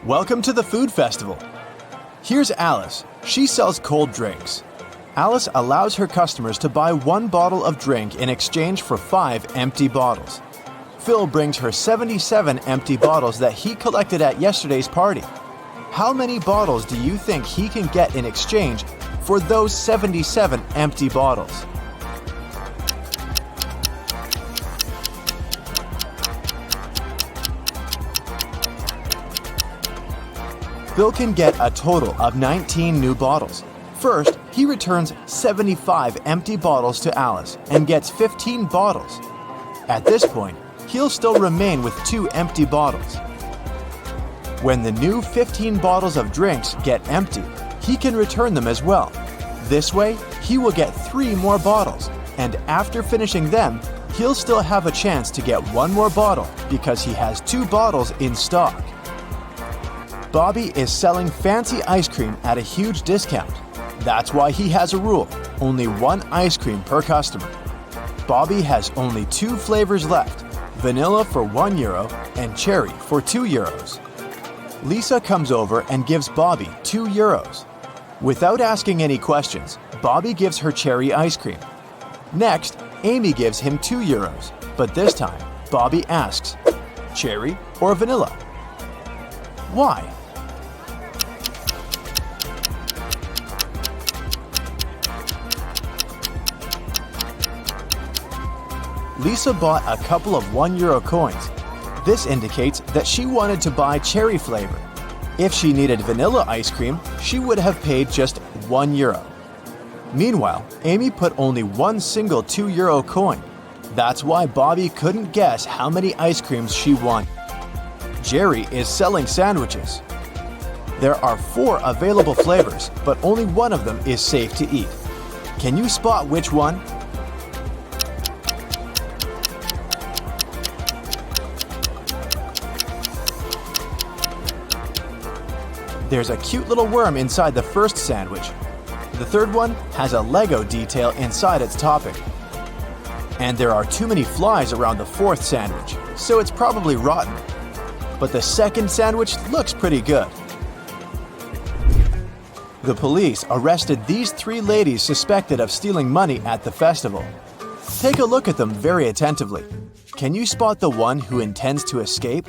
Welcome to the food festival. Here's Alice. She sells cold drinks. Alice allows her customers to buy 1 bottle of drink in exchange for 5 empty bottles. Phil brings her 77 empty bottles that he collected at yesterday's party. How many bottles do you think he can get in exchange for those 77 empty bottles? Phil can get a total of 19 new bottles. First, he returns 75 empty bottles to Alice and gets 15 bottles. At this point, he'll still remain with 2 empty bottles. When the new 15 bottles of drinks get empty, he can return them as well. This way, he will get 3 more bottles, and after finishing them, he'll still have a chance to get 1 more bottle because he has 2 bottles in stock. Bobby is selling fancy ice cream at a huge discount. That's why he has a rule: only 1 ice cream per customer. Bobby has only 2 flavors left: vanilla for €1 and cherry for €2. Lisa comes over and gives Bobby €2. Without asking any questions, Bobby gives her cherry ice cream. Next, Amy gives him €2, but this time, Bobby asks, cherry or vanilla? Why? Lisa bought a couple of €1 coins. This indicates that she wanted to buy cherry flavor. If she needed vanilla ice cream, she would have paid just €1. Meanwhile, Amy put only 1 single €2 coin. That's why Bobby couldn't guess how many ice creams she wanted. Jerry is selling sandwiches. There are 4 available flavors, but only one of them is safe to eat. Can you spot which one? There's a cute little worm inside the first sandwich. The third one has a Lego detail inside its topping. And there are too many flies around the 4th sandwich, so it's probably rotten. But the second sandwich looks pretty good. The police arrested these 3 ladies suspected of stealing money at the festival. Take a look at them very attentively. Can you spot the one who intends to escape?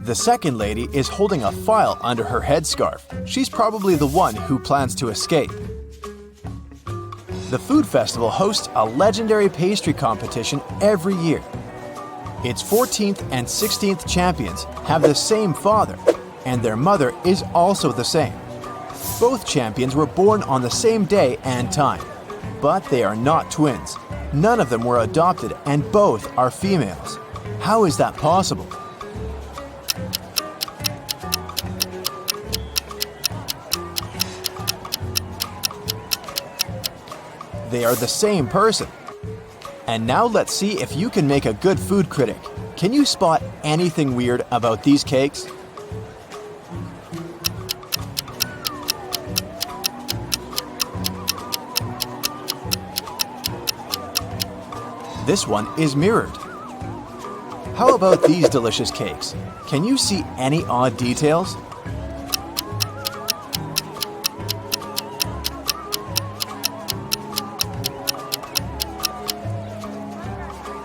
The second lady is holding a file under her headscarf. She's probably the one who plans to escape. The food festival hosts a legendary pastry competition every year. Its 14th and 16th champions have the same father, and their mother is also the same. Both champions were born on the same day and time, but they are not twins. None of them were adopted, and both are females. How is that possible? They are the same person. And now let's see if you can make a good food critic. Can you spot anything weird about these cakes? This one is mirrored. How about these delicious cakes? Can you see any odd details?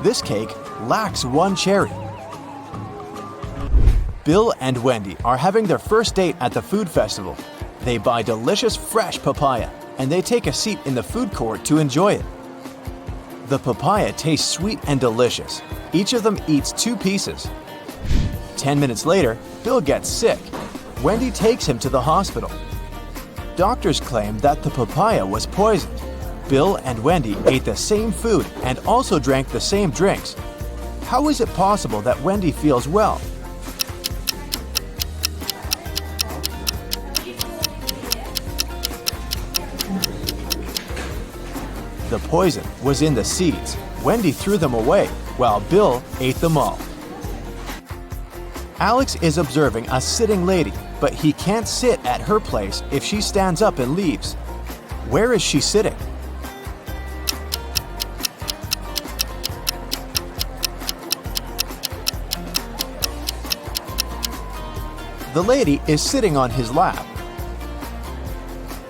This cake lacks 1 cherry. Bill and Wendy are having their first date at the food festival. They buy delicious fresh papaya, and they take a seat in the food court to enjoy it. The papaya tastes sweet and delicious. Each of them eats 2 pieces. 10 minutes later, Bill gets sick. Wendy takes him to the hospital. Doctors claim that the papaya was poisoned. Bill and Wendy ate the same food and also drank the same drinks. How is it possible that Wendy feels well? The poison was in the seeds. Wendy threw them away, while Bill ate them all. Alex is observing a sitting lady, but he can't sit at her place if she stands up and leaves. Where is she sitting? The lady is sitting on his lap.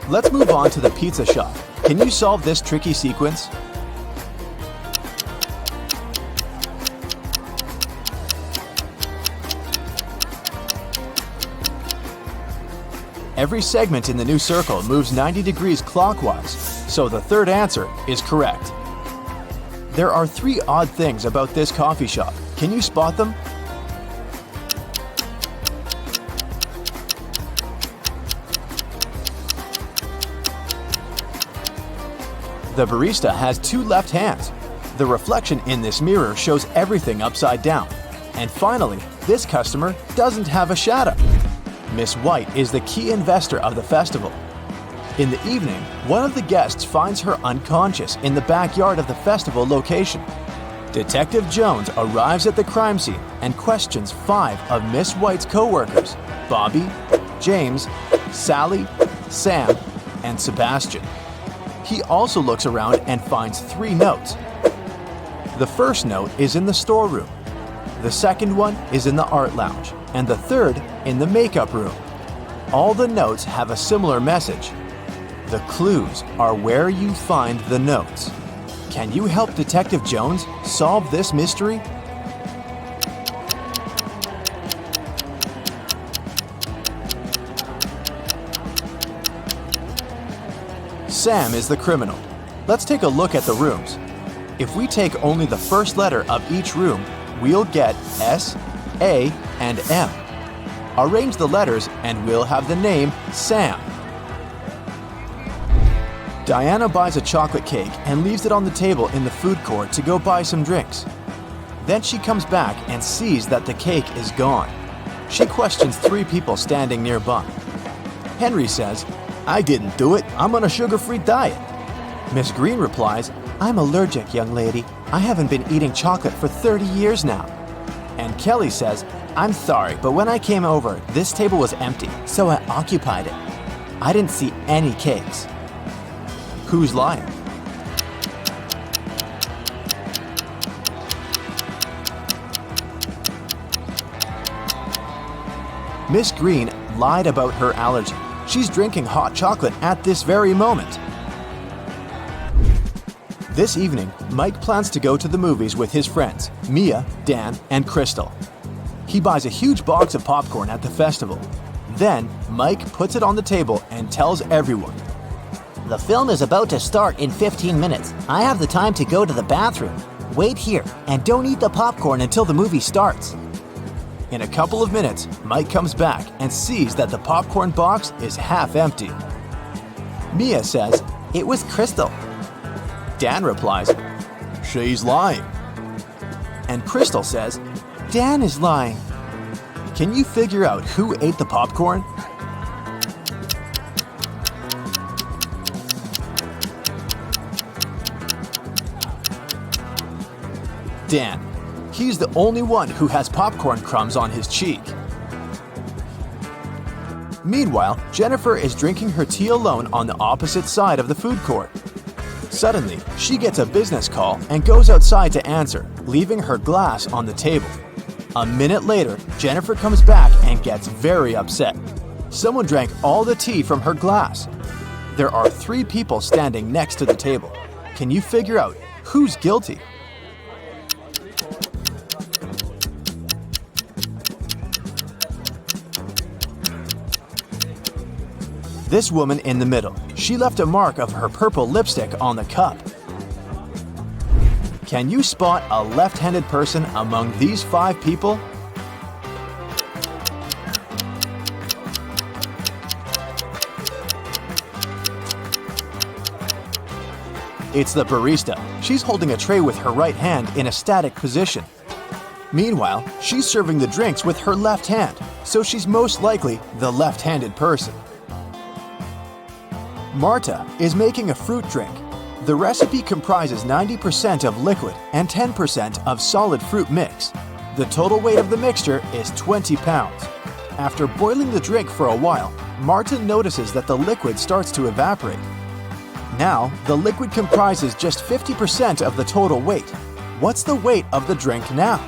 Let's move on to the pizza shop. Can you solve this tricky sequence? Every segment in the new circle moves 90 degrees clockwise, so the third answer is correct. There are 3 odd things about this coffee shop. Can you spot them? The barista has 2 left hands. The reflection in this mirror shows everything upside down. And finally, this customer doesn't have a shadow. Miss White is the key investor of the festival. In the evening, one of the guests finds her unconscious in the backyard of the festival location. Detective Jones arrives at the crime scene and questions 5 of Miss White's co-workers: Bobby, James, Sally, Sam, and Sebastian. He also looks around and finds 3 notes. The first note is in the storeroom. The second one is in the art lounge, and the third in the makeup room. All the notes have a similar message. The clues are where you find the notes. Can you help Detective Jones solve this mystery? Sam is the criminal. Let's take a look at the rooms. If we take only the first letter of each room, we'll get S, A, and M. Arrange the letters and we'll have the name Sam. Diana buys a chocolate cake and leaves it on the table in the food court to go buy some drinks. Then she comes back and sees that the cake is gone. She questions 3 people standing nearby. Henry says, "I didn't do it. I'm on a sugar-free diet." Miss Green replies, "I'm allergic, young lady. I haven't been eating chocolate for 30 years now." And Kelly says, "I'm sorry, but when I came over, this table was empty, so I occupied it. I didn't see any cakes." Who's lying? Miss Green lied about her allergy. She's drinking hot chocolate at this very moment. This evening, Mike plans to go to the movies with his friends, Mia, Dan, and Crystal. He buys a huge box of popcorn at the festival. Then, Mike puts it on the table and tells everyone, The film is about to start in 15 minutes. I have the time to go to the bathroom. Wait here and don't eat the popcorn until the movie starts. In a couple of minutes, Mike comes back and sees that the popcorn box is half empty. Mia says, "It was Crystal." Dan replies, "She's lying." And Crystal says, "Dan is lying." Can you figure out who ate the popcorn? Dan. He's the only one who has popcorn crumbs on his cheek. Meanwhile, Jennifer is drinking her tea alone on the opposite side of the food court. Suddenly, she gets a business call and goes outside to answer, leaving her glass on the table. A minute later, Jennifer comes back and gets very upset. Someone drank all the tea from her glass. There are 3 people standing next to the table. Can you figure out who's guilty? This woman in the middle. She left a mark of her purple lipstick on the cup. Can you spot a left-handed person among these 5 people? It's the barista. She's holding a tray with her right hand in a static position. Meanwhile, she's serving the drinks with her left hand, so she's most likely the left-handed person. Marta is making a fruit drink. The recipe comprises 90% of liquid and 10% of solid fruit mix. The total weight of the mixture is 20 pounds. After boiling the drink for a while, Marta notices that the liquid starts to evaporate. Now, the liquid comprises just 50% of the total weight. What's the weight of the drink now?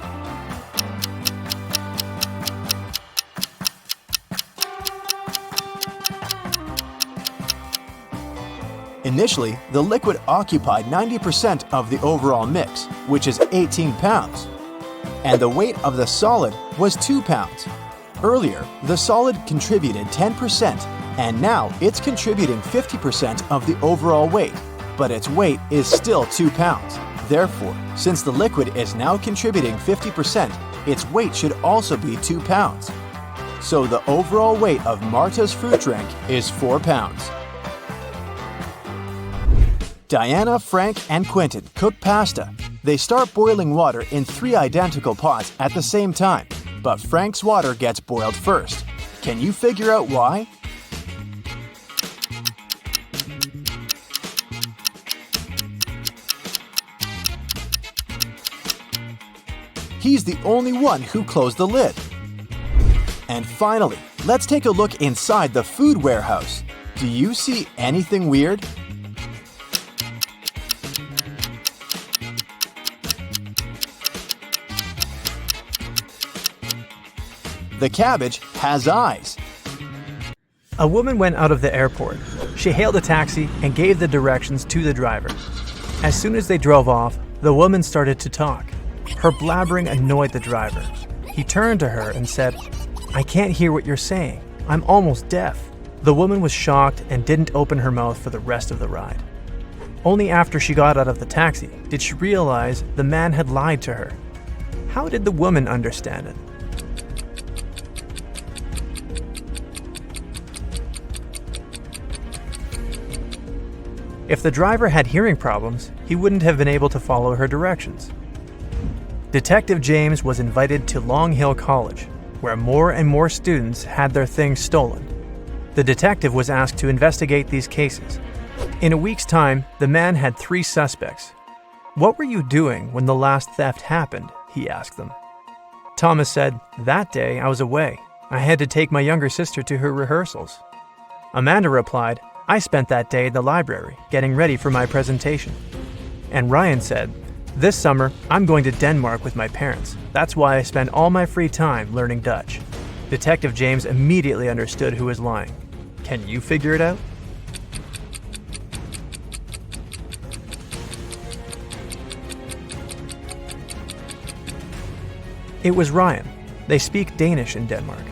Initially, the liquid occupied 90% of the overall mix, which is 18 pounds, and the weight of the solid was 2 pounds. Earlier, the solid contributed 10%, and now it's contributing 50% of the overall weight, but its weight is still 2 pounds. Therefore, since the liquid is now contributing 50%, its weight should also be 2 pounds. So the overall weight of Marta's fruit drink is 4 pounds. Diana, Frank, and Quentin cook pasta. They start boiling water in 3 identical pots at the same time, but Frank's water gets boiled first. Can you figure out why? He's the only one who closed the lid. And finally, let's take a look inside the food warehouse. Do you see anything weird? The cabbage has eyes. A woman went out of the airport. She hailed a taxi and gave the directions to the driver. As soon as they drove off, the woman started to talk. Her blabbering annoyed the driver. He turned to her and said, "I can't hear what you're saying. I'm almost deaf." The woman was shocked and didn't open her mouth for the rest of the ride. Only after she got out of the taxi did she realize the man had lied to her. How did the woman understand it? If the driver had hearing problems, he wouldn't have been able to follow her directions. Detective James was invited to Long Hill College, where more and more students had their things stolen. The detective was asked to investigate these cases. In a week's time, the man had 3 suspects. "What were you doing when the last theft happened?" he asked them. Thomas said, "That day I was away. I had to take my younger sister to her rehearsals." Amanda replied, "I spent that day at the library, getting ready for my presentation." And Ryan said, "This summer, I'm going to Denmark with my parents. That's why I spend all my free time learning Dutch." Detective James immediately understood who was lying. Can you figure it out? It was Ryan. They speak Danish in Denmark.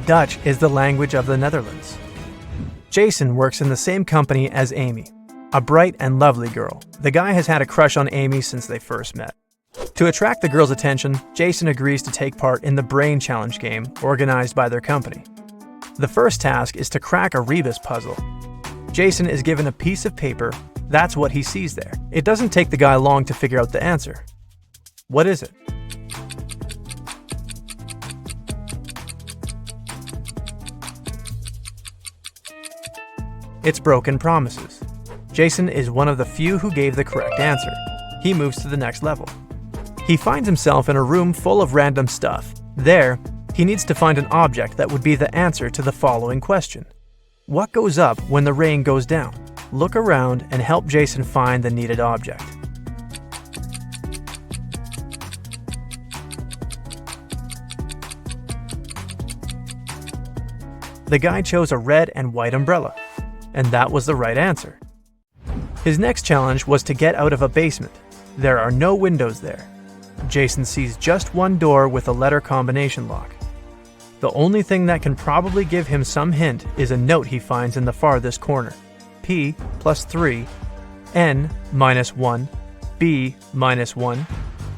Dutch is the language of the Netherlands. Jason works in the same company as Amy, a bright and lovely girl. The guy has had a crush on Amy since they first met. To attract the girl's attention, Jason agrees to take part in the Brain Challenge game organized by their company. The first task is to crack a rebus puzzle. Jason is given a piece of paper. That's what he sees there. It doesn't take the guy long to figure out the answer. What is it? It's broken promises. Jason is one of the few who gave the correct answer. He moves to the next level. He finds himself in a room full of random stuff. There, he needs to find an object that would be the answer to the following question. What goes up when the rain goes down? Look around and help Jason find the needed object. The guy chose a red and white umbrella, and that was the right answer. His next challenge was to get out of a basement. There are no windows there. Jason sees just one door with a letter combination lock. The only thing that can probably give him some hint is a note he finds in the farthest corner. P plus 3, N minus 1, B minus 1,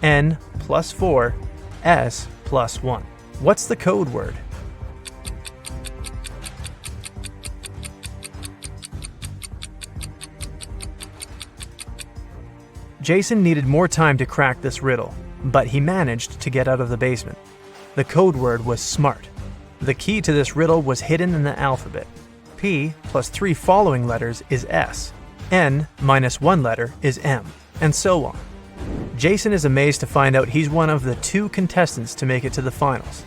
N plus 4, S plus 1. What's the code word? Jason needed more time to crack this riddle, but he managed to get out of the basement. The code word was SMART. The key to this riddle was hidden in the alphabet. P plus 3 following letters is S. N minus 1 letter is M, and so on. Jason is amazed to find out he's one of the 2 contestants to make it to the finals.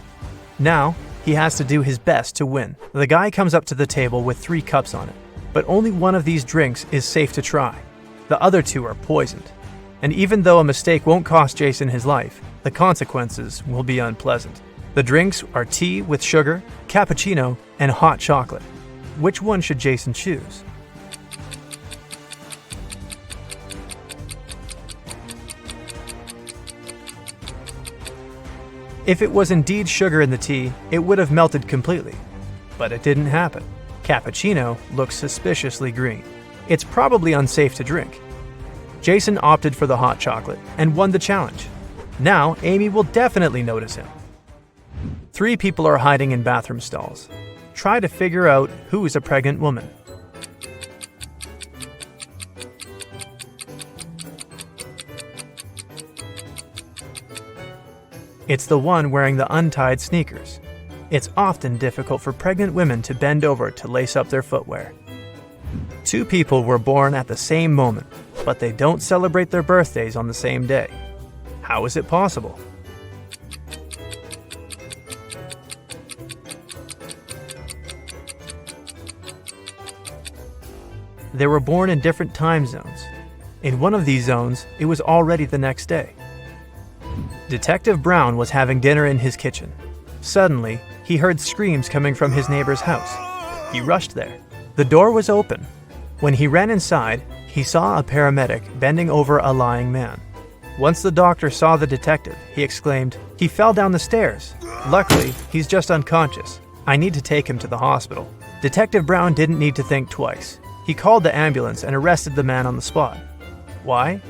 Now, he has to do his best to win. The guy comes up to the table with 3 cups on it, but only one of these drinks is safe to try. The other 2 are poisoned. And even though a mistake won't cost Jason his life, the consequences will be unpleasant. The drinks are tea with sugar, cappuccino, and hot chocolate. Which one should Jason choose? If it was indeed sugar in the tea, it would have melted completely. But it didn't happen. Cappuccino looks suspiciously green. It's probably unsafe to drink. Jason opted for the hot chocolate and won the challenge. Now, Amy will definitely notice him. 3 people are hiding in bathroom stalls. Try to figure out who is a pregnant woman. It's the one wearing the untied sneakers. It's often difficult for pregnant women to bend over to lace up their footwear. 2 people were born at the same moment, but they don't celebrate their birthdays on the same day. How is it possible? They were born in different time zones. In one of these zones, it was already the next day. Detective Brown was having dinner in his kitchen. Suddenly, he heard screams coming from his neighbor's house. He rushed there. The door was open. When he ran inside, he saw a paramedic bending over a lying man. Once the doctor saw the detective, he exclaimed, "He fell down the stairs. Luckily, he's just unconscious. I need to take him to the hospital." Detective Brown didn't need to think twice. He called the ambulance and arrested the man on the spot. Why?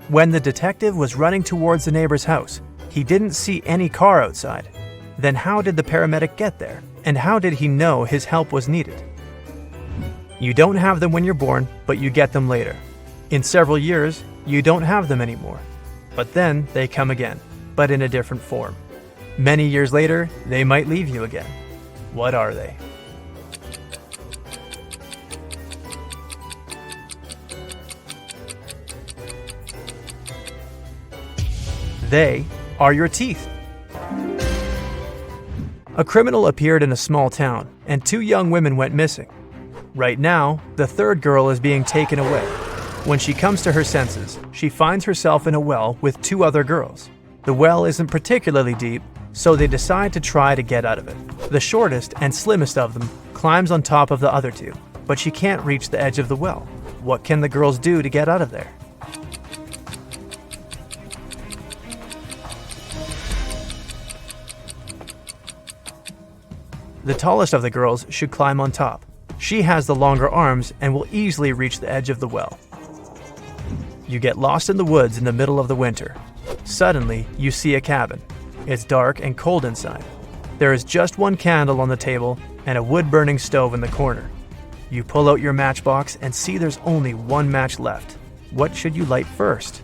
When the detective was running towards the neighbor's house, he didn't see any car outside. Then how did the paramedic get there? And how did he know his help was needed? You don't have them when you're born, but you get them later. In several years, you don't have them anymore. But then they come again, but in a different form. Many years later, they might leave you again. What are they? They are your teeth. A criminal appeared in a small town, and 2 young women went missing. Right now, the 3rd girl is being taken away. When she comes to her senses, she finds herself in a well with 2 other girls. The well isn't particularly deep, so they decide to try to get out of it. The shortest and slimmest of them climbs on top of the other 2, but she can't reach the edge of the well. What can the girls do to get out of there? The tallest of the girls should climb on top. She has the longer arms and will easily reach the edge of the well. You get lost in the woods in the middle of the winter. Suddenly, you see a cabin. It's dark and cold inside. There is just 1 candle on the table and a wood-burning stove in the corner. You pull out your matchbox and see there's only 1 match left. What should you light first?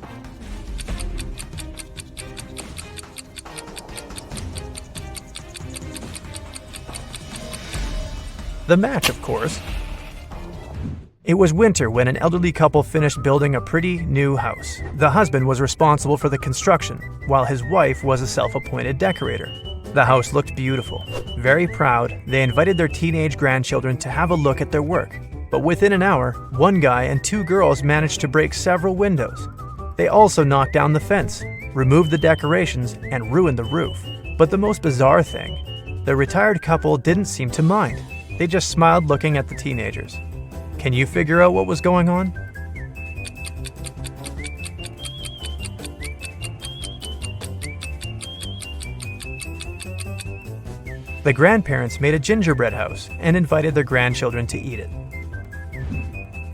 The match, of course. It was winter when an elderly couple finished building a pretty new house. The husband was responsible for the construction, while his wife was a self-appointed decorator. The house looked beautiful. Very proud, they invited their teenage grandchildren to have a look at their work. But within an hour, 1 guy and 2 girls managed to break several windows. They also knocked down the fence, removed the decorations, and ruined the roof. But the most bizarre thing, the retired couple didn't seem to mind. They just smiled looking at the teenagers. Can you figure out what was going on? The grandparents made a gingerbread house and invited their grandchildren to eat it.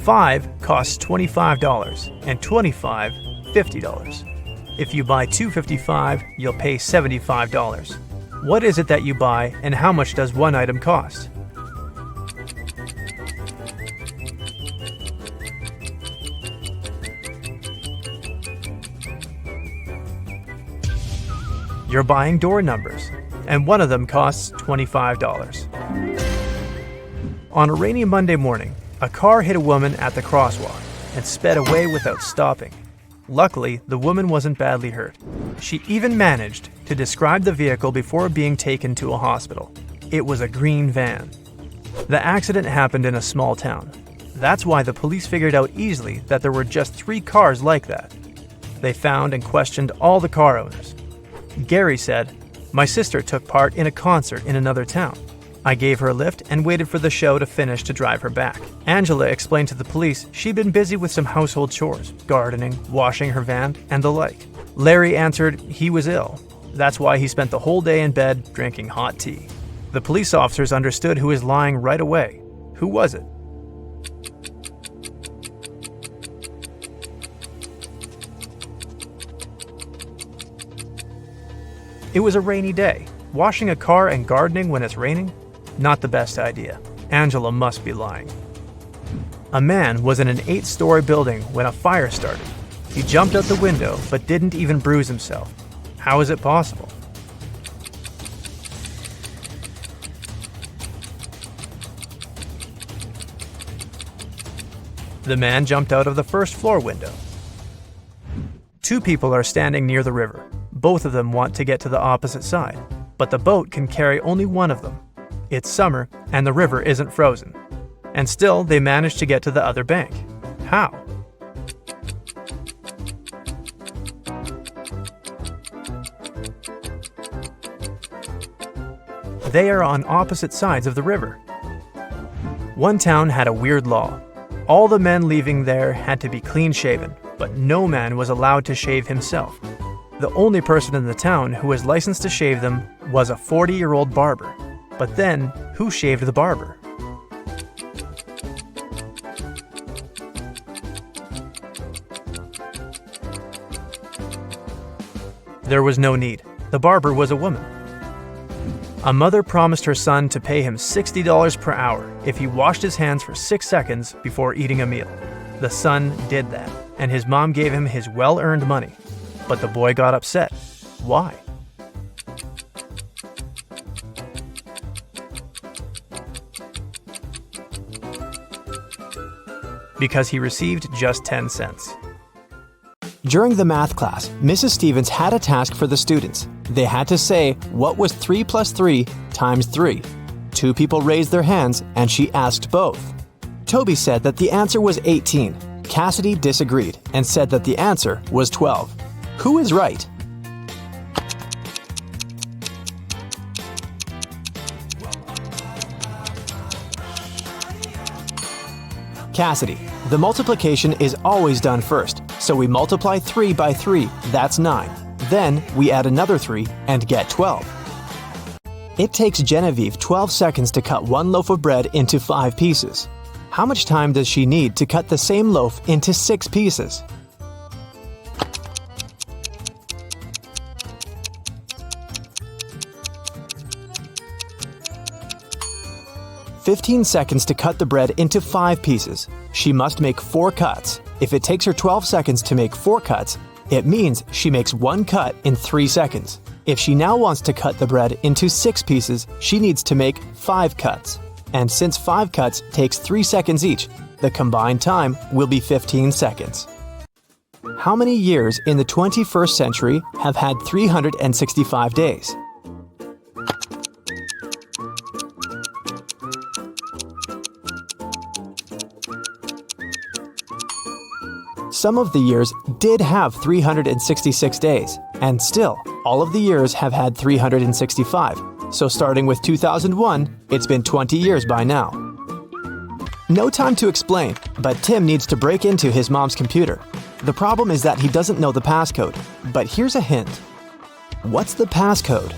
5 costs $25 and 25, $50. If you buy 2 $55, you'll pay $75. What is it that you buy and how much does one item cost? You're buying door numbers, and one of them costs $25. On a rainy Monday morning, a car hit a woman at the crosswalk and sped away without stopping. Luckily, the woman wasn't badly hurt. She even managed to describe the vehicle before being taken to a hospital. It was a green van. The accident happened in a small town. That's why the police figured out easily that there were just 3 cars like that. They found and questioned all the car owners. Gary said, "My sister took part in a concert in another town. I gave her a lift and waited for the show to finish to drive her back. Angela explained to the police she'd been busy with some household chores, gardening, washing her van, and the like. Larry answered he was ill. That's why he spent the whole day in bed drinking hot tea. The police officers understood who was lying right away. Who was it? It was a rainy day. Washing a car and gardening when it's raining? Not the best idea. Angela must be lying. A man was in an 8-story building when a fire started. He jumped out the window but didn't even bruise himself. How is it possible? The man jumped out of the first floor window. 2 people are standing near the river. Both of them want to get to the opposite side, but the boat can carry only one of them. It's summer and the river isn't frozen. And still, they manage to get to the other bank. How? They are on opposite sides of the river. One town had a weird law. All the men leaving there had to be clean-shaven, but no man was allowed to shave himself. The only person in the town who was licensed to shave them was a 40-year-old barber. But then, who shaved the barber? There was no need. The barber was a woman. A mother promised her son to pay him $60 per hour if he washed his hands for 6 seconds before eating a meal. The son did that, and his mom gave him his well-earned money. But the boy got upset. Why? Because he received just 10 cents. During the math class, Mrs. Stevens had a task for the students. They had to say, what was 3 plus 3 times 3? 2 people raised their hands, and she asked both. Toby said that the answer was 18. Cassidy disagreed and said that the answer was 12. Who is right? Cassidy. The multiplication is always done first, so we multiply 3 by 3, that's 9. Then we add another 3 and get 12. It takes Genevieve 12 seconds to cut 1 loaf of bread into 5 pieces. How much time does she need to cut the same loaf into 6 pieces? "15 seconds to cut the bread into 5 pieces. She must make 4 cuts. If it takes her 12 seconds to make 4 cuts, it means she makes 1 cut in 3 seconds. If she now wants to cut the bread into 6 pieces, she needs to make 5 cuts. And since 5 cuts takes 3 seconds each, the combined time will be 15 seconds. How many years in the 21st century have had 365 days? Some of the years did have 366 days, and still, all of the years have had 365. So starting with 2001, it's been 20 years by now. No time to explain, but Tim needs to break into his mom's computer. The problem is that he doesn't know the passcode, but here's a hint. What's the passcode?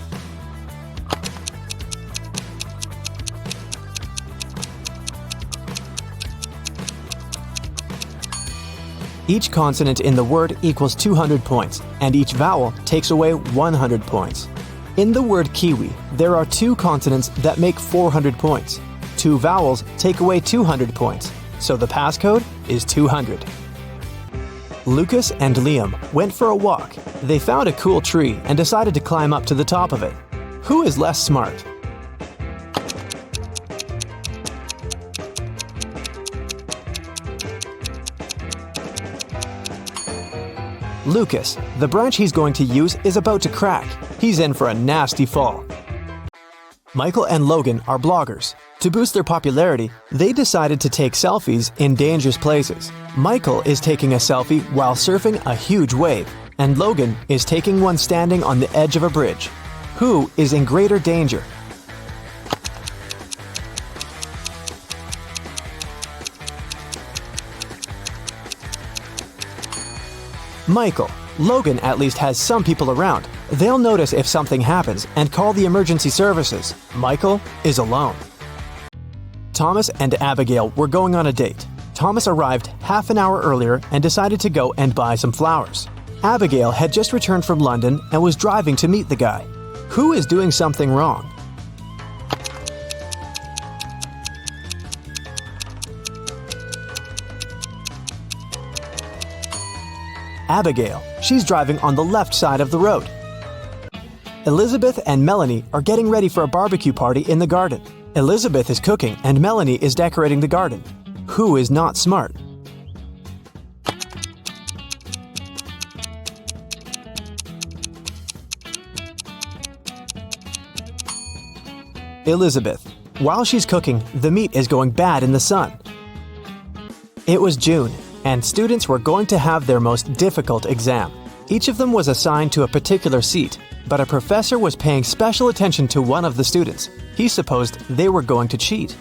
Each consonant in the word equals 200 points, and each vowel takes away 100 points. In the word kiwi, there are 2 consonants that make 400 points. 2 vowels take away 200 points, so the passcode is 200. Lucas and Liam went for a walk. They found a cool tree and decided to climb up to the top of it. Who is less smart? Lucas. The branch he's going to use is about to crack. He's in for a nasty fall. Michael and Logan are bloggers. To boost their popularity, they decided to take selfies in dangerous places. Michael is taking a selfie while surfing a huge wave, and Logan is taking one standing on the edge of a bridge. Who is in greater danger? Michael. Logan at least has some people around. They'll notice if something happens and call the emergency services. Michael is alone. Thomas and Abigail were going on a date. Thomas arrived half an hour earlier and decided to go and buy some flowers. Abigail had just returned from London and was driving to meet the guy. Who is doing something wrong? Abigail. She's driving on the left side of the road. Elizabeth and Melanie are getting ready for a barbecue party in the garden. Elizabeth is cooking and Melanie is decorating the garden. Who is not smart? Elizabeth. While she's cooking, the meat is going bad in the sun. It was June, and students were going to have their most difficult exam. Each of them was assigned to a particular seat, but a professor was paying special attention to one of the students. He supposed they were going to cheat.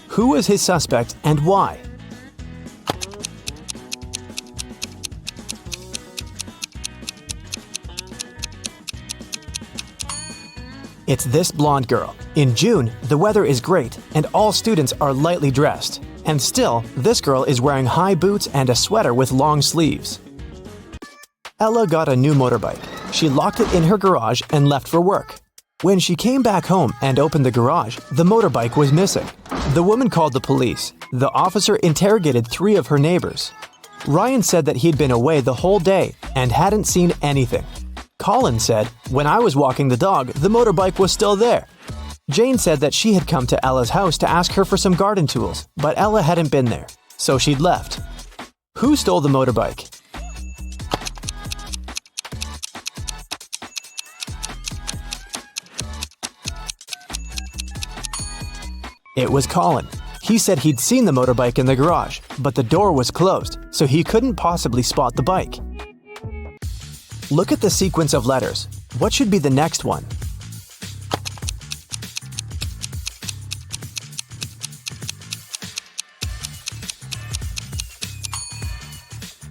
Who was his suspect and why? It's this blonde girl. In June, the weather is great and all students are lightly dressed. And still, this girl is wearing high boots and a sweater with long sleeves. Ella got a new motorbike. She locked it in her garage and left for work. When she came back home and opened the garage, the motorbike was missing. The woman called the police. The officer interrogated 3 of her neighbors. Ryan said that he'd been away the whole day and hadn't seen anything. Colin said, "When I was walking the dog, the motorbike was still there." Jane said that she had come to Ella's house to ask her for some garden tools, but Ella hadn't been there, so she'd left. Who stole the motorbike? It was Colin. He said he'd seen the motorbike in the garage, but the door was closed, so he couldn't possibly spot the bike. Look at the sequence of letters. What should be the next one?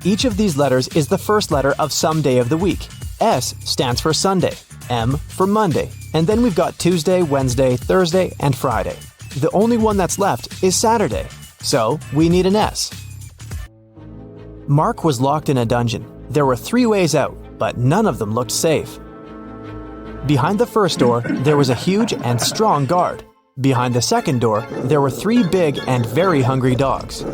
Each of these letters is the first letter of some day of the week. S stands for Sunday, M for Monday, and then we've got Tuesday, Wednesday, Thursday, and Friday. The only one that's left is Saturday, so we need an S. Mark was locked in a dungeon. There were 3 ways out, but none of them looked safe. Behind the first door, there was a huge and strong guard. Behind the second door, there were 3 big and very hungry dogs.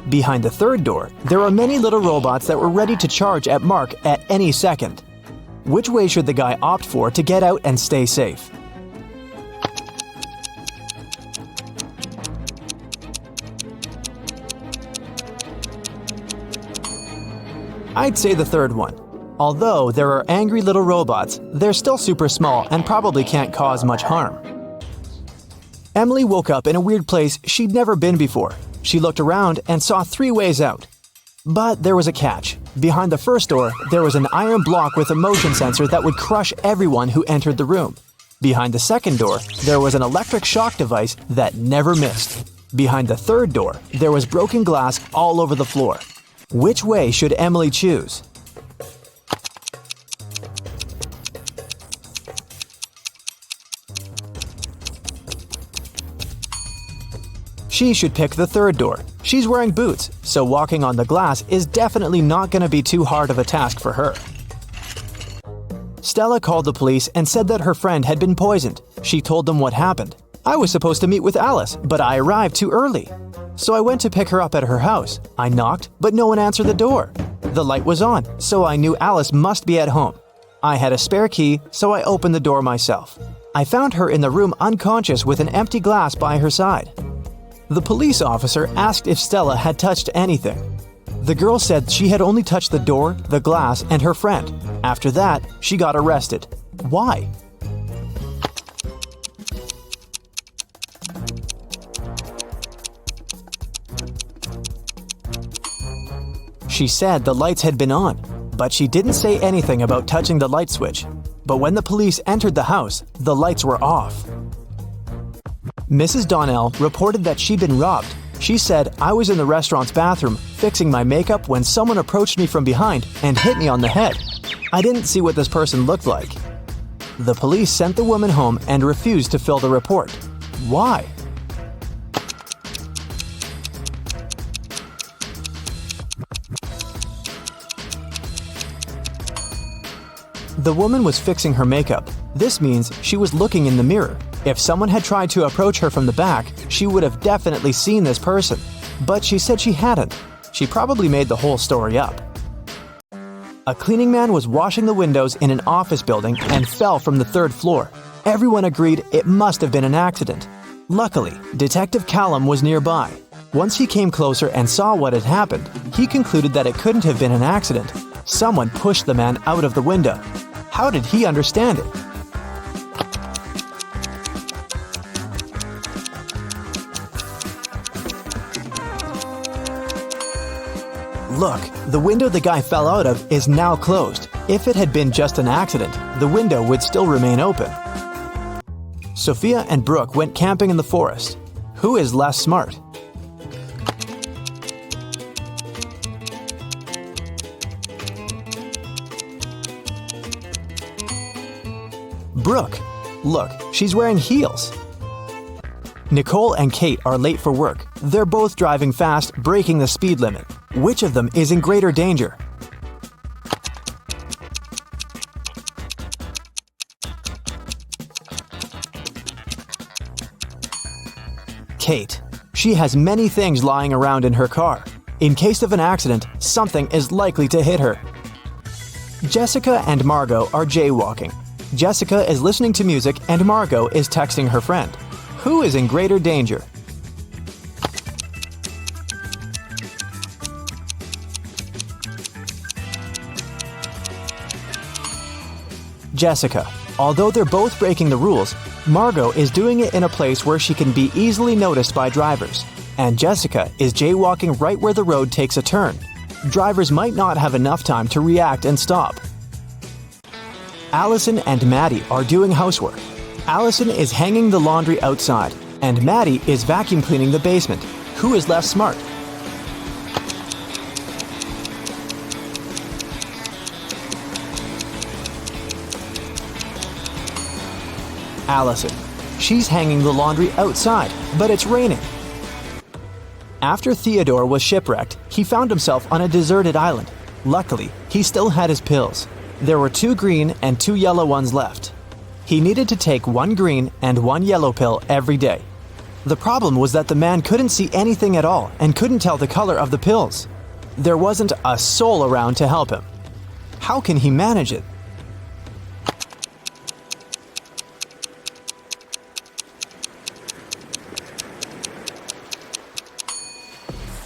Behind the third door, there were many little robots that were ready to charge at Mark at any second. Which way should the guy opt for to get out and stay safe? I'd say the third one. Although there are angry little robots, they're still super small and probably can't cause much harm. Emily woke up in a weird place she'd never been before. She looked around and saw 3 ways out. But there was a catch. Behind the first door, there was an iron block with a motion sensor that would crush everyone who entered the room. Behind the second door, there was an electric shock device that never missed. Behind the third door, there was broken glass all over the floor. Which way should Emily choose? She should pick the third door. She's wearing boots, so walking on the glass is definitely not going to be too hard of a task for her. Stella called the police and said that her friend had been poisoned. She told them what happened. "I was supposed to meet with Alice, but I arrived too early. So I went to pick her up at her house. I knocked, but no one answered the door. The light was on, so I knew Alice must be at home. I had a spare key, so I opened the door myself. I found her in the room unconscious with an empty glass by her side." The police officer asked if Stella had touched anything. The girl said she had only touched the door, the glass, and her friend. After that, she got arrested. Why? She said the lights had been on, but she didn't say anything about touching the light switch. But when the police entered the house, the lights were off. Mrs. Donnell reported that she'd been robbed. She said, "I was in the restaurant's bathroom fixing my makeup when someone approached me from behind and hit me on the head. I didn't see what this person looked like." The police sent the woman home and refused to fill the report. Why? The woman was fixing her makeup. This means she was looking in the mirror. If someone had tried to approach her from the back, she would have definitely seen this person. But she said she hadn't. She probably made the whole story up. A cleaning man was washing the windows in an office building and fell from the 3rd floor. Everyone agreed it must have been an accident. Luckily, Detective Callum was nearby. Once he came closer and saw what had happened, he concluded that it couldn't have been an accident. Someone pushed the man out of the window. How did he understand it? Look, the window the guy fell out of is now closed. If it had been just an accident, the window would still remain open. Sophia and Brooke went camping in the forest. Who is less smart? Brooke. Look, she's wearing heels. Nicole and Kate are late for work. They're both driving fast, breaking the speed limit. Which of them is in greater danger? Kate. She has many things lying around in her car. In case of an accident, something is likely to hit her. Jessica and Margot are jaywalking. Jessica is listening to music and Margot is texting her friend. Who is in greater danger? Jessica. Although they're both breaking the rules, Margot is doing it in a place where she can be easily noticed by drivers, and Jessica is jaywalking right where the road takes a turn. Drivers might not have enough time to react and stop. Allison and Maddie are doing housework. Allison is hanging the laundry outside, and Maddie is vacuum cleaning the basement. Who is less smart? Allison. She's hanging the laundry outside, but it's raining. After Theodore was shipwrecked, he found himself on a deserted island. Luckily, he still had his pills. There were 2 green and 2 yellow ones left. He needed to take 1 green and 1 yellow pill every day. The problem was that the man couldn't see anything at all and couldn't tell the color of the pills. There wasn't a soul around to help him. How can he manage it?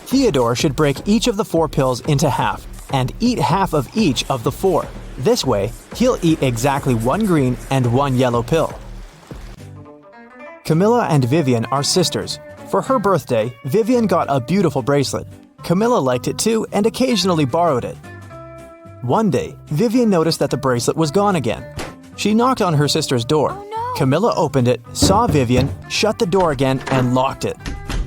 Theodore should break each of the 4 pills into half and eat half of each of the 4. This way, he'll eat exactly 1 green and 1 yellow pill. Camilla and Vivian are sisters. For her birthday, Vivian got a beautiful bracelet. Camilla liked it too and occasionally borrowed it. One day, Vivian noticed that the bracelet was gone again. She knocked on her sister's door. Camilla opened it, saw Vivian, shut the door again, and locked it.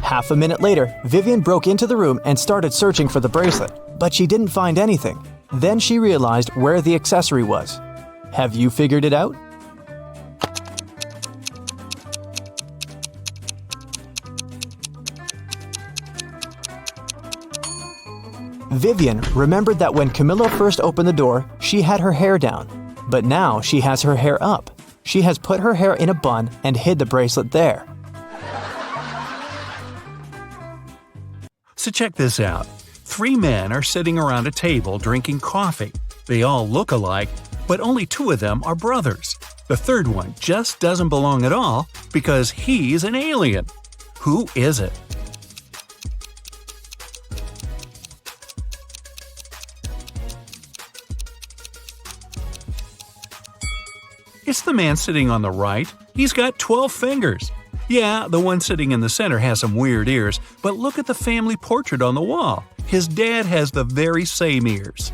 Half a minute later, Vivian broke into the room and started searching for the bracelet, but she didn't find anything. Then she realized where the accessory was. Have you figured it out? Vivian remembered that when Camilla first opened the door, she had her hair down. But now she has her hair up. She has put her hair in a bun and hid the bracelet there. So check this out. 3 men are sitting around a table drinking coffee. They all look alike, but only 2 of them are brothers. The third one just doesn't belong at all because he's an alien. Who is it? It's the man sitting on the right. He's got 12 fingers. Yeah, the one sitting in the center has some weird ears, but look at the family portrait on the wall. His dad has the very same ears.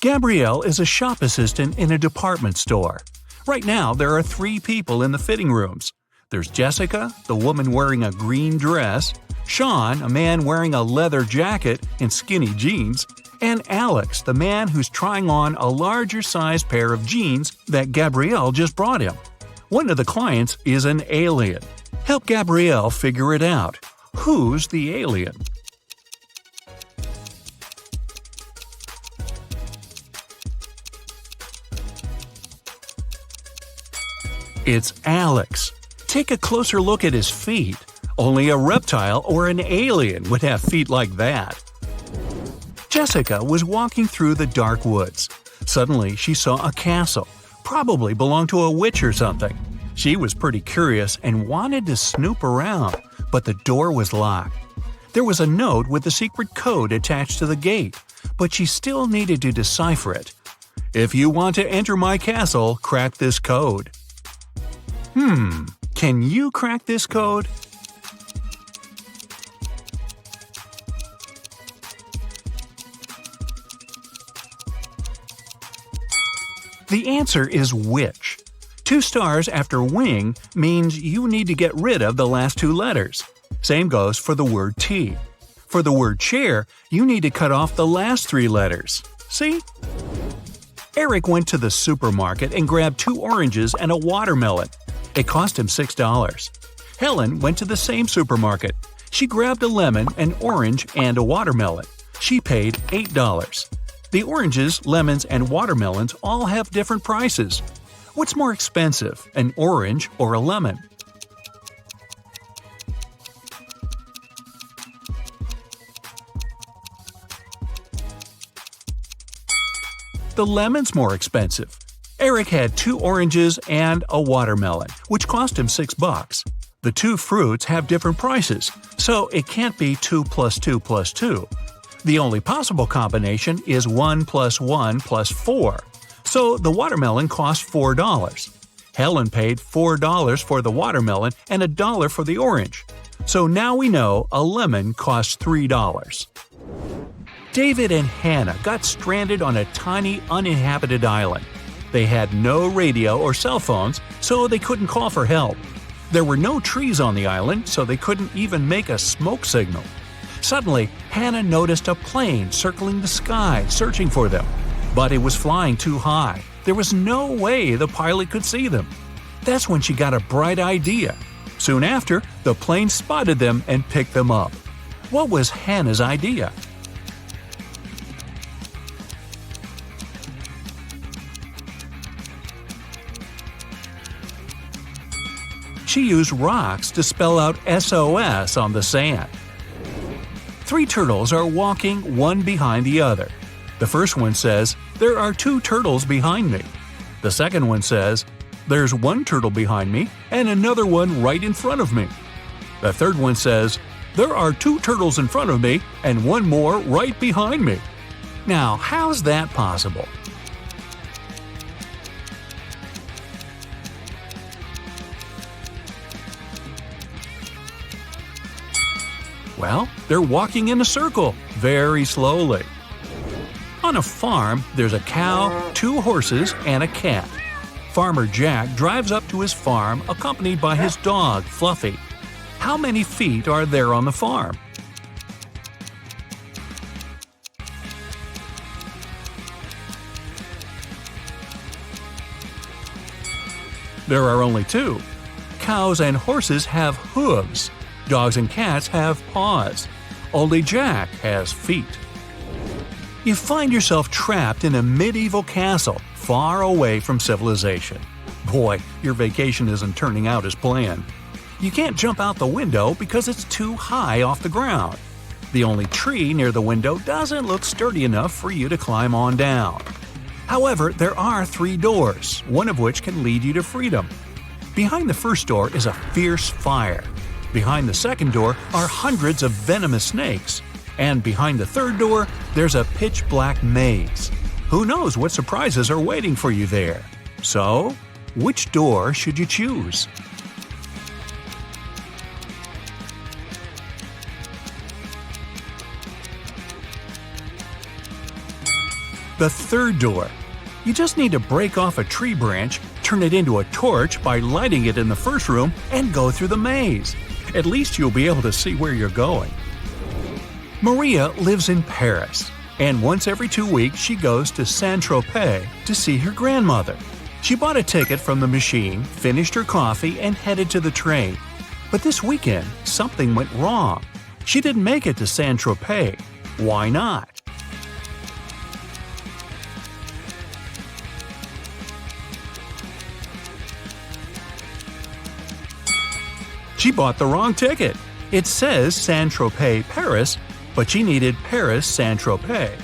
Gabrielle is a shop assistant in a department store. Right now, there are 3 people in the fitting rooms. There's Jessica, the woman wearing a green dress, Sean, a man wearing a leather jacket and skinny jeans, and Alex, the man who's trying on a larger-sized pair of jeans that Gabrielle just brought him. One of the clients is an alien. Help Gabrielle figure it out. Who's the alien? It's Alex. Take a closer look at his feet. Only a reptile or an alien would have feet like that. Jessica was walking through the dark woods. Suddenly, she saw a castle. Probably belonged to a witch or something. She was pretty curious and wanted to snoop around, but the door was locked. There was a note with a secret code attached to the gate, but she still needed to decipher it. If you want to enter my castle, crack this code. Can you crack this code? The answer is witch. 2 stars after wing means you need to get rid of the last 2 letters. Same goes for the word tea. For the word chair, you need to cut off the last 3 letters. See? Eric went to the supermarket and grabbed 2 oranges and a watermelon. It cost him $6. Helen went to the same supermarket. She grabbed a lemon, an orange, and a watermelon. She paid $8. The oranges, lemons, and watermelons all have different prices. What's more expensive, an orange or a lemon? The lemon's more expensive. Eric had 2 oranges and a watermelon, which cost him $6. The 2 fruits have different prices, so it can't be 2 plus 2 plus 2. The only possible combination is 1 plus 1 plus 4, so the watermelon cost $4. Helen paid $4 for the watermelon and $1 for the orange. So now we know a lemon costs $3. David and Hannah got stranded on a tiny uninhabited island. They had no radio or cell phones, so they couldn't call for help. There were no trees on the island, so they couldn't even make a smoke signal. Suddenly, Hannah noticed a plane circling the sky, searching for them. But it was flying too high. There was no way the pilot could see them. That's when she got a bright idea. Soon after, the plane spotted them and picked them up. What was Hannah's idea? She used rocks to spell out SOS on the sand. 3 turtles are walking one behind the other. The first one says, "There are 2 turtles behind me." The second one says, "There's 1 turtle behind me and another one right in front of me." The third one says, "There are 2 turtles in front of me and 1 more right behind me." Now, how's that possible? Well, they're walking in a circle, very slowly. On a farm, there's a cow, 2 horses, and a cat. Farmer Jack drives up to his farm accompanied by his dog, Fluffy. How many feet are there on the farm? There are only 2. Cows and horses have hooves. Dogs and cats have paws. Only Jack has feet. You find yourself trapped in a medieval castle, far away from civilization. Boy, your vacation isn't turning out as planned. You can't jump out the window because it's too high off the ground. The only tree near the window doesn't look sturdy enough for you to climb on down. However, there are 3 doors, one of which can lead you to freedom. Behind the first door is a fierce fire. Behind the second door are hundreds of venomous snakes. And behind the third door, there's a pitch-black maze. Who knows what surprises are waiting for you there? So, which door should you choose? The third door. You just need to break off a tree branch, turn it into a torch by lighting it in the first room, and go through the maze. At least you'll be able to see where you're going. Maria lives in Paris, and once every 2 weeks she goes to Saint-Tropez to see her grandmother. She bought a ticket from the machine, finished her coffee, and headed to the train. But this weekend, something went wrong. She didn't make it to Saint-Tropez. Why not? She bought the wrong ticket. It says Saint-Tropez, Paris, but she needed Paris, Saint-Tropez.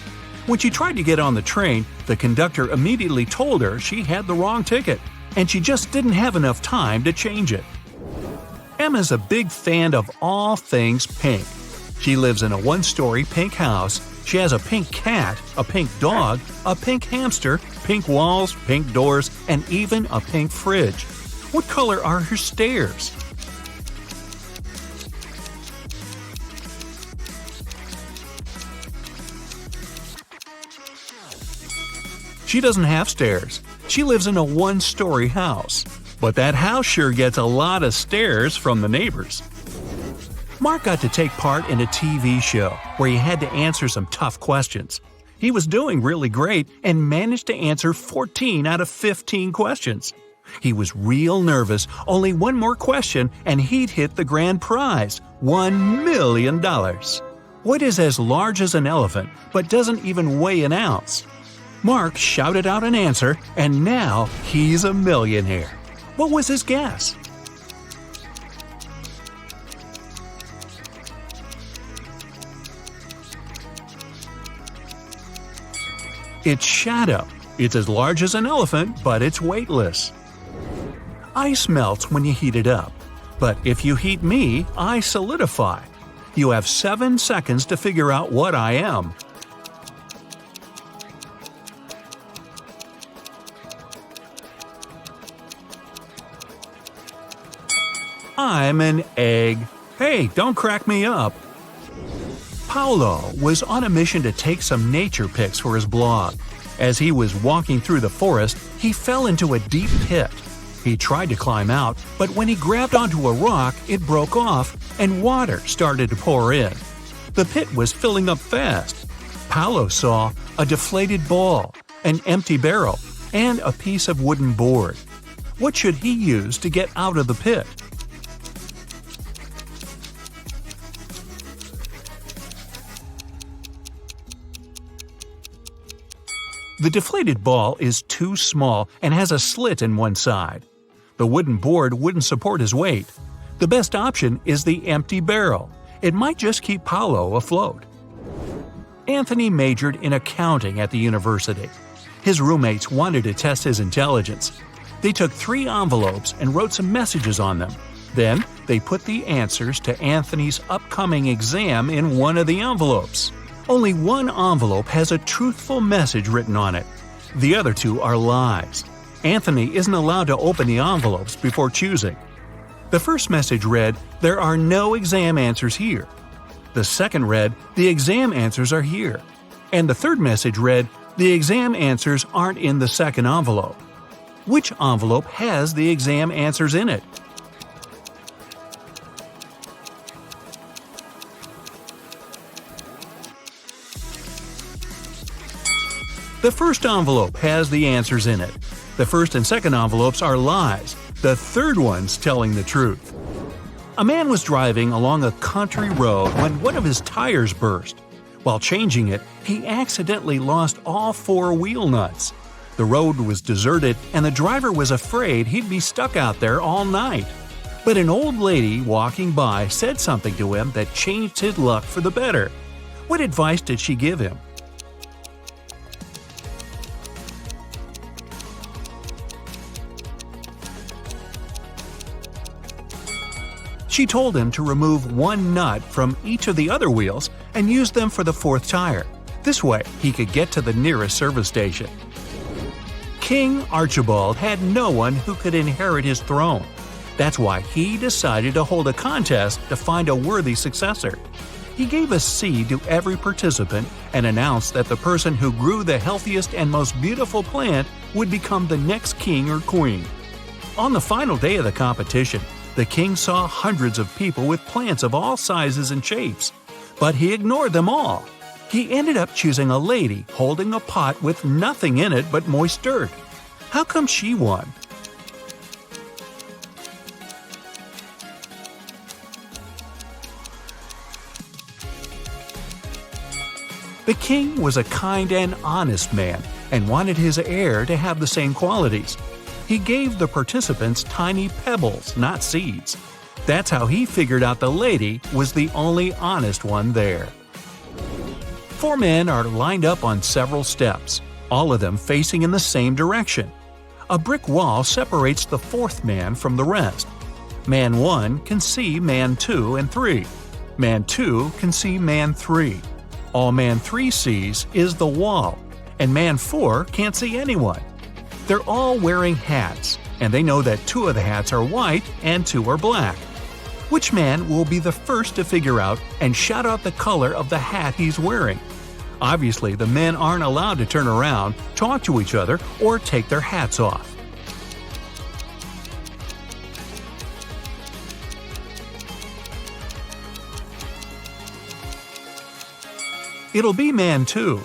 When she tried to get on the train, the conductor immediately told her she had the wrong ticket, and she just didn't have enough time to change it. Emma's a big fan of all things pink. She lives in a one-story pink house. She has a pink cat, a pink dog, a pink hamster, pink walls, pink doors, and even a pink fridge. What color are her stairs? She doesn't have stairs. She lives in a one-story house. But that house sure gets a lot of stares from the neighbors. Mark got to take part in a TV show where he had to answer some tough questions. He was doing really great and managed to answer 14 out of 15 questions. He was real nervous. Only one more question and he'd hit the grand prize, $1 million. What is as large as an elephant but doesn't even weigh an ounce? Mark shouted out an answer, and now he's a millionaire. What was his guess? It's shadow. It's as large as an elephant, but it's weightless. Ice melts when you heat it up. But if you heat me, I solidify. You have 7 seconds to figure out what I am. I'm an egg. Hey, don't crack me up. Paolo was on a mission to take some nature pics for his blog. As he was walking through the forest, he fell into a deep pit. He tried to climb out, but when he grabbed onto a rock, it broke off and water started to pour in. The pit was filling up fast. Paolo saw a deflated ball, an empty barrel, and a piece of wooden board. What should he use to get out of the pit? The deflated ball is too small and has a slit in one side. The wooden board wouldn't support his weight. The best option is the empty barrel. It might just keep Paolo afloat. Anthony majored in accounting at the university. His roommates wanted to test his intelligence. They took 3 envelopes and wrote some messages on them. Then, they put the answers to Anthony's upcoming exam in one of the envelopes. Only one envelope has a truthful message written on it. The other 2 are lies. Anthony isn't allowed to open the envelopes before choosing. The first message read, "There are no exam answers here." The second read, "The exam answers are here." And the third message read, "The exam answers aren't in the second envelope." Which envelope has the exam answers in it? The first envelope has the answers in it. The first and second envelopes are lies. The third one's telling the truth. A man was driving along a country road when one of his tires burst. While changing it, he accidentally lost all 4 wheel nuts. The road was deserted and the driver was afraid he'd be stuck out there all night. But an old lady walking by said something to him that changed his luck for the better. What advice did she give him? She told him to remove 1 nut from each of the other wheels and use them for the 4th tire. This way, he could get to the nearest service station. King Archibald had no one who could inherit his throne. That's why he decided to hold a contest to find a worthy successor. He gave a seed to every participant and announced that the person who grew the healthiest and most beautiful plant would become the next king or queen. On the final day of the competition, The king saw hundreds of people with plants of all sizes and shapes, but he ignored them all. He ended up choosing a lady holding a pot with nothing in it but moist dirt. How come she won? The king was a kind and honest man and wanted his heir to have the same qualities. He gave the participants tiny pebbles, not seeds. That's how he figured out the lady was the only honest one there. 4 men are lined up on several steps, all of them facing in the same direction. A brick wall separates the 4th man from the rest. Man 1 can see man 2 and 3. Man 2 can see man 3. All man 3 sees is the wall, and man 4 can't see anyone. They're all wearing hats, and they know that 2 of the hats are white and 2 are black. Which man will be the first to figure out and shout out the color of the hat he's wearing? Obviously, the men aren't allowed to turn around, talk to each other, or take their hats off. It'll be man 2.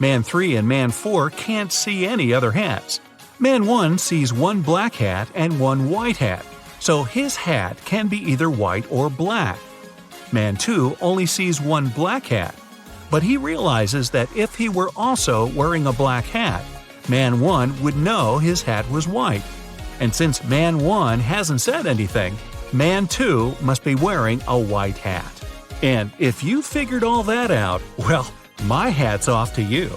Man 3 and man 4 can't see any other hats. Man 1 sees 1 black hat and 1 white hat, so his hat can be either white or black. Man 2 only sees 1 black hat, but he realizes that if he were also wearing a black hat, man 1 would know his hat was white. And since man 1 hasn't said anything, man 2 must be wearing a white hat. And if you figured all that out, well, my hat's off to you.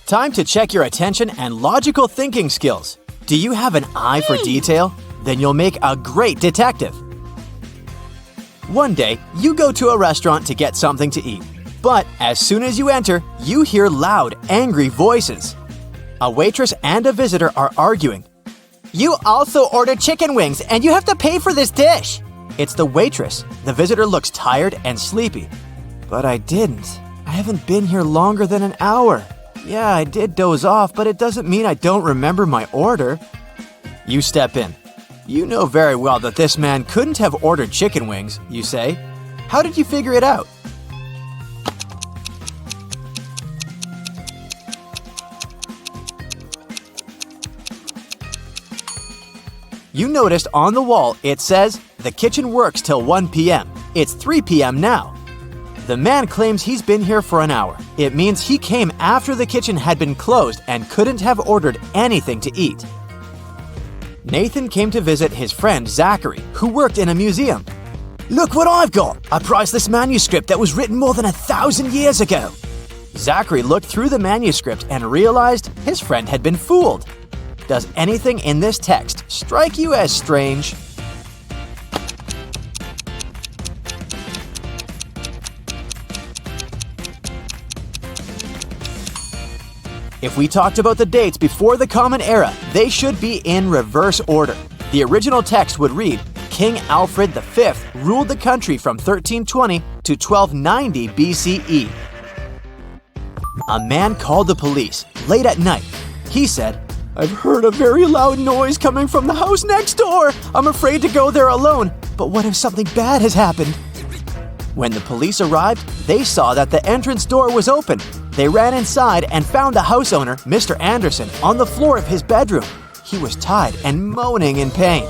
Time to check your attention and logical thinking skills. Do you have an eye for detail? Then you'll make a great detective. One day, you go to a restaurant to get something to eat. But as soon as you enter, you hear loud, angry voices. A waitress and a visitor are arguing. You also ordered chicken wings and you have to pay for this dish. It's the waitress. The visitor looks tired and sleepy. But I didn't. I haven't been here longer than an hour. Yeah, I did doze off, but it doesn't mean I don't remember my order. You step in. You know very well that this man couldn't have ordered chicken wings, you say. How did you figure it out? You noticed on the wall it says, "The kitchen works till 1 p.m. It's 3 p.m. now. The man claims he's been here for an hour. It means he came after the kitchen had been closed and couldn't have ordered anything to eat. Nathan came to visit his friend Zachary, who worked in a museum. Look what I've got! A priceless manuscript that was written more than 1,000 years ago. Zachary looked through the manuscript and realized his friend had been fooled. Does anything in this text strike you as strange? If we talked about the dates before the Common Era, they should be in reverse order. The original text would read, King Alfred V ruled the country from 1320 to 1290 BCE. A man called the police late at night. He said, I've heard a very loud noise coming from the house next door. I'm afraid to go there alone, but what if something bad has happened? When the police arrived, they saw that the entrance door was open. They ran inside and found the house owner, Mr. Anderson, on the floor of his bedroom. He was tied and moaning in pain.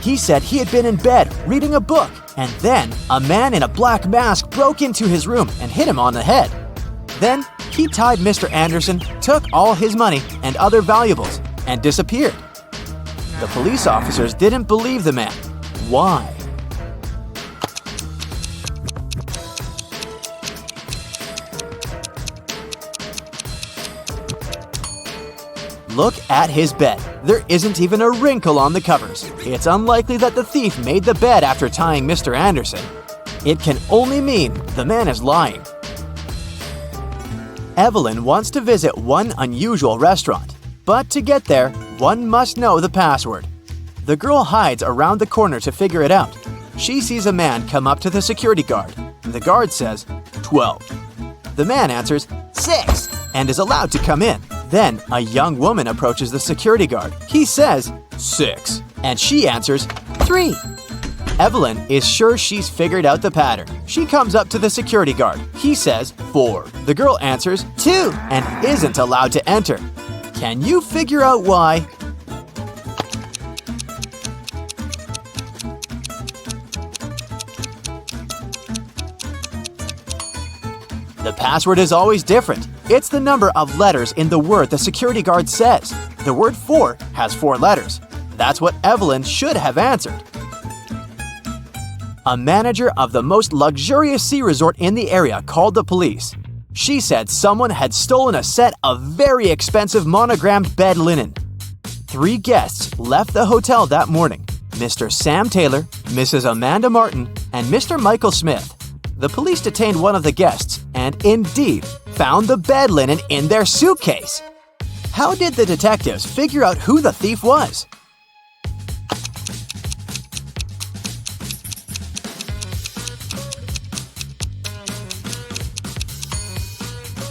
He said he had been in bed reading a book, and then a man in a black mask broke into his room and hit him on the head. Then he tied Mr. Anderson, took all his money and other valuables, and disappeared. The police officers didn't believe the man. Why? Look at his bed. There isn't even a wrinkle on the covers. It's unlikely that the thief made the bed after tying Mr. Anderson. It can only mean the man is lying. Evelyn wants to visit one unusual restaurant, but to get there, one must know the password. The girl hides around the corner to figure it out. She sees a man come up to the security guard. The guard says, 12. The man answers, 6, and is allowed to come in. Then, a young woman approaches the security guard. He says, 6, and she answers, 3. Evelyn is sure she's figured out the pattern. She comes up to the security guard. He says 4. The girl answers 2 and isn't allowed to enter. Can you figure out why? The password is always different. It's the number of letters in the word the security guard says. The word 4 has 4 letters. That's what Evelyn should have answered. A manager of the most luxurious sea resort in the area called the police. She said someone had stolen a set of very expensive monogrammed bed linen. 3 guests left the hotel that morning: Mr. Sam Taylor, Mrs. Amanda Martin, and Mr. Michael Smith. The police detained one of the guests and indeed found the bed linen in their suitcase. How did the detectives figure out who the thief was?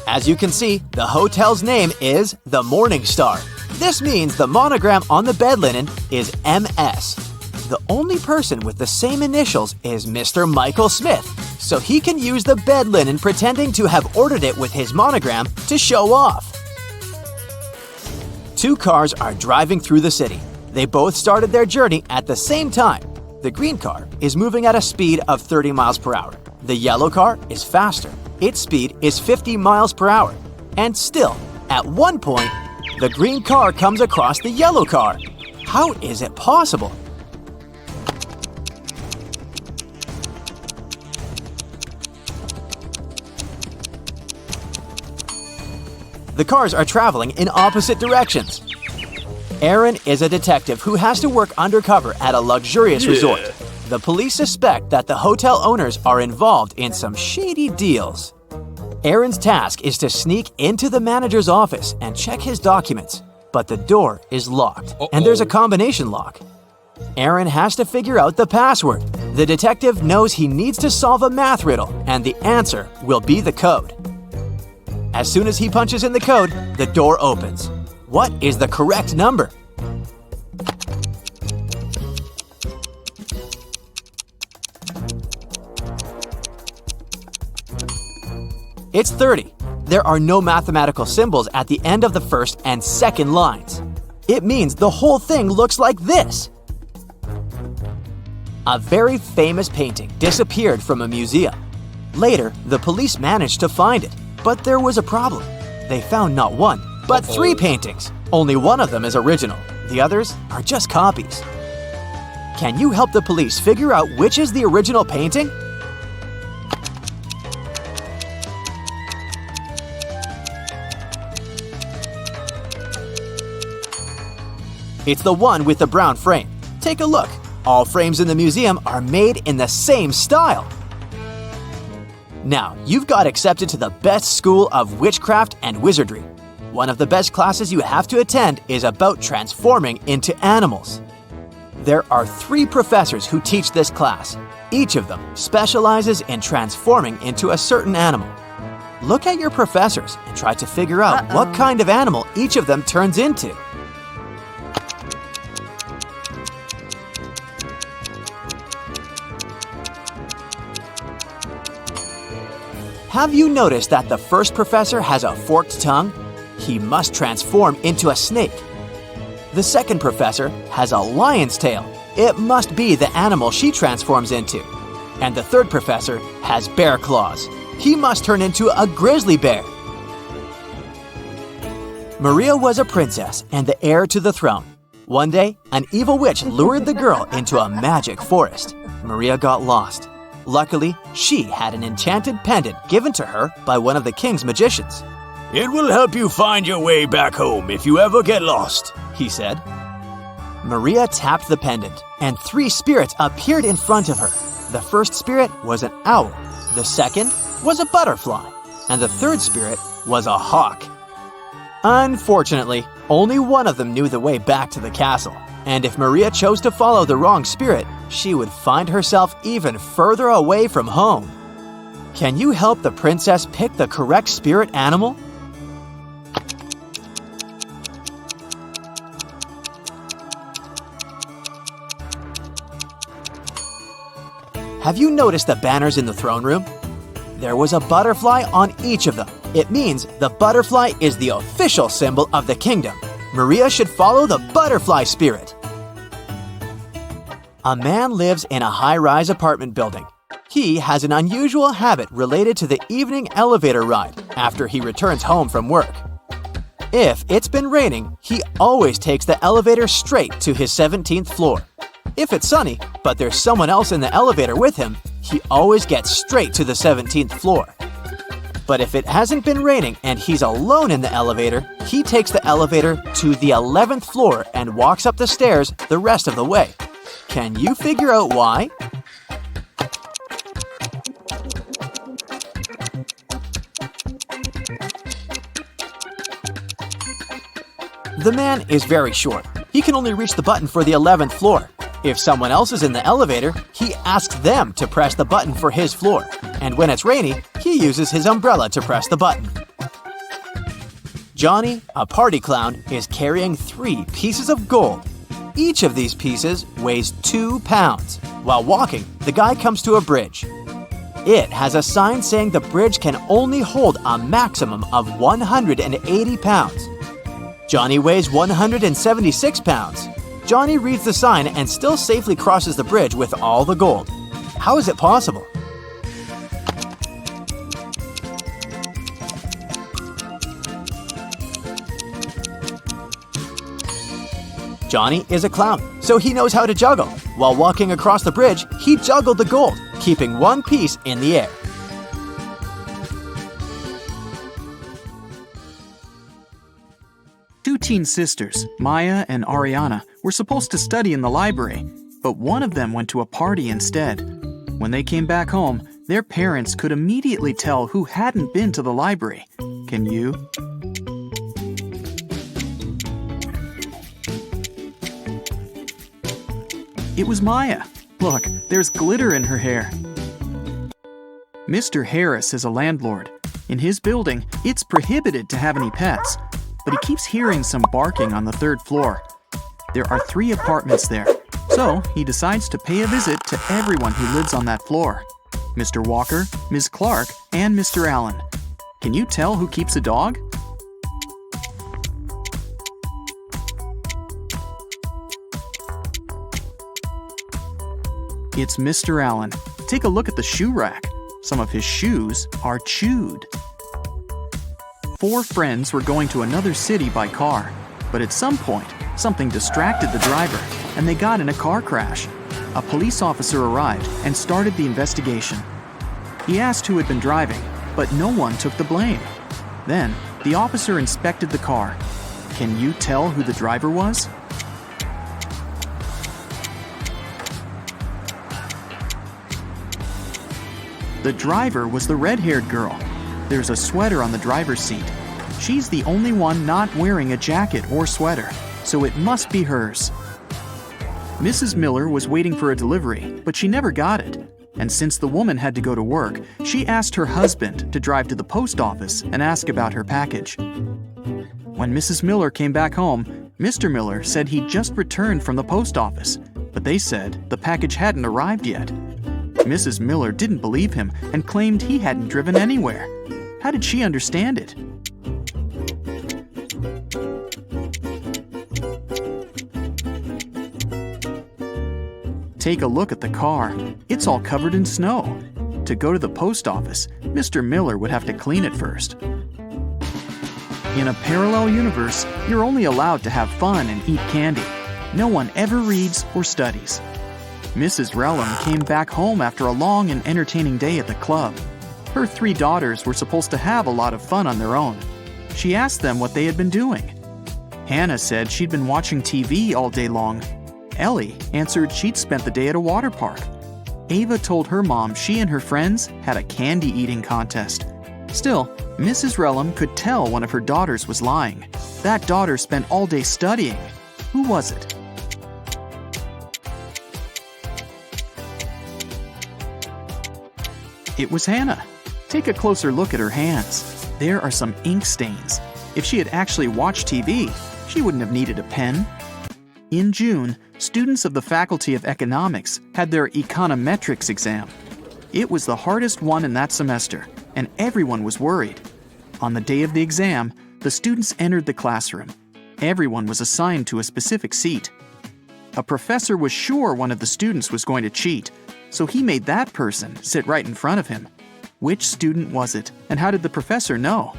As you can see, the hotel's name is the Morning Star. This means the monogram on the bed linen is MS. The only person with the same initials is Mr. Michael Smith, so he can use the bed linen pretending to have ordered it with his monogram to show off. 2 cars are driving through the city. They both started their journey at the same time. The green car is moving at a speed of 30 miles per hour. The yellow car is faster. Its speed is 50 miles per hour. And still, at one point, the green car comes across the yellow car. How is it possible? The cars are traveling in opposite directions. Aaron is a detective who has to work undercover at a luxurious resort. The police suspect that the hotel owners are involved in some shady deals. Aaron's task is to sneak into the manager's office and check his documents, but the door is locked, and there's a combination lock. Aaron has to figure out the password. The detective knows he needs to solve a math riddle, and the answer will be the code. As soon as he punches in the code, the door opens. What is the correct number? It's 30. There are no mathematical symbols at the end of the first and second lines. It means the whole thing looks like this. A very famous painting disappeared from a museum. Later, the police managed to find it, but there was a problem. They found not 1, but 3 paintings. Only one of them is original. The others are just copies. Can you help the police figure out which is the original painting? It's the one with the brown frame. Take a look. All frames in the museum are made in the same style. Now, you've got accepted to the best school of witchcraft and wizardry. One of the best classes you have to attend is about transforming into animals. There are 3 professors who teach this class. Each of them specializes in transforming into a certain animal. Look at your professors and try to figure out what kind of animal each of them turns into. Have you noticed that the first professor has a forked tongue? He must transform into a snake. The second professor has a lion's tail. It must be the animal she transforms into. And the third professor has bear claws. He must turn into a grizzly bear. Maria was a princess and the heir to the throne. One day, an evil witch lured the girl into a magic forest. Maria got lost. Luckily, she had an enchanted pendant given to her by one of the king's magicians. "It will help you find your way back home if you ever get lost," he said. Maria tapped the pendant, and 3 spirits appeared in front of her. The first spirit was an owl, the second was a butterfly, and the third spirit was a hawk. Unfortunately, only one of them knew the way back to the castle, and if Maria chose to follow the wrong spirit, she would find herself even further away from home. Can you help the princess pick the correct spirit animal? Have you noticed the banners in the throne room? There was a butterfly on each of them. It means the butterfly is the official symbol of the kingdom. Maria should follow the butterfly spirit. A man lives in a high-rise apartment building. He has an unusual habit related to the evening elevator ride after he returns home from work. If it's been raining, he always takes the elevator straight to his 17th floor. If it's sunny, but there's someone else in the elevator with him, he always gets straight to the 17th floor. But if it hasn't been raining and he's alone in the elevator, he takes the elevator to the 11th floor and walks up the stairs the rest of the way. Can you figure out why? The man is very short. He can only reach the button for the 11th floor. If someone else is in the elevator, he asks them to press the button for his floor. And when it's rainy, he uses his umbrella to press the button. Johnny, a party clown, is carrying 3 pieces of gold. Each of these pieces weighs 2 pounds. While walking, the guy comes to a bridge. It has a sign saying the bridge can only hold a maximum of 180 pounds. Johnny weighs 176 pounds. Johnny reads the sign and still safely crosses the bridge with all the gold. How is it possible? Johnny is a clown, so he knows how to juggle. While walking across the bridge, he juggled the gold, keeping one piece in the air. Two teen sisters, Maya and Ariana, were supposed to study in the library, but one of them went to a party instead. When they came back home, their parents could immediately tell who hadn't been to the library. Can you? It was Maya. Look, there's glitter in her hair. Mr. Harris is a landlord. In his building, it's prohibited to have any pets, but he keeps hearing some barking on the 3rd floor. There are 3 apartments there, so he decides to pay a visit to everyone who lives on that floor. Mr. Walker, Ms. Clark, and Mr. Allen. Can you tell who keeps a dog? It's Mr. Allen. Take a look at the shoe rack. Some of his shoes are chewed. 4 friends were going to another city by car, but at some point, something distracted the driver, and they got in a car crash. A police officer arrived and started the investigation. He asked who had been driving, but no one took the blame. Then, the officer inspected the car. Can you tell who the driver was? The driver was the red-haired girl. There's a sweater on the driver's seat. She's the only one not wearing a jacket or sweater, so it must be hers. Mrs. Miller was waiting for a delivery, but she never got it. And since the woman had to go to work, she asked her husband to drive to the post office and ask about her package. When Mrs. Miller came back home, Mr. Miller said he'd just returned from the post office, but they said the package hadn't arrived yet. Mrs. Miller didn't believe him and claimed he hadn't driven anywhere. How did she understand it? Take a look at the car. It's all covered in snow. To go to the post office, Mr. Miller would have to clean it first. In a parallel universe, you're only allowed to have fun and eat candy. No one ever reads or studies. Mrs. Relham came back home after a long and entertaining day at the club. Her 3 daughters were supposed to have a lot of fun on their own. She asked them what they had been doing. Hannah said she'd been watching TV all day long. Ellie answered she'd spent the day at a water park. Ava told her mom she and her friends had a candy-eating contest. Still, Mrs. Relham could tell one of her daughters was lying. That daughter spent all day studying. Who was it? It was Hannah. Take a closer look at her hands. There are some ink stains. If she had actually watched TV, she wouldn't have needed a pen. In June, students of the Faculty of Economics had their econometrics exam. It was the hardest one in that semester, and everyone was worried. On the day of the exam, the students entered the classroom. Everyone was assigned to a specific seat. A professor was sure one of the students was going to cheat, so he made that person sit right in front of him. Which student was it, and how did the professor know?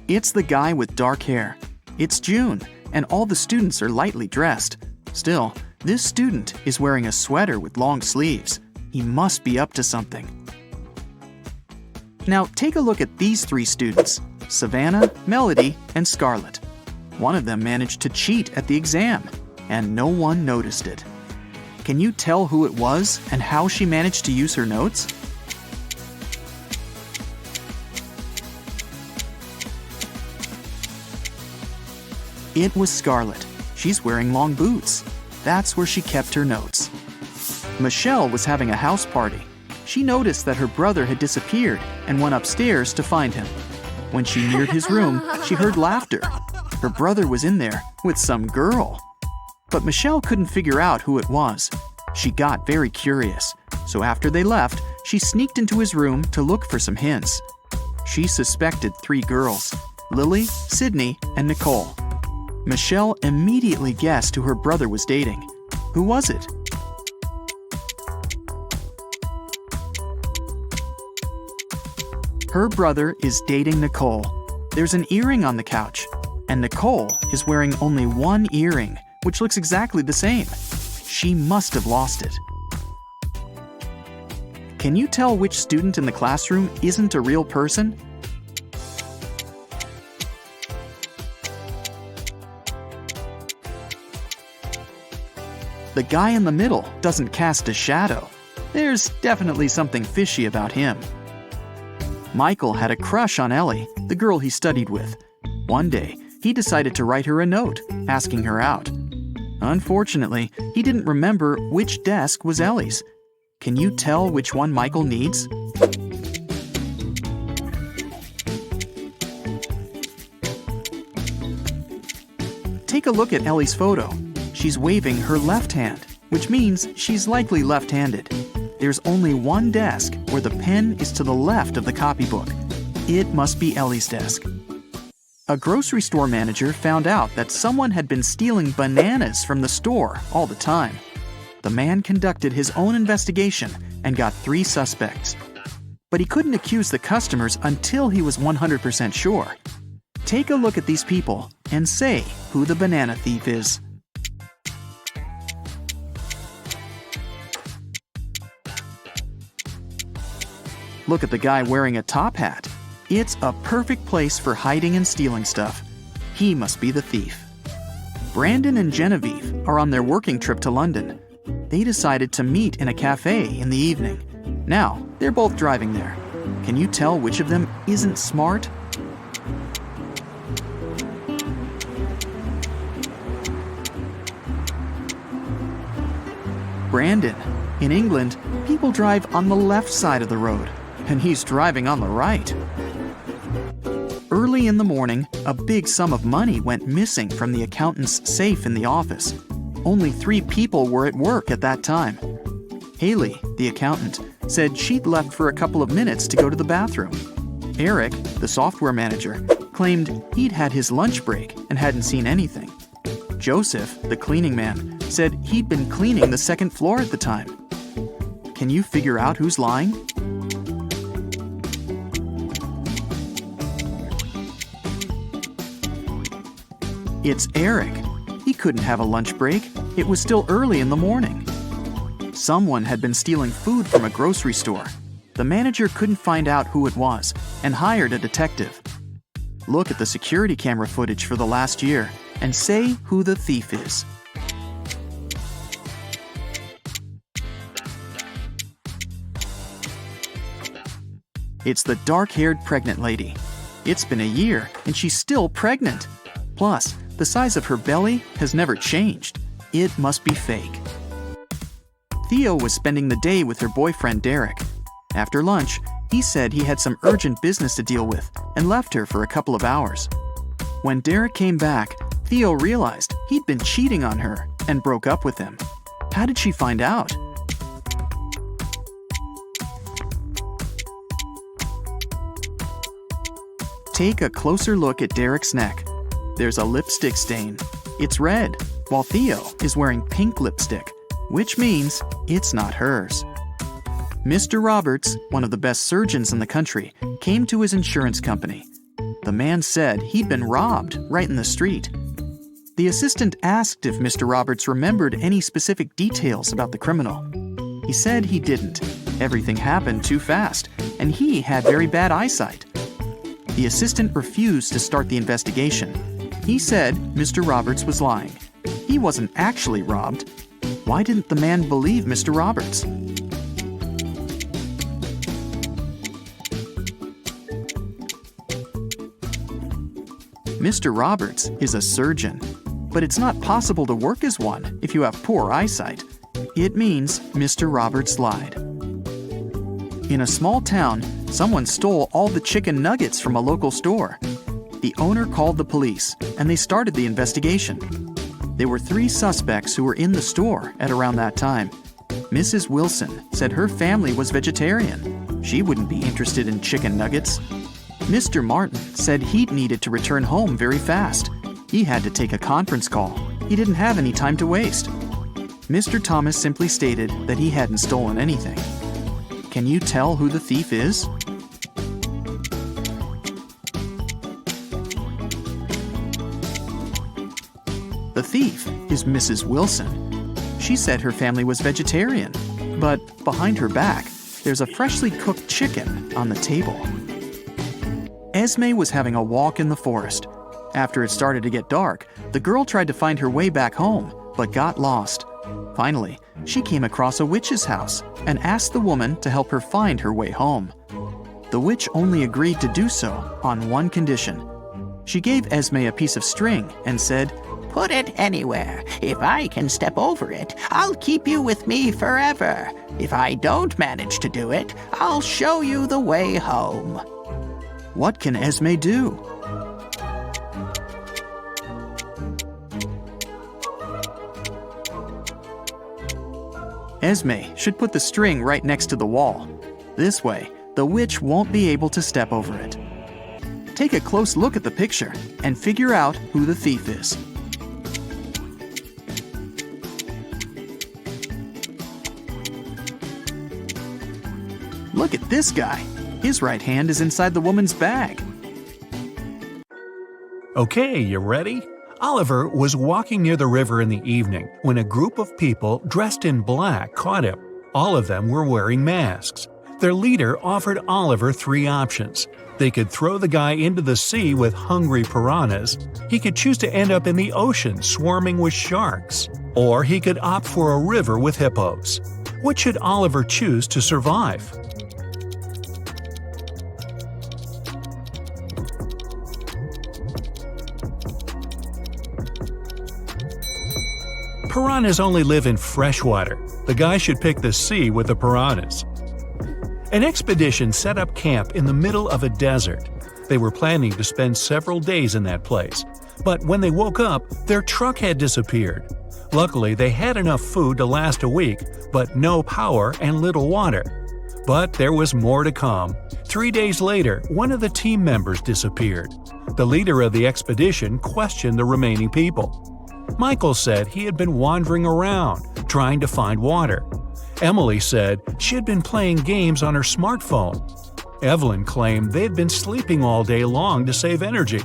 It's the guy with dark hair. It's June, and all the students are lightly dressed. Still, this student is wearing a sweater with long sleeves. He must be up to something. Now take a look at these three students, Savannah, Melody, and Scarlett. One of them managed to cheat at the exam, and no one noticed it. Can you tell who it was and how she managed to use her notes? It was Scarlett. She's wearing long boots. That's where she kept her notes. Michelle was having a house party. She noticed that her brother had disappeared and went upstairs to find him. When she neared his room, she heard laughter. Her brother was in there with some girl. But Michelle couldn't figure out who it was. She got very curious, so after they left, she sneaked into his room to look for some hints. She suspected 3 girls, Lily, Sydney, and Nicole. Michelle immediately guessed who her brother was dating. Who was it? Her brother is dating Nicole. There's an earring on the couch, and Nicole is wearing only one earring, which looks exactly the same. She must have lost it. Can you tell which student in the classroom isn't a real person? The guy in the middle doesn't cast a shadow. There's definitely something fishy about him. Michael had a crush on Ellie, the girl he studied with. One day, he decided to write her a note, asking her out. Unfortunately, he didn't remember which desk was Ellie's. Can you tell which one Michael needs? Take a look at Ellie's photo. She's waving her left hand, which means she's likely left-handed. There's only one desk where the pen is to the left of the copybook. It must be Ellie's desk. A grocery store manager found out that someone had been stealing bananas from the store all the time. The man conducted his own investigation and got 3 suspects. But he couldn't accuse the customers until he was 100% sure. Take a look at these people and say who the banana thief is. Look at the guy wearing a top hat. It's a perfect place for hiding and stealing stuff. He must be the thief. Brandon and Genevieve are on their working trip to London. They decided to meet in a cafe in the evening. Now, they're both driving there. Can you tell which of them isn't smart? Brandon. In England, people drive on the left side of the road, and he's driving on the right. Early in the morning, a big sum of money went missing from the accountant's safe in the office. Only 3 people were at work at that time. Haley, the accountant, said she'd left for a couple of minutes to go to the bathroom. Eric, the software manager, claimed he'd had his lunch break and hadn't seen anything. Joseph, the cleaning man, said he'd been cleaning the 2nd floor at the time. Can you figure out who's lying? It's Eric. He couldn't have a lunch break. It was still early in the morning. Someone had been stealing food from a grocery store. The manager couldn't find out who it was and hired a detective. Look at the security camera footage for the last year and say who the thief is. It's the dark-haired pregnant lady. It's been a year and she's still pregnant. Plus, the size of her belly has never changed. It must be fake. Theo was spending the day with her boyfriend Derek. After lunch, He said he had some urgent business to deal with and left her for a couple of hours. When Derek came back, Theo realized he'd been cheating on her and broke up with him. How did she find out? Take a closer look at Derek's neck. There's a lipstick stain. It's red, while Theo is wearing pink lipstick, which means it's not hers. Mr. Roberts, one of the best surgeons in the country, came to his insurance company. The man said he'd been robbed right in the street. The assistant asked if Mr. Roberts remembered any specific details about the criminal. He said he didn't. Everything happened too fast, and he had very bad eyesight. The assistant refused to start the investigation. He said Mr. Roberts was lying. He wasn't actually robbed. Why didn't the man believe Mr. Roberts? Mr. Roberts is a surgeon, but it's not possible to work as one if you have poor eyesight. It means Mr. Roberts lied. In a small town, someone stole all the chicken nuggets from a local store. The owner called the police, and they started the investigation. There were 3 suspects who were in the store at around that time. Mrs. Wilson said her family was vegetarian. She wouldn't be interested in chicken nuggets. Mr. Martin said he'd needed to return home very fast. He had to take a conference call. He didn't have any time to waste. Mr. Thomas simply stated that he hadn't stolen anything. Can you tell who the thief is? The thief is Mrs. Wilson. She said her family was vegetarian, but behind her back, there's a freshly cooked chicken on the table. Esme was having a walk in the forest. After it started to get dark, the girl tried to find her way back home, but got lost. Finally, she came across a witch's house and asked the woman to help her find her way home. The witch only agreed to do so on one condition. She gave Esme a piece of string and said, "Put it anywhere. If I can step over it, I'll keep you with me forever. If I don't manage to do it, I'll show you the way home." What can Esme do? Esme should put the string right next to the wall. This way, the witch won't be able to step over it. Take a close look at the picture and figure out who the thief is. Look at this guy. His right hand is inside the woman's bag. Okay, you ready? Oliver was walking near the river in the evening when a group of people dressed in black caught him. All of them were wearing masks. Their leader offered Oliver 3 options. They could throw the guy into the sea with hungry piranhas, he could choose to end up in the ocean swarming with sharks, or he could opt for a river with hippos. What should Oliver choose to survive? Piranhas only live in fresh water. The guy should pick the sea with the piranhas. An expedition set up camp in the middle of a desert. They were planning to spend several days in that place. But when they woke up, their truck had disappeared. Luckily, they had enough food to last a week, but no power and little water. But there was more to come. 3 days later, one of the team members disappeared. The leader of the expedition questioned the remaining people. Michael said he had been wandering around, trying to find water. Emily said she had been playing games on her smartphone. Evelyn claimed they had been sleeping all day long to save energy.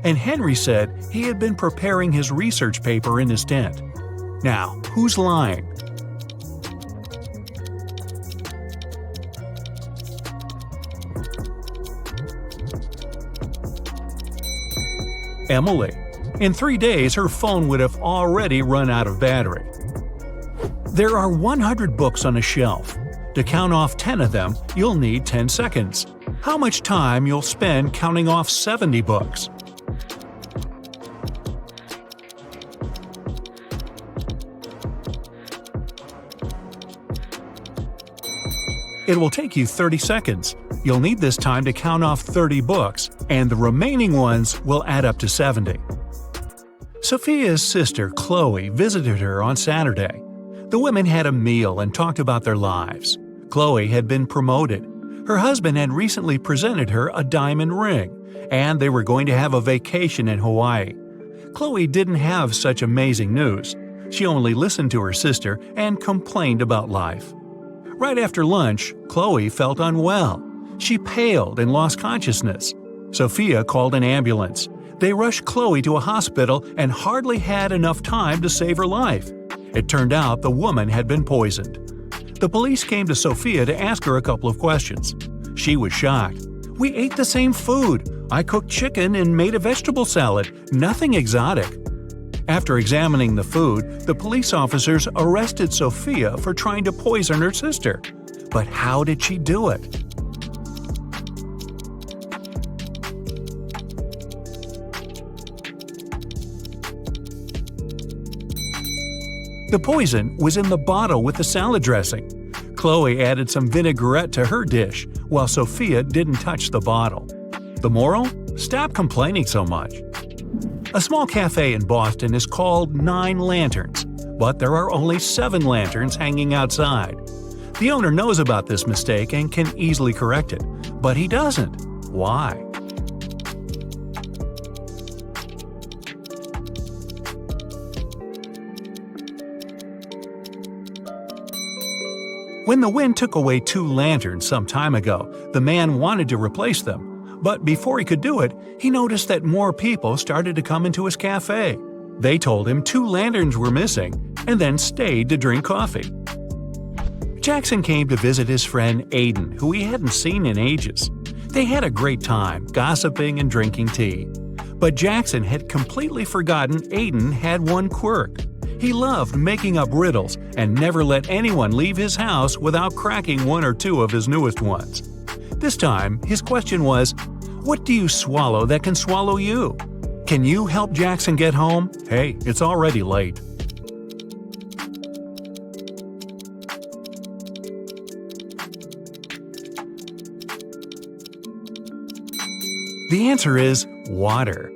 And Henry said he had been preparing his research paper in his tent. Now, who's lying? Emily. In 3 days, her phone would have already run out of battery. There are 100 books on a shelf. To count off 10 of them, you'll need 10 seconds. How much time you'll spend counting off 70 books? It will take you 30 seconds. You'll need this time to count off 30 books, and the remaining ones will add up to 70. Sophia's sister, Chloe, visited her on Saturday. The women had a meal and talked about their lives. Chloe had been promoted. Her husband had recently presented her a diamond ring, and they were going to have a vacation in Hawaii. Chloe didn't have such amazing news. She only listened to her sister and complained about life. Right after lunch, Chloe felt unwell. She paled and lost consciousness. Sophia called an ambulance. They rushed Chloe to a hospital and hardly had enough time to save her life. It turned out the woman had been poisoned. The police came to Sophia to ask her a couple of questions. She was shocked. "We ate the same food. I cooked chicken and made a vegetable salad. Nothing exotic." After examining the food, the police officers arrested Sophia for trying to poison her sister. But how did she do it? The poison was in the bottle with the salad dressing. Chloe added some vinaigrette to her dish, while Sophia didn't touch the bottle. The moral? Stop complaining so much. A small cafe in Boston is called 9 Lanterns, but there are only 7 lanterns hanging outside. The owner knows about this mistake and can easily correct it, but he doesn't. Why? When the wind took away 2 lanterns some time ago, the man wanted to replace them. But before he could do it, he noticed that more people started to come into his cafe. They told him 2 lanterns were missing, and then stayed to drink coffee. Jackson came to visit his friend Aiden, who he hadn't seen in ages. They had a great time, gossiping and drinking tea. But Jackson had completely forgotten Aiden had one quirk. He loved making up riddles and never let anyone leave his house without cracking 1 or 2 of his newest ones. This time, his question was, "What do you swallow that can swallow you?" Can you help Jackson get home? Hey, it's already late. The answer is water.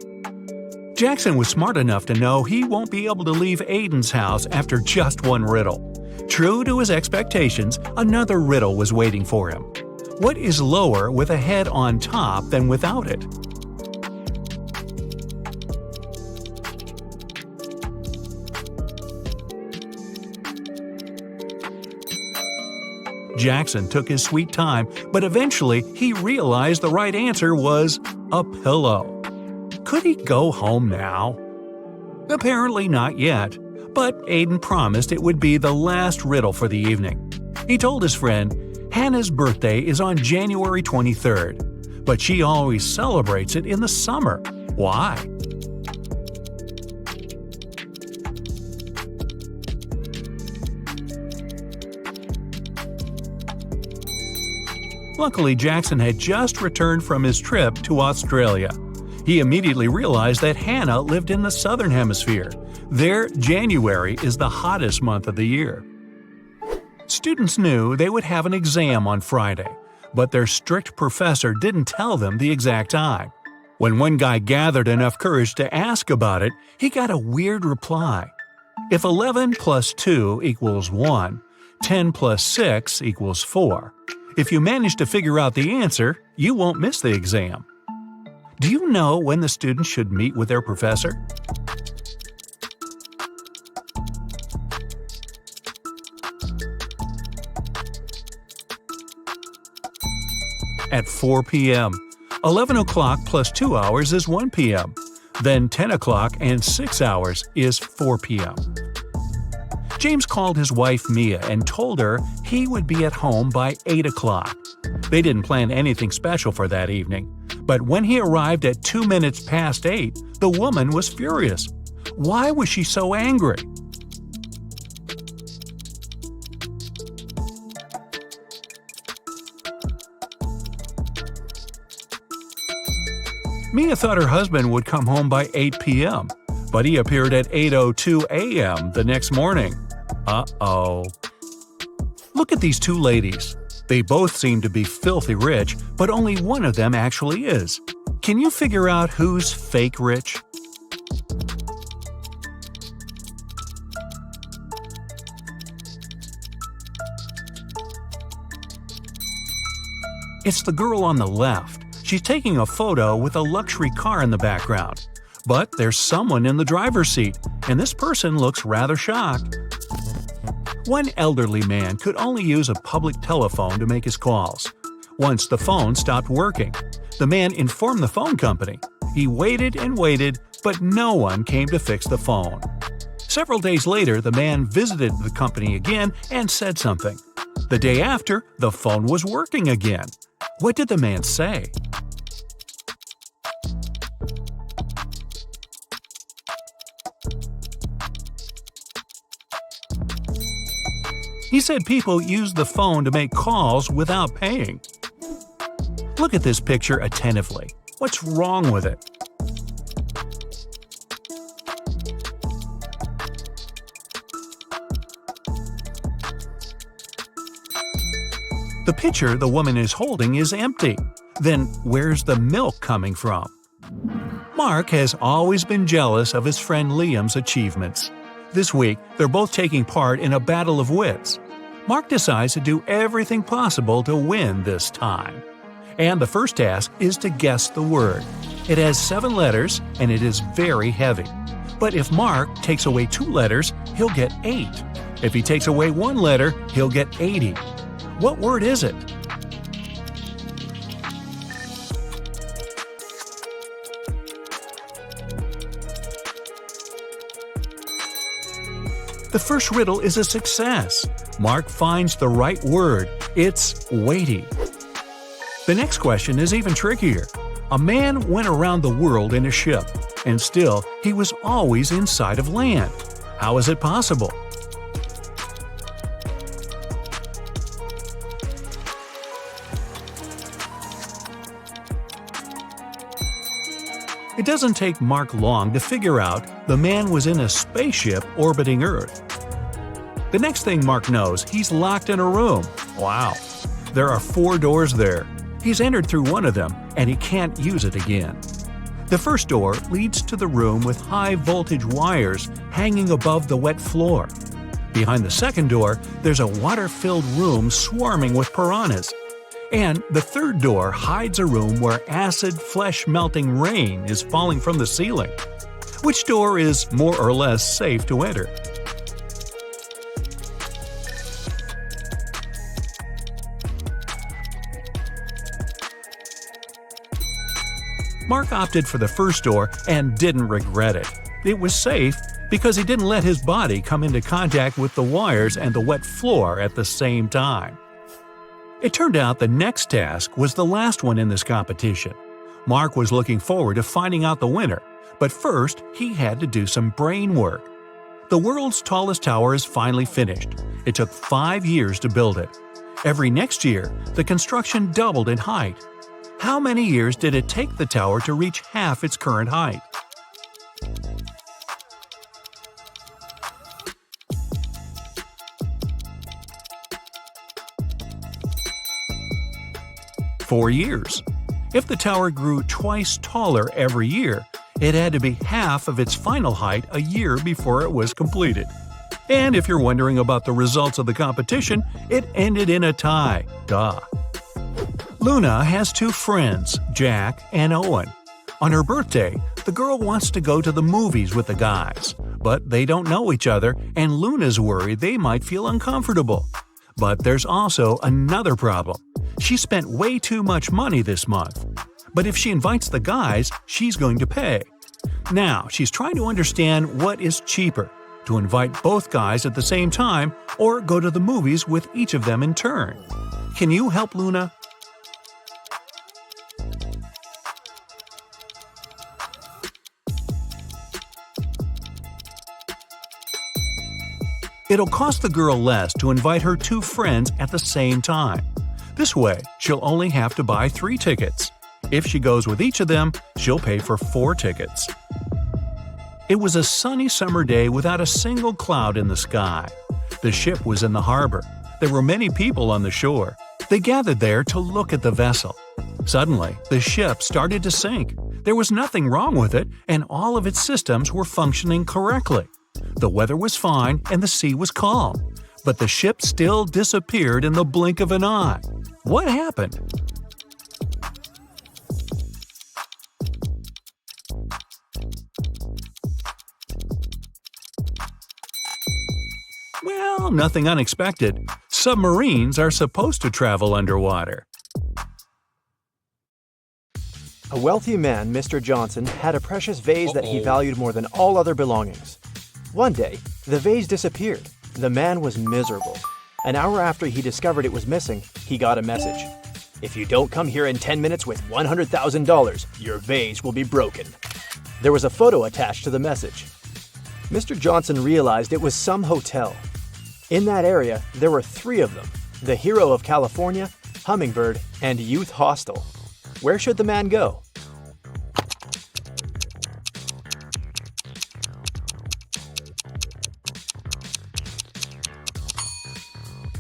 Jackson was smart enough to know he won't be able to leave Aiden's house after just 1 riddle. True to his expectations, another riddle was waiting for him. What is lower with a head on top than without it? Jackson took his sweet time, but eventually he realized the right answer was a pillow. Could he go home now? Apparently not yet, but Aiden promised it would be the last riddle for the evening. He told his friend, Hannah's birthday is on January 23rd, but she always celebrates it in the summer. Why? Luckily, Jackson had just returned from his trip to Australia. He immediately realized that Hannah lived in the southern hemisphere. There, January is the hottest month of the year. Students knew they would have an exam on Friday, but their strict professor didn't tell them the exact time. When one guy gathered enough courage to ask about it, he got a weird reply. If 11 plus 2 equals 1, 10 plus 6 equals 4. If you manage to figure out the answer, you won't miss the exam. Do you know when the students should meet with their professor? At 4 p.m. 11 o'clock plus 2 hours is 1 p.m. Then 10 o'clock and 6 hours is 4 p.m. James called his wife Mia and told her he would be at home by 8 o'clock. They didn't plan anything special for that evening, but when he arrived at 2 minutes past 8, the woman was furious. Why was she so angry? Mia thought her husband would come home by 8 p.m., but he appeared at 8:02 a.m. the next morning. Uh-oh. Look at these 2 ladies. They both seem to be filthy rich, but only one of them actually is. Can you figure out who's fake rich? It's the girl on the left. She's taking a photo with a luxury car in the background. But there's someone in the driver's seat, and this person looks rather shocked. One elderly man could only use a public telephone to make his calls. Once the phone stopped working, the man informed the phone company. He waited and waited, but no one came to fix the phone. Several days later, the man visited the company again and said something. The day after, the phone was working again. What did the man say? He said people use the phone to make calls without paying. Look at this picture attentively. What's wrong with it? The pitcher the woman is holding is empty. Then where's the milk coming from? Mark has always been jealous of his friend Liam's achievements. This week, they're both taking part in a battle of wits. Mark decides to do everything possible to win this time. And the first task is to guess the word. It has 7 letters and it is very heavy. But if Mark takes away 2 letters, he'll get 8. If he takes away 1 letter, he'll get 80. What word is it? The first riddle is a success. Mark finds the right word. It's weighty. The next question is even trickier. A man went around the world in a ship, and still he was always inside of land. How is it possible? It doesn't take Mark long to figure out the man was in a spaceship orbiting Earth. The next thing Mark knows, he's locked in a room. Wow. There are 4 doors there. He's entered through one of them, and he can't use it again. The first door leads to the room with high-voltage wires hanging above the wet floor. Behind the second door, there's a water-filled room swarming with piranhas. And the third door hides a room where acid, flesh-melting rain is falling from the ceiling. Which door is more or less safe to enter? Mark opted for the first door and didn't regret it. It was safe because he didn't let his body come into contact with the wires and the wet floor at the same time. It turned out the next task was the last one in this competition. Mark was looking forward to finding out the winner, but first he had to do some brain work. The world's tallest tower is finally finished. It took 5 years to build it. Every next year, the construction doubled in height. How many years did it take the tower to reach half its current height? "4 years. If the tower grew twice taller every year, it had to be half of its final height a year before it was completed. And if you're wondering about the results of the competition, it ended in a tie. Duh. Luna has 2 friends, Jack and Owen. On her birthday, the girl wants to go to the movies with the guys, but they don't know each other and Luna's worried they might feel uncomfortable. But there's also another problem. She spent way too much money this month. But if she invites the guys, she's going to pay. Now, she's trying to understand what is cheaper, to invite both guys at the same time or go to the movies with each of them in turn. Can you help Luna? It'll cost the girl less to invite her 2 friends at the same time. This way, she'll only have to buy 3 tickets. If she goes with each of them, she'll pay for 4 tickets. It was a sunny summer day without a single cloud in the sky. The ship was in the harbor. There were many people on the shore. They gathered there to look at the vessel. Suddenly, the ship started to sink. There was nothing wrong with it, and all of its systems were functioning correctly. The weather was fine and the sea was calm. But the ship still disappeared in the blink of an eye. What happened? Well, nothing unexpected. Submarines are supposed to travel underwater. A wealthy man, Mr. Johnson, had a precious vase that he valued more than all other belongings. One day, the vase disappeared. The man was miserable. An hour after he discovered it was missing, he got a message. "If you don't come here in 10 minutes with $100,000, your vase will be broken." There was a photo attached to the message. Mr. Johnson realized it was some hotel. In that area, there were 3 of them: the Hero of California, Hummingbird, and Youth Hostel. Where should the man go?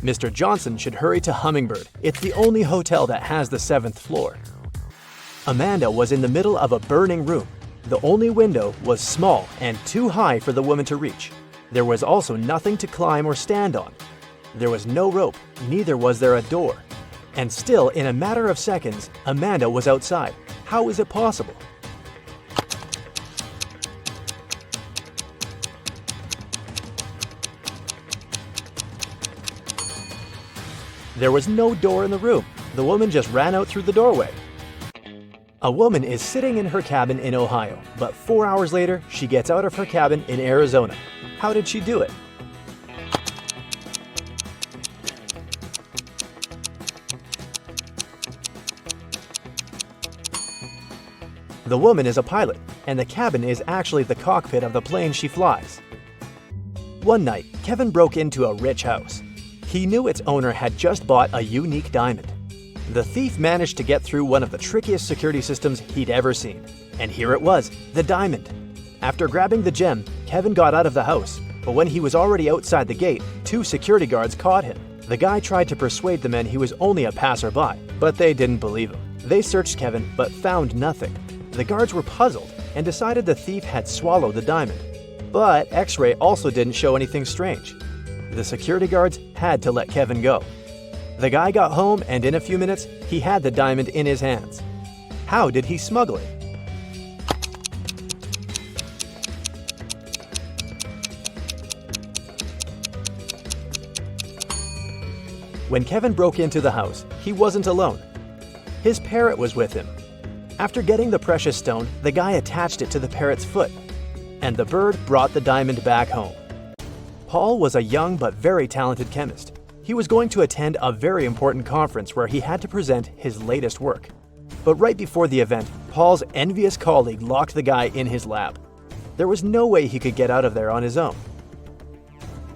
Mr. Johnson should hurry to Hummingbird. It's the only hotel that has the 7th floor. Amanda was in the middle of a burning room. The only window was small and too high for the woman to reach. There was also nothing to climb or stand on. There was no rope, neither was there a door. And still, in a matter of seconds, Amanda was outside. How is it possible? There was no door in the room. The woman just ran out through the doorway. A woman is sitting in her cabin in Ohio, but 4 hours later, she gets out of her cabin in Arizona. How did she do it? The woman is a pilot, and the cabin is actually the cockpit of the plane she flies. One night, Kevin broke into a rich house. He knew its owner had just bought a unique diamond. The thief managed to get through one of the trickiest security systems he'd ever seen. And here it was, the diamond. After grabbing the gem, Kevin got out of the house, but when he was already outside the gate, 2 security guards caught him. The guy tried to persuade the men he was only a passerby, but they didn't believe him. They searched Kevin, but found nothing. The guards were puzzled and decided the thief had swallowed the diamond. But X-ray also didn't show anything strange. The security guards had to let Kevin go. The guy got home, and in a few minutes, he had the diamond in his hands. How did he smuggle it? When Kevin broke into the house, he wasn't alone. His parrot was with him. After getting the precious stone, the guy attached it to the parrot's foot, and the bird brought the diamond back home. Paul was a young but very talented chemist. He was going to attend a very important conference where he had to present his latest work. But right before the event, Paul's envious colleague locked the guy in his lab. There was no way he could get out of there on his own.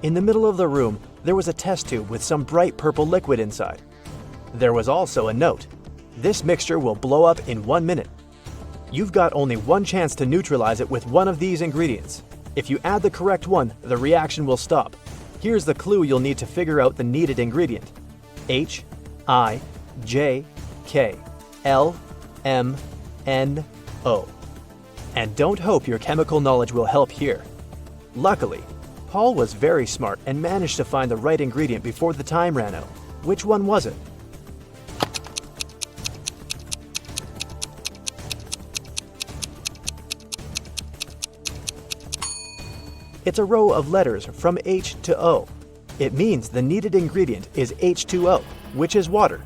In the middle of the room, there was a test tube with some bright purple liquid inside. There was also a note. "This mixture will blow up in 1 minute. You've got only one chance to neutralize it with one of these ingredients. If you add the correct one, the reaction will stop. Here's the clue you'll need to figure out the needed ingredient. HIJKLMNO. And don't hope your chemical knowledge will help here." Luckily, Paul was very smart and managed to find the right ingredient before the time ran out. Which one was it? It's a row of letters from H to O. It means the needed ingredient is H2O, which is water.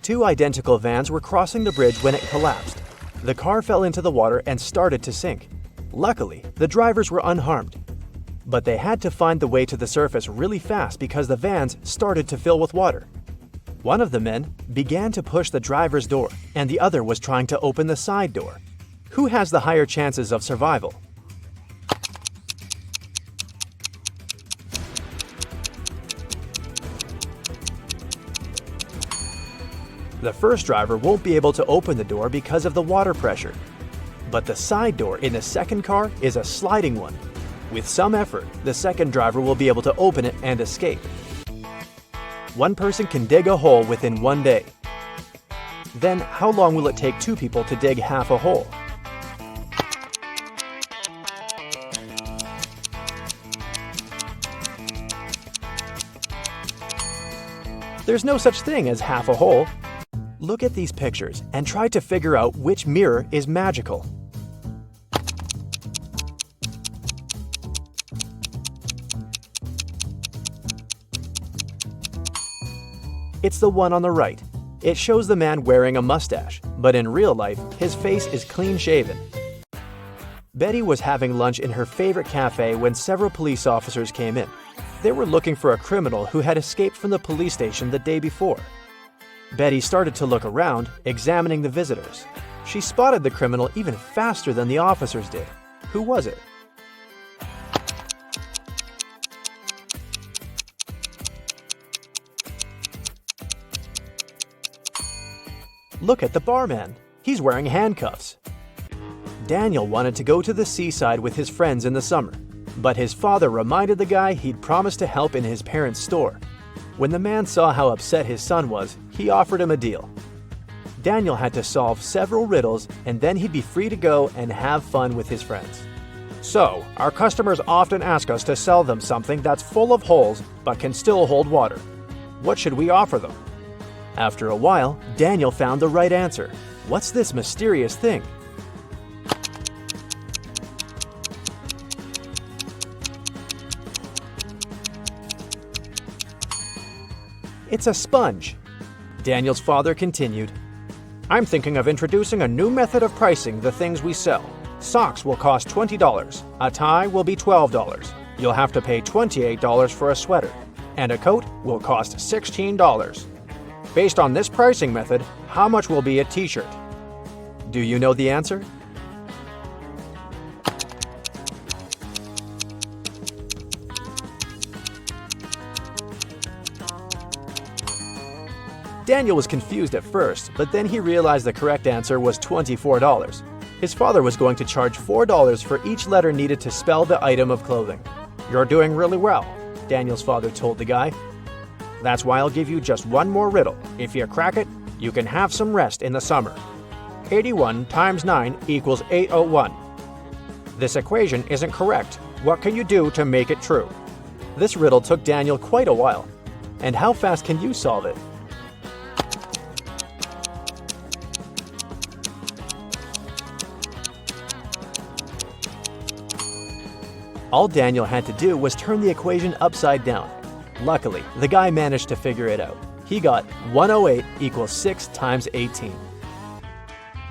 2 identical vans were crossing the bridge when it collapsed. The car fell into the water and started to sink. Luckily, the drivers were unharmed. But they had to find the way to the surface really fast because the vans started to fill with water. One of the men began to push the driver's door, and the other was trying to open the side door. Who has the higher chances of survival? The first driver won't be able to open the door because of the water pressure. But the side door in the second car is a sliding one. With some effort, the second driver will be able to open it and escape. One person can dig a hole within 1 day. Then, how long will it take 2 people to dig half a hole? There's no such thing as half a hole. Look at these pictures and try to figure out which mirror is magical. It's the one on the right. It shows the man wearing a mustache, but in real life, his face is clean-shaven. Betty was having lunch in her favorite cafe when several police officers came in. They were looking for a criminal who had escaped from the police station the day before. Betty started to look around, examining the visitors. She spotted the criminal even faster than the officers did. Who was it? Look at the barman. He's wearing handcuffs. Daniel wanted to go to the seaside with his friends in the summer, but his father reminded the guy he'd promised to help in his parents' store. When the man saw how upset his son was, he offered him a deal. Daniel had to solve several riddles, and then he'd be free to go and have fun with his friends. So, our customers often ask us to sell them something that's full of holes but can still hold water. What should we offer them? After a while, Daniel found the right answer. What's this mysterious thing? It's a sponge. Daniel's father continued, I'm thinking of introducing a new method of pricing the things we sell. Socks will cost $20. A tie will be $12. You'll have to pay $28 for a sweater. And a coat will cost $16. Based on this pricing method, how much will be a t-shirt? Do you know the answer? Daniel was confused at first, but then he realized the correct answer was $24. His father was going to charge $4 for each letter needed to spell the item of clothing. You're doing really well, Daniel's father told the guy. That's why I'll give you just one more riddle. If you crack it, you can have some rest in the summer. 81 times 9 equals 801. This equation isn't correct. What can you do to make it true? This riddle took Daniel quite a while. And how fast can you solve it? All Daniel had to do was turn the equation upside down. Luckily, the guy managed to figure it out. He got 108 equals 6 times 18.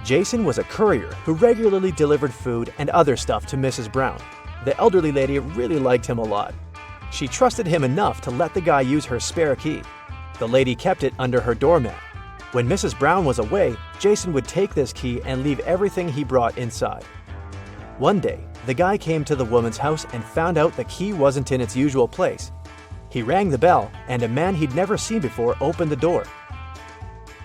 Jason was a courier who regularly delivered food and other stuff to Mrs. Brown. The elderly lady really liked him a lot. She trusted him enough to let the guy use her spare key. The lady kept it under her doormat. When Mrs. Brown was away, Jason would take this key and leave everything he brought inside. One day, the guy came to the woman's house and found out the key wasn't in its usual place. He rang the bell, and a man he'd never seen before opened the door.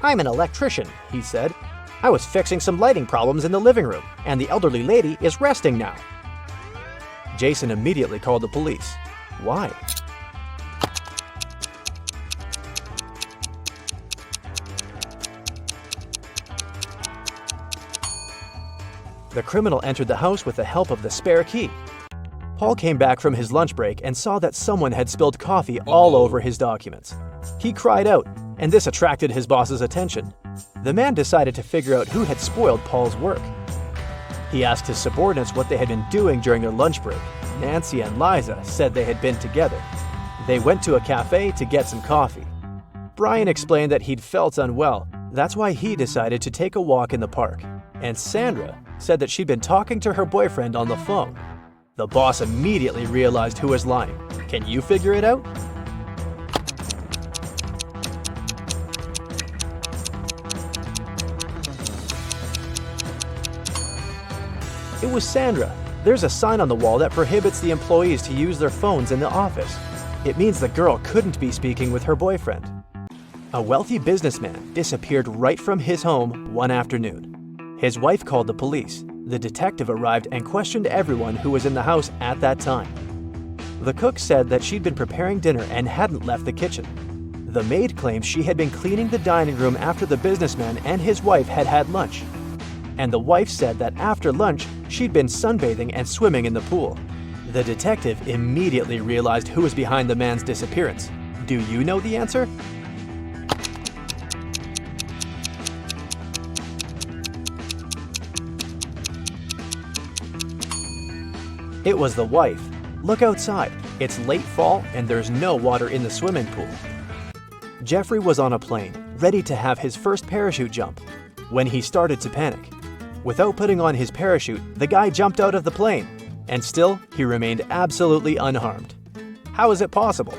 I'm an electrician, he said. I was fixing some lighting problems in the living room, and the elderly lady is resting now. Jason immediately called the police. Why? The criminal entered the house with the help of the spare key. Paul came back from his lunch break and saw that someone had spilled coffee all over his documents. He cried out, and this attracted his boss's attention. The man decided to figure out who had spoiled Paul's work. He asked his subordinates what they had been doing during their lunch break. Nancy and Liza said they had been together. They went to a cafe to get some coffee. Brian explained that he'd felt unwell. That's why he decided to take a walk in the park. And Sandra said that she'd been talking to her boyfriend on the phone. The boss immediately realized who was lying. Can you figure it out? It was Sandra. There's a sign on the wall that prohibits the employees to use their phones in the office. It means the girl couldn't be speaking with her boyfriend. A wealthy businessman disappeared right from his home one afternoon. His wife called the police. The detective arrived and questioned everyone who was in the house at that time. The cook said that she'd been preparing dinner and hadn't left the kitchen. The maid claims she had been cleaning the dining room after the businessman and his wife had had lunch. And the wife said that after lunch, she'd been sunbathing and swimming in the pool. The detective immediately realized who was behind the man's disappearance. Do you know the answer? It was the wife. Look outside. It's late fall and there's no water in the swimming pool. Jeffrey was on a plane, ready to have his first parachute jump, when he started to panic. Without putting on his parachute, the guy jumped out of the plane, and still, he remained absolutely unharmed. How is it possible?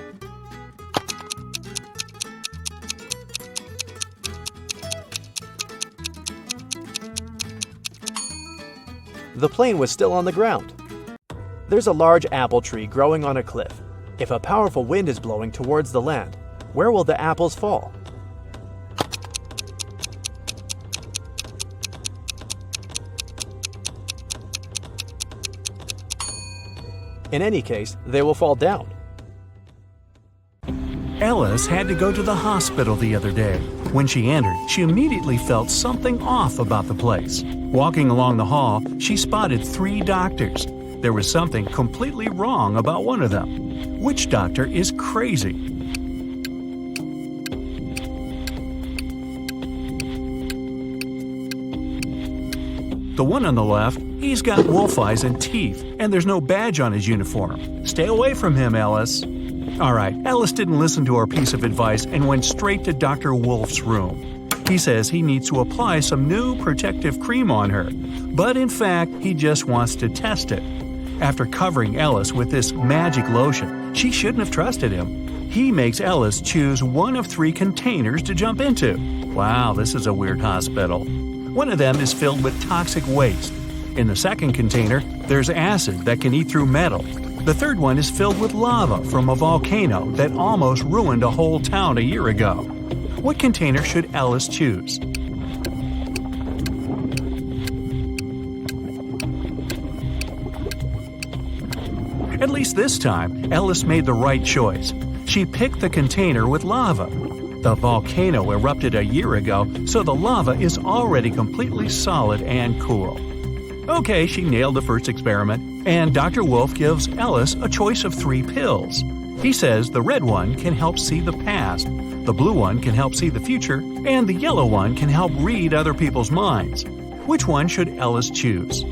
The plane was still on the ground. There's a large apple tree growing on a cliff. If a powerful wind is blowing towards the land, where will the apples fall? In any case, they will fall down. Ellis had to go to the hospital the other day. When she entered, she immediately felt something off about the place. Walking along the hall, she spotted 3 doctors. There was something completely wrong about one of them. Which doctor is crazy? The one on the left, he's got wolf eyes and teeth, and there's no badge on his uniform. Stay away from him, Ellis. Alright, Ellis didn't listen to our piece of advice and went straight to Dr. Wolf's room. He says he needs to apply some new protective cream on her, but in fact, he just wants to test it. After covering Ellis with this magic lotion, she shouldn't have trusted him. He makes Ellis choose one of 3 containers to jump into. Wow, this is a weird hospital. One of them is filled with toxic waste. In the second container, there's acid that can eat through metal. The third one is filled with lava from a volcano that almost ruined a whole town a year ago. What container should Ellis choose? At least this time, Ellis made the right choice. She picked the container with lava. The volcano erupted a year ago, so the lava is already completely solid and cool. Okay, she nailed the first experiment, and Dr. Wolf gives Ellis a choice of 3 pills. He says the red one can help see the past, the blue one can help see the future, and the yellow one can help read other people's minds. Which one should Ellis choose?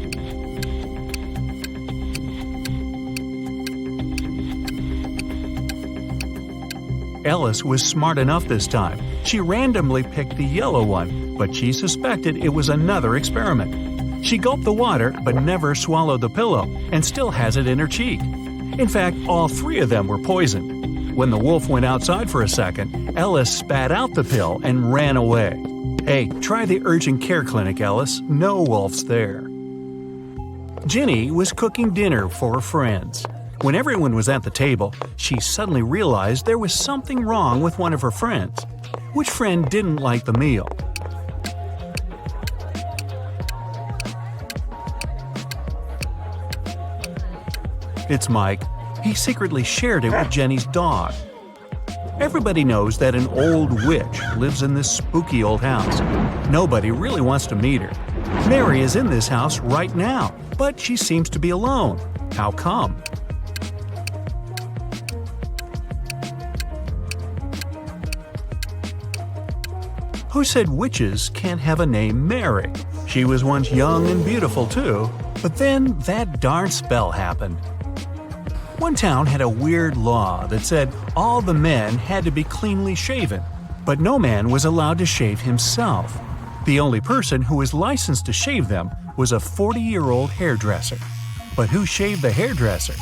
Ellis was smart enough this time. She randomly picked the yellow one, but she suspected it was another experiment. She gulped the water but never swallowed the pillow and still has it in her cheek. In fact, all 3 of them were poisoned. When the wolf went outside for a second, Ellis spat out the pill and ran away. Hey, try the urgent care clinic, Ellis. No wolves there. Ginny was cooking dinner for her friends. When everyone was at the table, she suddenly realized there was something wrong with one of her friends. Which friend didn't like the meal? It's Mike. He secretly shared it with Jenny's dog. Everybody knows that an old witch lives in this spooky old house. Nobody really wants to meet her. Mary is in this house right now, but she seems to be alone. How come? Who said witches can't have a name Mary? She was once young and beautiful too, but then that darn spell happened. One town had a weird law that said all the men had to be cleanly shaven, but no man was allowed to shave himself. The only person who was licensed to shave them was a 40-year-old hairdresser. But who shaved the hairdresser?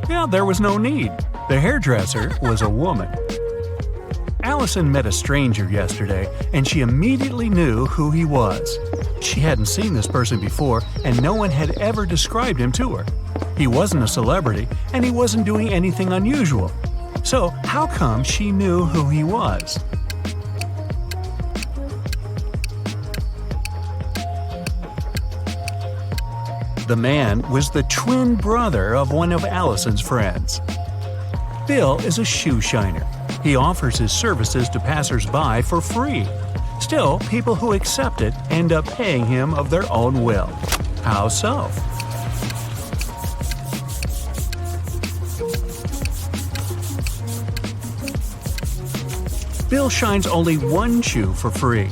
Yeah, there was no need. The hairdresser was a woman. Allison met a stranger yesterday, and she immediately knew who he was. She hadn't seen this person before, and no one had ever described him to her. He wasn't a celebrity, and he wasn't doing anything unusual. So how come she knew who he was? The man was the twin brother of one of Allison's friends. Bill is a shoe shiner. He offers his services to passers-by for free. Still, people who accept it end up paying him of their own will. How so? Bill shines only one shoe for free.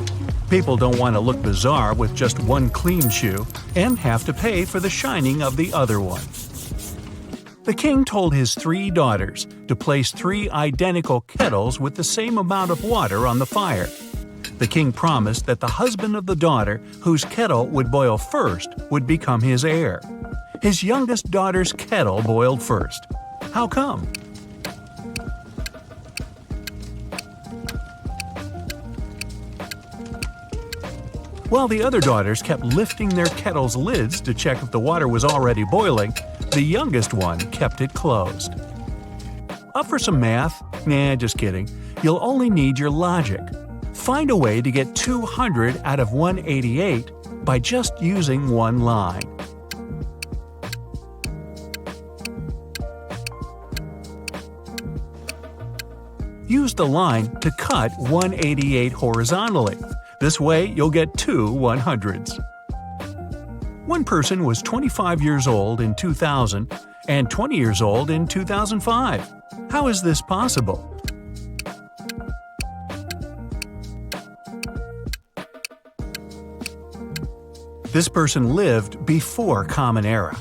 People don't want to look bizarre with just one clean shoe and have to pay for the shining of the other one. The king told his 3 daughters to place 3 identical kettles with the same amount of water on the fire. The king promised that the husband of the daughter whose kettle would boil first would become his heir. His youngest daughter's kettle boiled first. How come? While the other daughters kept lifting their kettle's lids to check if the water was already boiling, the youngest one kept it closed. Up for some math? Nah, just kidding. You'll only need your logic. Find a way to get 200 out of 188 by just using one line. Use the line to cut 188 horizontally. This way, you'll get 2 100s. One person was 25 years old in 2000 and 20 years old in 2005. How is this possible? This person lived before Common Era.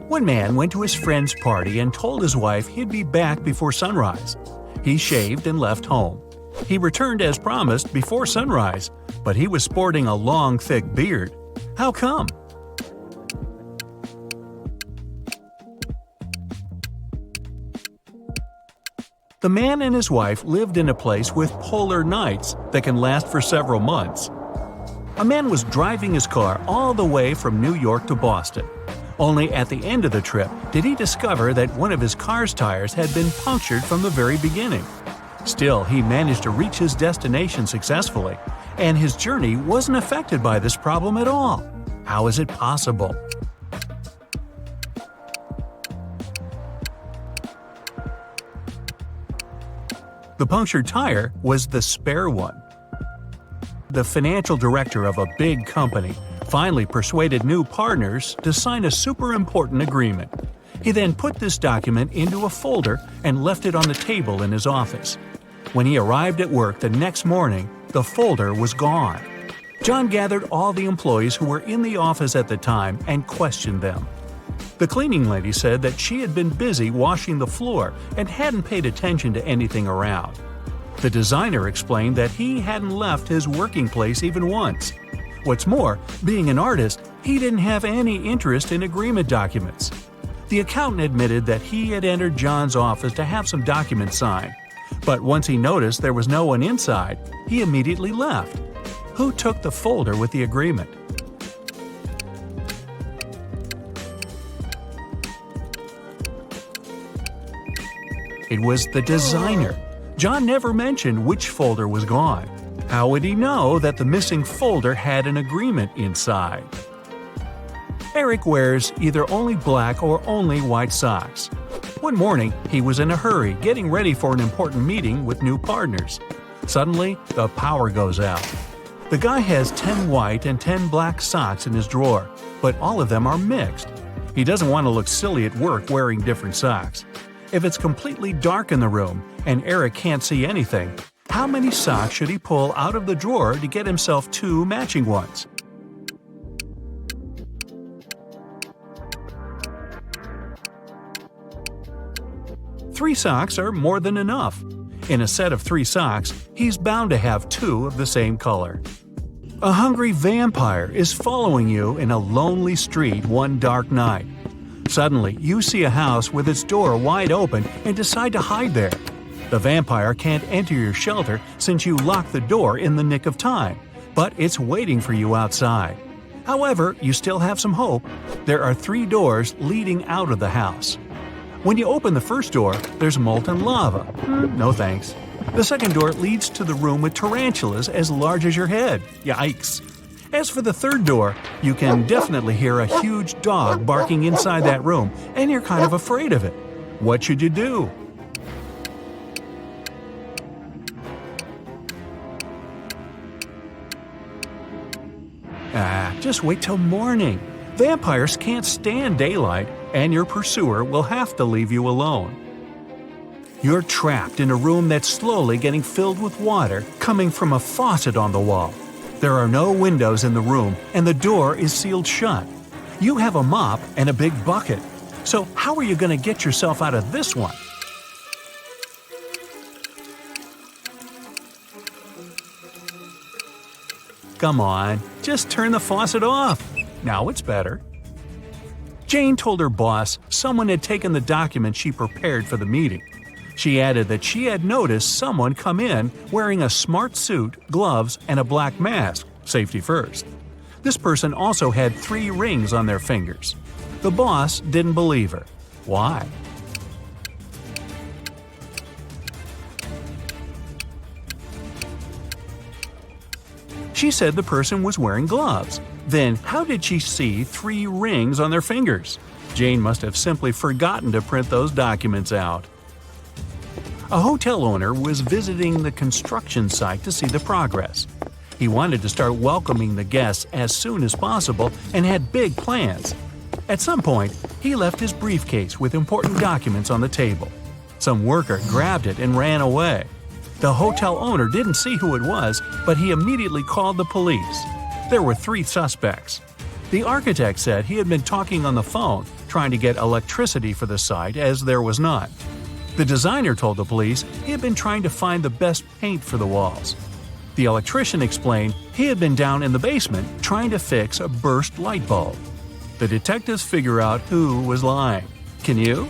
One man went to his friend's party and told his wife he'd be back before sunrise. He shaved and left home. He returned as promised before sunrise, but he was sporting a long, thick beard. How come? The man and his wife lived in a place with polar nights that can last for several months. A man was driving his car all the way from New York to Boston. Only at the end of the trip did he discover that one of his car's tires had been punctured from the very beginning. Still, he managed to reach his destination successfully, and his journey wasn't affected by this problem at all. How is it possible? The punctured tire was the spare one. The financial director of a big company finally persuaded new partners to sign a super important agreement. He then put this document into a folder and left it on the table in his office. When he arrived at work the next morning, the folder was gone. John gathered all the employees who were in the office at the time and questioned them. The cleaning lady said that she had been busy washing the floor and hadn't paid attention to anything around. The designer explained that he hadn't left his working place even once. What's more, being an artist, he didn't have any interest in agreement documents. The accountant admitted that he had entered John's office to have some documents signed, but once he noticed there was no one inside, he immediately left. Who took the folder with the agreement? It was the designer. John never mentioned which folder was gone. How would he know that the missing folder had an agreement inside? Eric wears either only black or only white socks. One morning, he was in a hurry getting ready for an important meeting with new partners. Suddenly, the power goes out. The guy has 10 white and 10 black socks in his drawer, but all of them are mixed. He doesn't want to look silly at work wearing different socks. If it's completely dark in the room and Eric can't see anything, how many socks should he pull out of the drawer to get himself 2 matching ones? Three socks are more than enough. In a set of 3 socks, he's bound to have 2 of the same color. A hungry vampire is following you in a lonely street one dark night. Suddenly, you see a house with its door wide open and decide to hide there. The vampire can't enter your shelter since you locked the door in the nick of time, but it's waiting for you outside. However, you still have some hope. There are 3 doors leading out of the house. When you open the first door, there's molten lava. No thanks. The second door leads to the room with tarantulas as large as your head. Yikes. As for the third door, you can definitely hear a huge dog barking inside that room, and you're kind of afraid of it. What should you do? Just wait till morning. Vampires can't stand daylight, and your pursuer will have to leave you alone. You're trapped in a room that's slowly getting filled with water coming from a faucet on the wall. There are no windows in the room, and the door is sealed shut. You have a mop and a big bucket. So how are you going to get yourself out of this one? Come on, just turn the faucet off. Now it's better. Jane told her boss someone had taken the document she prepared for the meeting. She added that she had noticed someone come in wearing a smart suit, gloves, and a black mask, safety first. This person also had 3 rings on their fingers. The boss didn't believe her. Why? She said the person was wearing gloves. Then how did she see 3 rings on their fingers? Jane must have simply forgotten to print those documents out. A hotel owner was visiting the construction site to see the progress. He wanted to start welcoming the guests as soon as possible and had big plans. At some point, he left his briefcase with important documents on the table. Some worker grabbed it and ran away. The hotel owner didn't see who it was, but he immediately called the police. There were 3 suspects. The architect said he had been talking on the phone, trying to get electricity for the site as there was not. The designer told the police he had been trying to find the best paint for the walls. The electrician explained he had been down in the basement trying to fix a burst light bulb. The detectives figure out who was lying. Can you?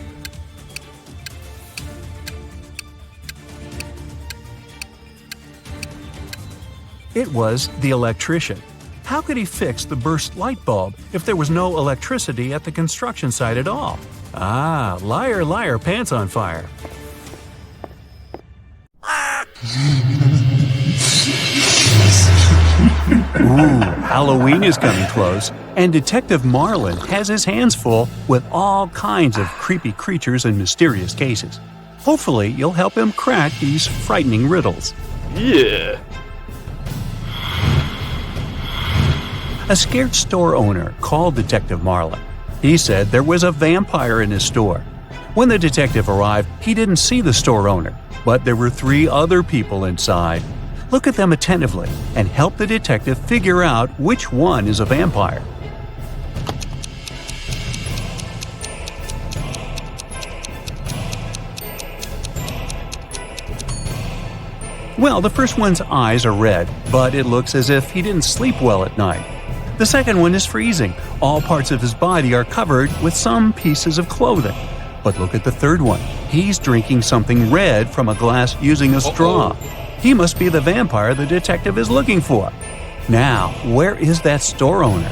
It was the electrician. How could he fix the burst light bulb if there was no electricity at the construction site at all? Ah, liar, liar, pants on fire. Ooh, Halloween is coming close, and Detective Marlin has his hands full with all kinds of creepy creatures and mysterious cases. Hopefully, you'll help him crack these frightening riddles. Yeah. A scared store owner called Detective Marlin. He said there was a vampire in his store. When the detective arrived, he didn't see the store owner, but there were 3 other people inside. Look at them attentively and help the detective figure out which one is a vampire. Well, the first one's eyes are red, but it looks as if he didn't sleep well at night. The second one is freezing. All parts of his body are covered with some pieces of clothing. But look at the third one. He's drinking something red from a glass using a straw. He must be the vampire the detective is looking for. Now, where is that store owner?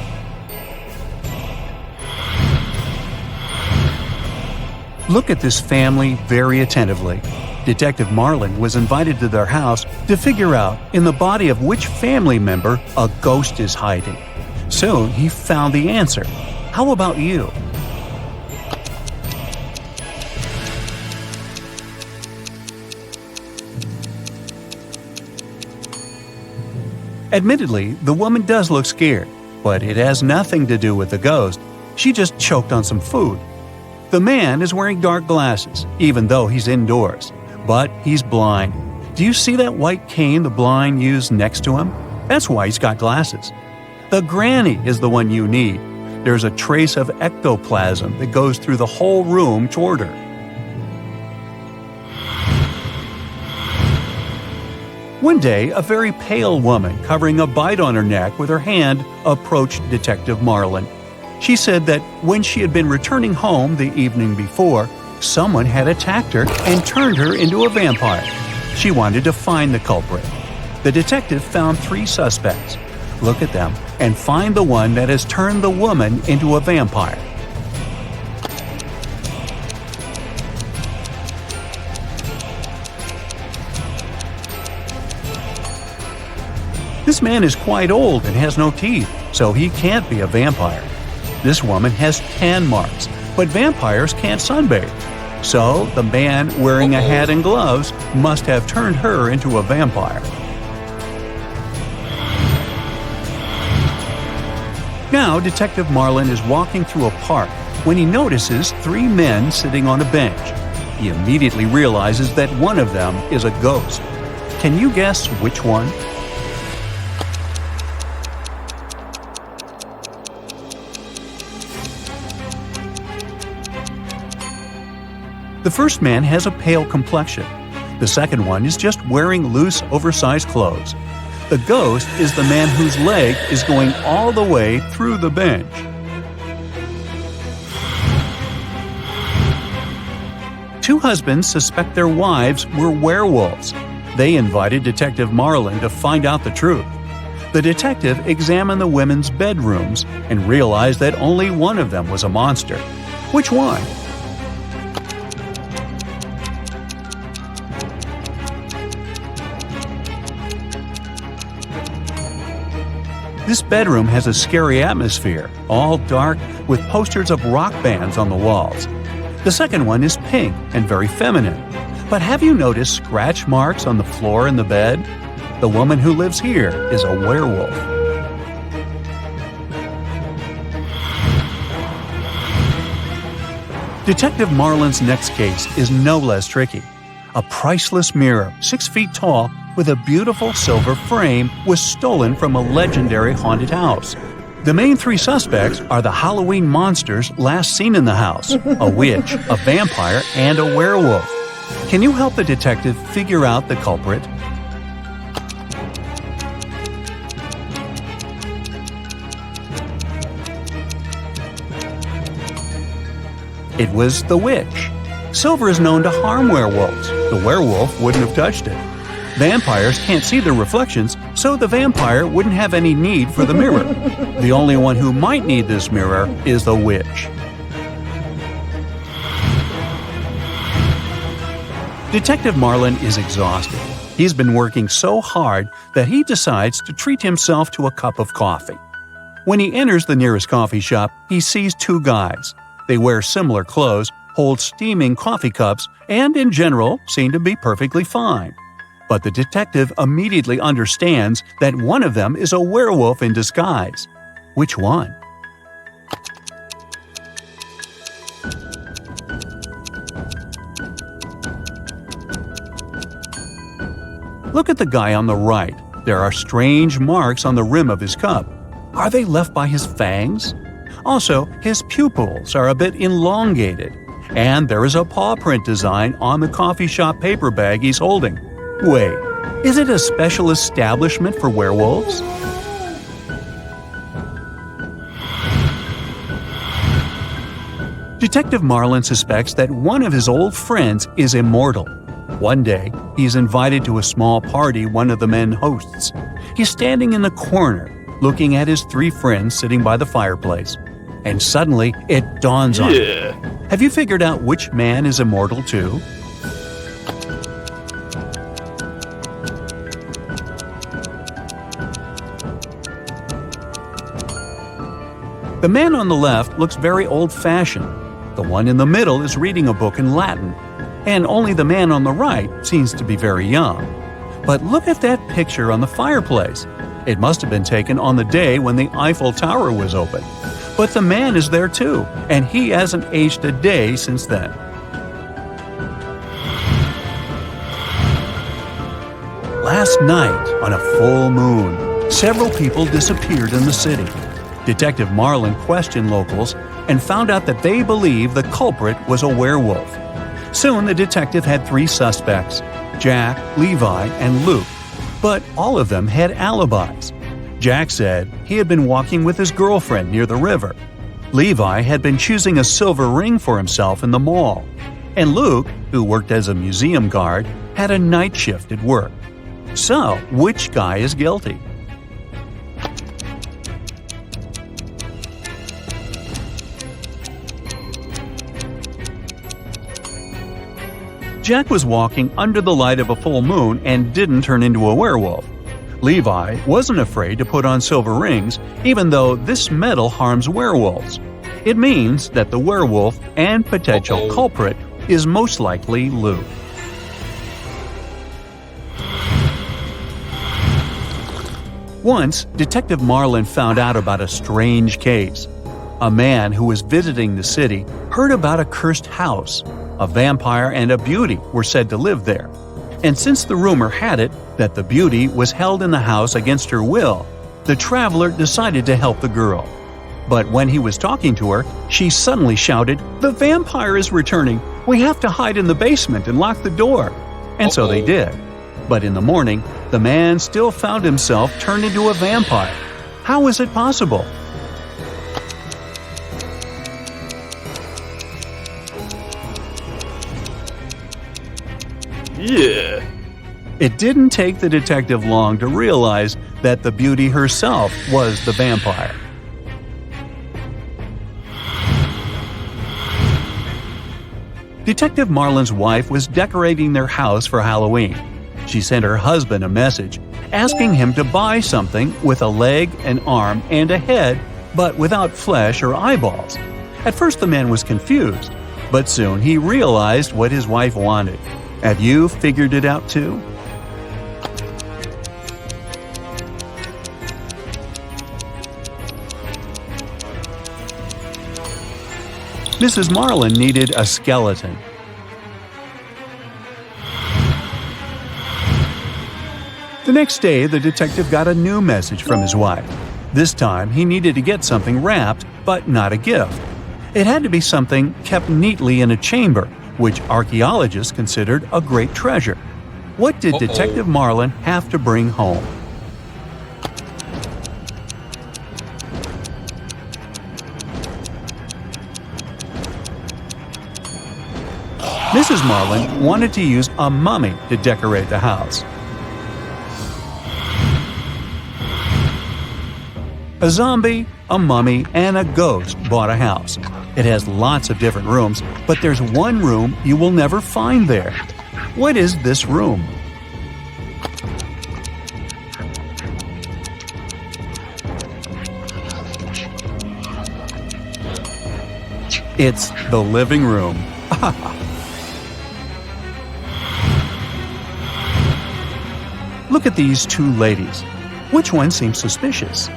Look at this family very attentively. Detective Marlin was invited to their house to figure out in the body of which family member a ghost is hiding. Soon he found the answer. How about you? Admittedly, the woman does look scared, but it has nothing to do with the ghost. She just choked on some food. The man is wearing dark glasses, even though he's indoors. But he's blind. Do you see that white cane the blind use next to him? That's why he's got glasses. The granny is the one you need. There's a trace of ectoplasm that goes through the whole room toward her. One day, a very pale woman covering a bite on her neck with her hand approached Detective Marlin. She said that when she had been returning home the evening before, someone had attacked her and turned her into a vampire. She wanted to find the culprit. The detective found 3 suspects. Look at them and find the one that has turned the woman into a vampire. This man is quite old and has no teeth, so he can't be a vampire. This woman has tan marks, but vampires can't sunbathe. So the man wearing a hat and gloves must have turned her into a vampire. Now, Detective Marlin is walking through a park when he notices 3 men sitting on a bench. He immediately realizes that one of them is a ghost. Can you guess which one? The first man has a pale complexion. The second one is just wearing loose, oversized clothes. The ghost is the man whose leg is going all the way through the bench. Two husbands suspect their wives were werewolves. They invited Detective Marlin to find out the truth. The detective examined the women's bedrooms and realized that only one of them was a monster. Which one? This bedroom has a scary atmosphere, all dark with posters of rock bands on the walls. The second one is pink and very feminine. But have you noticed scratch marks on the floor in the bed? The woman who lives here is a werewolf. Detective Marlin's next case is no less tricky. A priceless mirror, 6 feet tall, with a beautiful silver frame, was stolen from a legendary haunted house. The main 3 suspects are the Halloween monsters last seen in the house, a witch, a vampire, and a werewolf. Can you help the detective figure out the culprit? It was the witch. Silver is known to harm werewolves. The werewolf wouldn't have touched it. Vampires can't see their reflections, so the vampire wouldn't have any need for the mirror. The only one who might need this mirror is the witch. Detective Marlin is exhausted. He's been working so hard that he decides to treat himself to a cup of coffee. When he enters the nearest coffee shop, he sees 2 guys. They wear similar clothes, hold steaming coffee cups, and in general seem to be perfectly fine. But the detective immediately understands that one of them is a werewolf in disguise. Which one? Look at the guy on the right. There are strange marks on the rim of his cup. Are they left by his fangs? Also, his pupils are a bit elongated. And there is a paw print design on the coffee shop paper bag he's holding. Wait, is it a special establishment for werewolves? Detective Marlin suspects that one of his old friends is Immortal. One day, he's invited to a small party one of the men hosts. He's standing in the corner, looking at his 3 friends sitting by the fireplace. And suddenly, it dawns on him. Have you figured out which man is Immortal too? The man on the left looks very old-fashioned. The one in the middle is reading a book in Latin. And only the man on the right seems to be very young. But look at that picture on the fireplace. It must have been taken on the day when the Eiffel Tower was open. But the man is there too, and he hasn't aged a day since then. Last night, on a full moon, several people disappeared in the city. Detective Marlin questioned locals and found out that they believe the culprit was a werewolf. Soon the detective had 3 suspects, Jack, Levi, and Luke, but all of them had alibis. Jack said he had been walking with his girlfriend near the river. Levi had been choosing a silver ring for himself in the mall. And Luke, who worked as a museum guard, had a night shift at work. So, which guy is guilty? Jack was walking under the light of a full moon and didn't turn into a werewolf. Levi wasn't afraid to put on silver rings, even though this metal harms werewolves. It means that the werewolf and potential culprit is most likely Luke. Once, Detective Marlin found out about a strange case. A man who was visiting the city heard about a cursed house. A vampire and a beauty were said to live there. And since the rumor had it that the beauty was held in the house against her will, the traveler decided to help the girl. But when he was talking to her, she suddenly shouted, "The vampire is returning! We have to hide in the basement and lock the door!" And so they did. But in the morning, the man still found himself turned into a vampire. How is it possible? Yeah. It didn't take the detective long to realize that the beauty herself was the vampire. Detective Marlin's wife was decorating their house for Halloween. She sent her husband a message asking him to buy something with a leg, an arm, and a head, but without flesh or eyeballs. At first the man was confused, but soon he realized what his wife wanted. Have you figured it out too? Mrs. Marlin needed a skeleton. The next day, the detective got a new message from his wife. This time, he needed to get something wrapped, but not a gift. It had to be something kept neatly in a chamber, which archaeologists considered a great treasure. What did Detective Marlin have to bring home? Mrs. Marlin wanted to use a mummy to decorate the house. A zombie, a mummy, and a ghost bought a house. It has lots of different rooms, but there's one room you will never find there. What is this room? It's the living room. Look at these two ladies. Which one seems suspicious?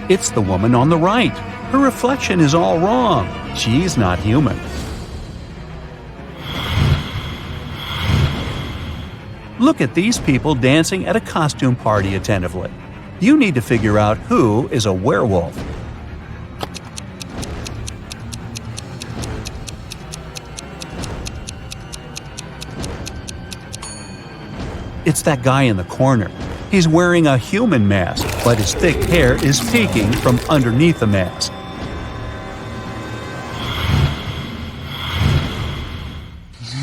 It's the woman on the right. Her reflection is all wrong. She's not human. Look at these people dancing at a costume party attentively. You need to figure out who is a werewolf. It's that guy in the corner. He's wearing a human mask, but his thick hair is peeking from underneath the mask.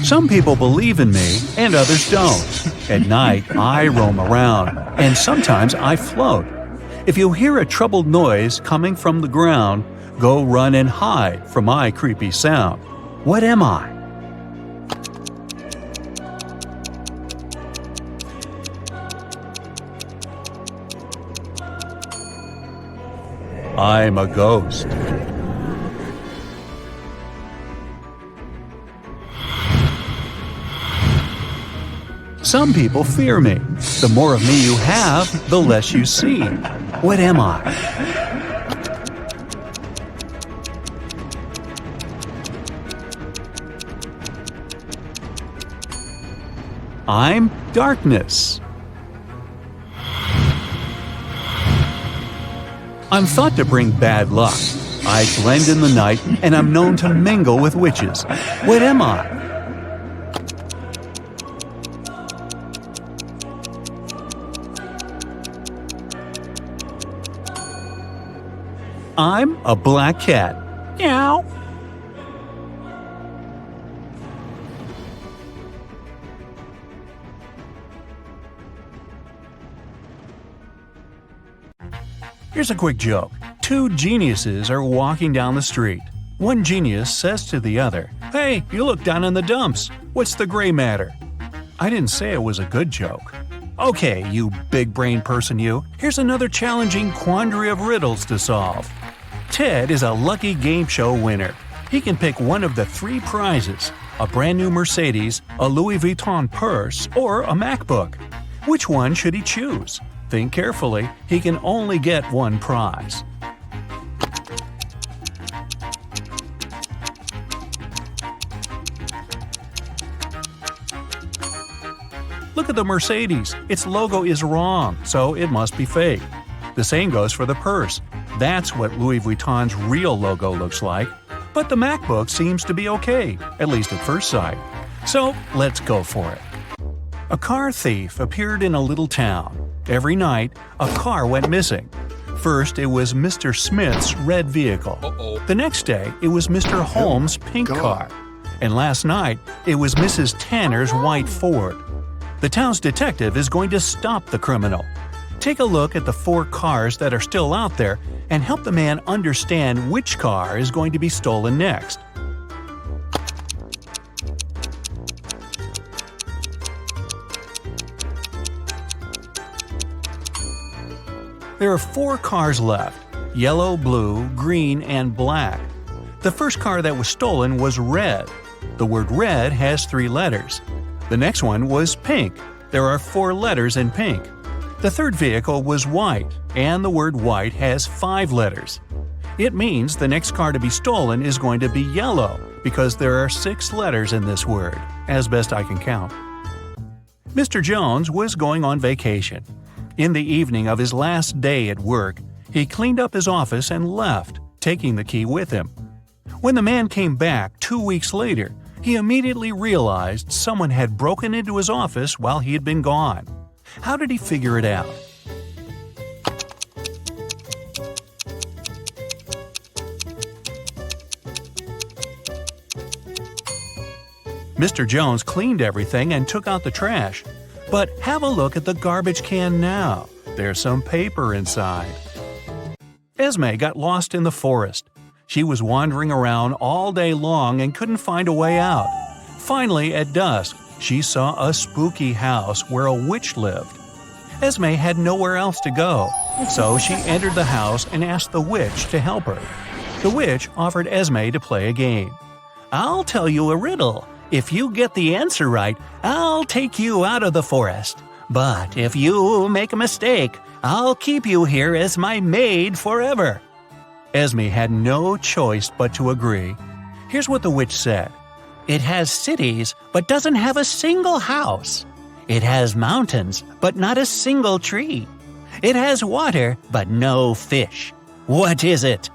Some people believe in me and others don't. At night, I roam around, and sometimes I float. If you hear a troubled noise coming from the ground, go run and hide from my creepy sound. What am I? I'm a ghost. Some people fear me. The more of me you have, the less you see. What am I? I'm darkness. I'm thought to bring bad luck. I blend in the night, and I'm known to mingle with witches. What am I? I'm a black cat. Meow. Here's a quick joke. Two geniuses are walking down the street. One genius says to the other, "Hey, you look down in the dumps. What's the gray matter?" I didn't say it was a good joke. Okay, you big brain person you, here's another challenging quandary of riddles to solve. Ted is a lucky game show winner. He can pick one of the 3 prizes: a brand new Mercedes, a Louis Vuitton purse, or a MacBook. Which one should he choose? Think carefully, he can only get one prize. Look at the Mercedes. Its logo is wrong, so it must be fake. The same goes for the purse. That's what Louis Vuitton's real logo looks like. But the MacBook seems to be okay, at least at first sight. So let's go for it. A car thief appeared in a little town. Every night, a car went missing. First, it was Mr. Smith's red vehicle. The next day, it was Mr. Holmes' pink car. And last night, it was Mrs. Tanner's white Ford. The town's detective is going to stop the criminal. Take a look at the 4 cars that are still out there and help the man understand which car is going to be stolen next. There are 4 cars left: yellow, blue, green, and black. The first car that was stolen was red. The word red has 3 letters. The next one was pink. There are 4 letters in pink. The third vehicle was white, and the word white has 5 letters. It means the next car to be stolen is going to be yellow, because there are 6 letters in this word, as best I can count. Mr. Jones was going on vacation. In the evening of his last day at work, he cleaned up his office and left, taking the key with him. When the man came back 2 weeks later, he immediately realized someone had broken into his office while he had been gone. How did he figure it out? Mr. Jones cleaned everything and took out the trash. But have a look at the garbage can now. There's some paper inside. Esme got lost in the forest. She was wandering around all day long and couldn't find a way out. Finally, at dusk, she saw a spooky house where a witch lived. Esme had nowhere else to go, so she entered the house and asked the witch to help her. The witch offered Esme to play a game. "I'll tell you a riddle. If you get the answer right, I'll take you out of the forest. But if you make a mistake, I'll keep you here as my maid forever." Esme had no choice but to agree. Here's what the witch said. "It has cities, but doesn't have a single house. It has mountains, but not a single tree. It has water, but no fish. What is it?"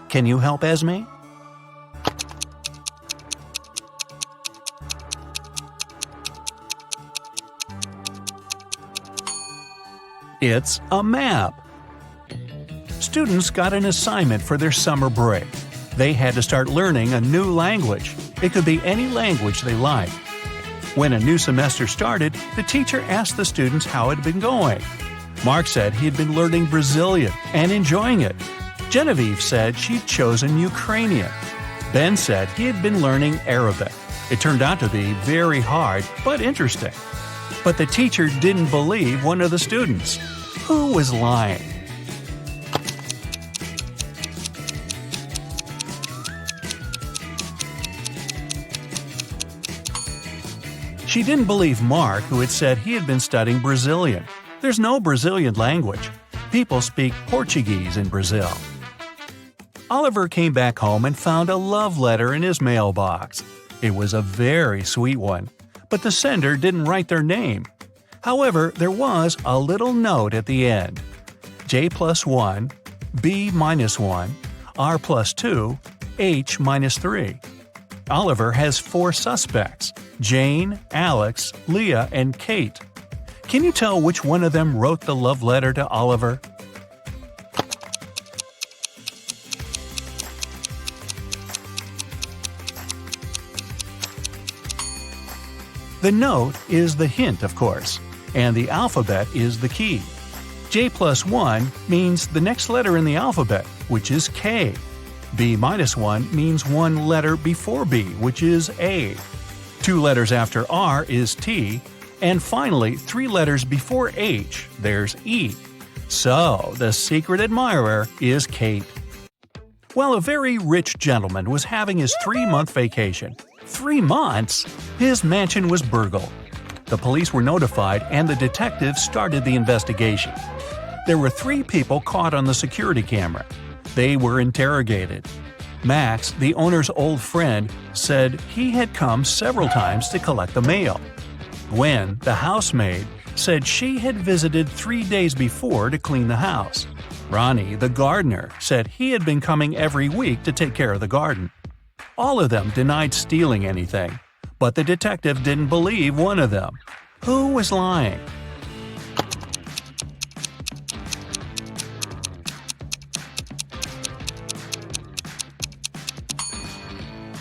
Can you help Esme? It's a map. Students got an assignment for their summer break. They had to start learning a new language. It could be any language they liked. When a new semester started, the teacher asked the students how it had been going. Mark said he had been learning Brazilian and enjoying it. Genevieve said she'd chosen Ukrainian. Ben said he had been learning Arabic. It turned out to be very hard, but interesting. But the teacher didn't believe one of the students. Who was lying? She didn't believe Mark, who had said he had been studying Brazilian. There's no Brazilian language. People speak Portuguese in Brazil. Oliver came back home and found a love letter in his mailbox. It was a very sweet one, but the sender didn't write their name. However, there was a little note at the end. J+1, B-1, R+2, H-3. Oliver has 4 suspects: Jane, Alex, Leah, and Kate. Can you tell which one of them wrote the love letter to Oliver? The note is the hint, of course, and the alphabet is the key. J+1 means the next letter in the alphabet, which is K. B-1 means one letter before B, which is A. 2 letters after R is T, and finally 3 letters before H, there's E. So, the secret admirer is Kate. Well, a very rich gentleman was having his 3-month vacation. 3 months? His mansion was burgled. The police were notified and the detectives started the investigation. There were 3 people caught on the security camera. They were interrogated. Max, the owner's old friend, said he had come several times to collect the mail. Gwen, the housemaid, said she had visited 3 days before to clean the house. Ronnie, the gardener, said he had been coming every week to take care of the garden. All of them denied stealing anything, but the detective didn't believe one of them. Who was lying?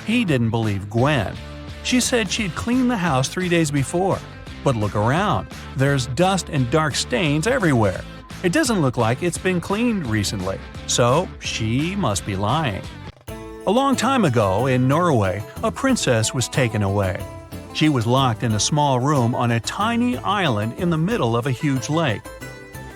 He didn't believe Gwen. She said she'd cleaned the house 3 days before. But look around. There's dust and dark stains everywhere. It doesn't look like it's been cleaned recently, so she must be lying. A long time ago, in Norway, a princess was taken away. She was locked in a small room on a tiny island in the middle of a huge lake.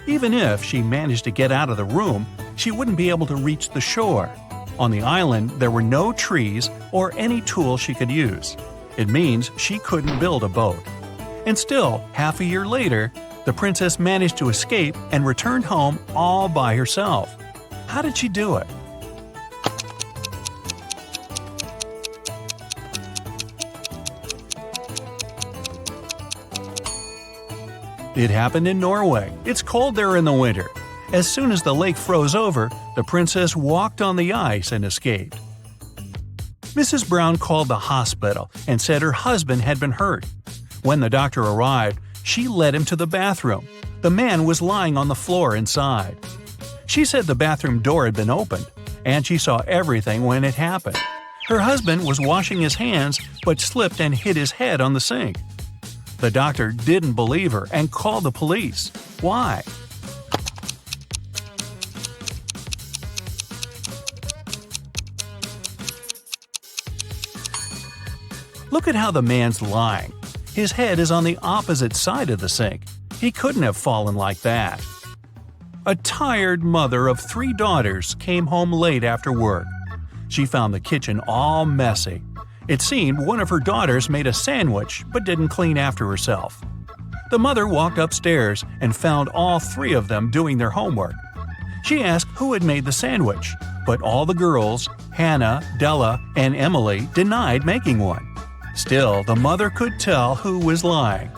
Even if she managed to get out of the room, she wouldn't be able to reach the shore. On the island, there were no trees or any tools she could use. It means she couldn't build a boat. And still, half a year later, the princess managed to escape and returned home all by herself. How did she do it? It happened in Norway. It's cold there in the winter. As soon as the lake froze over, the princess walked on the ice and escaped. Mrs. Brown called the hospital and said her husband had been hurt. When the doctor arrived, she led him to the bathroom. The man was lying on the floor inside. She said the bathroom door had been opened, and she saw everything when it happened. Her husband was washing his hands but slipped and hit his head on the sink. The doctor didn't believe her and called the police. Why? Look at how the man's lying. His head is on the opposite side of the sink. He couldn't have fallen like that. A tired mother of 3 daughters came home late after work. She found the kitchen all messy. It seemed one of her daughters made a sandwich but didn't clean after herself. The mother walked upstairs and found all 3 of them doing their homework. She asked who had made the sandwich, but all the girls, Hannah, Della, and Emily, denied making one. Still, the mother could tell who was lying.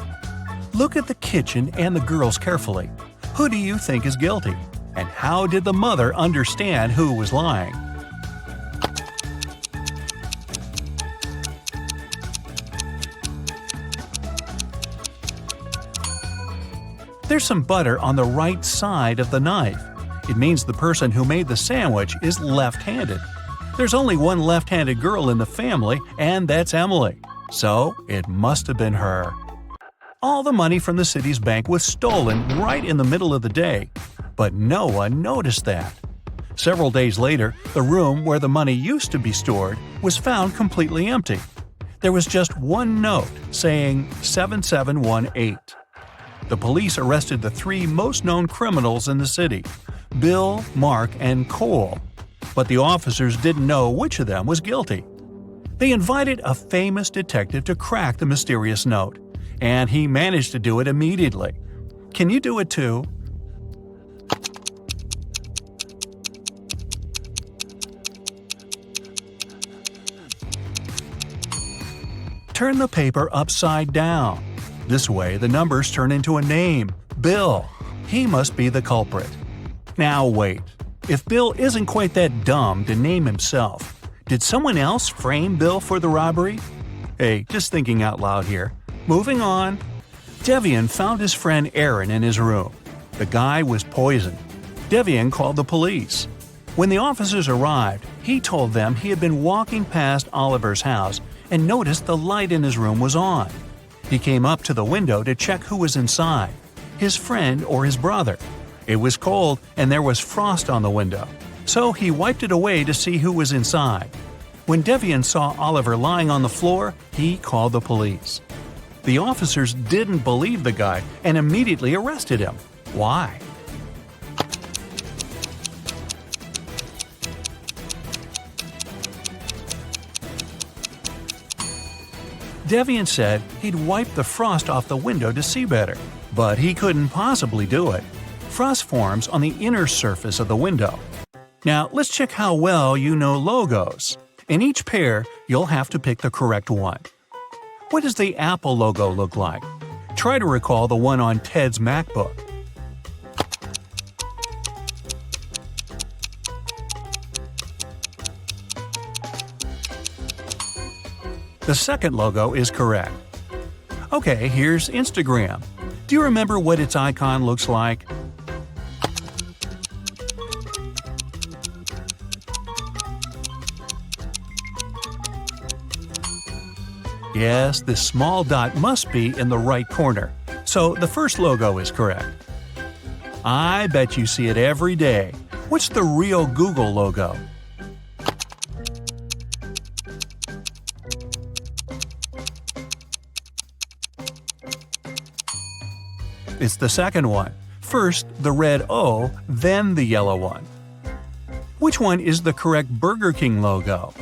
Look at the kitchen and the girls carefully. Who do you think is guilty? And how did the mother understand who was lying? There's some butter on the right side of the knife. It means the person who made the sandwich is left-handed. There's only one left-handed girl in the family, and that's Emily. So, it must have been her. All the money from the city's bank was stolen right in the middle of the day, but no one noticed that. Several days later, the room where the money used to be stored was found completely empty. There was just one note saying 7718. The police arrested the 3 most known criminals in the city, Bill, Mark, and Cole. But the officers didn't know which of them was guilty. They invited a famous detective to crack the mysterious note, and he managed to do it immediately. Can you do it too? Turn the paper upside down. This way, the numbers turn into a name, Bill. He must be the culprit. Now wait. If Bill isn't quite that dumb to name himself, did someone else frame Bill for the robbery? Hey, just thinking out loud here. Moving on. Devian found his friend Aaron in his room. The guy was poisoned. Devian called the police. When the officers arrived, he told them he had been walking past Oliver's house and noticed the light in his room was on. He came up to the window to check who was inside, his friend or his brother. It was cold and there was frost on the window. so he wiped it away to see who was inside. When Devian saw Oliver lying on the floor, he called the police. The officers didn't believe the guy and immediately arrested him. Why? Devian said he'd wiped the frost off the window to see better, but he couldn't possibly do it. Frost forms on the inner surface of the window. Now, let's check how well you know logos. In each pair, you'll have to pick the correct one. What does the Apple logo look like? Try to recall the one on Ted's MacBook. The second logo is correct. Okay, here's Instagram. Do you remember what its icon looks like? Yes, this small dot must be in the right corner, so the first logo is correct. I bet you see it every day. What's the real Google logo? It's the second one. First the red O, then the yellow one. Which one is the correct Burger King logo?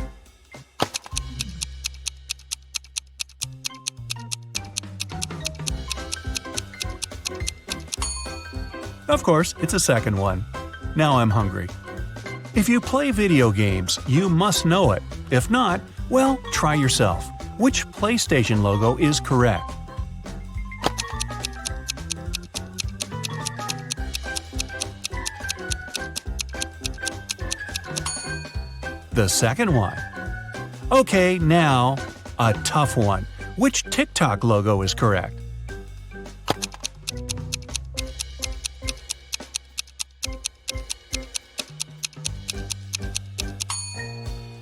Of course, it's the second one. Now I'm hungry. If you play video games, you must know it. If not, well, try yourself. Which PlayStation logo is correct? The second one. Okay, now, a tough one. Which TikTok logo is correct?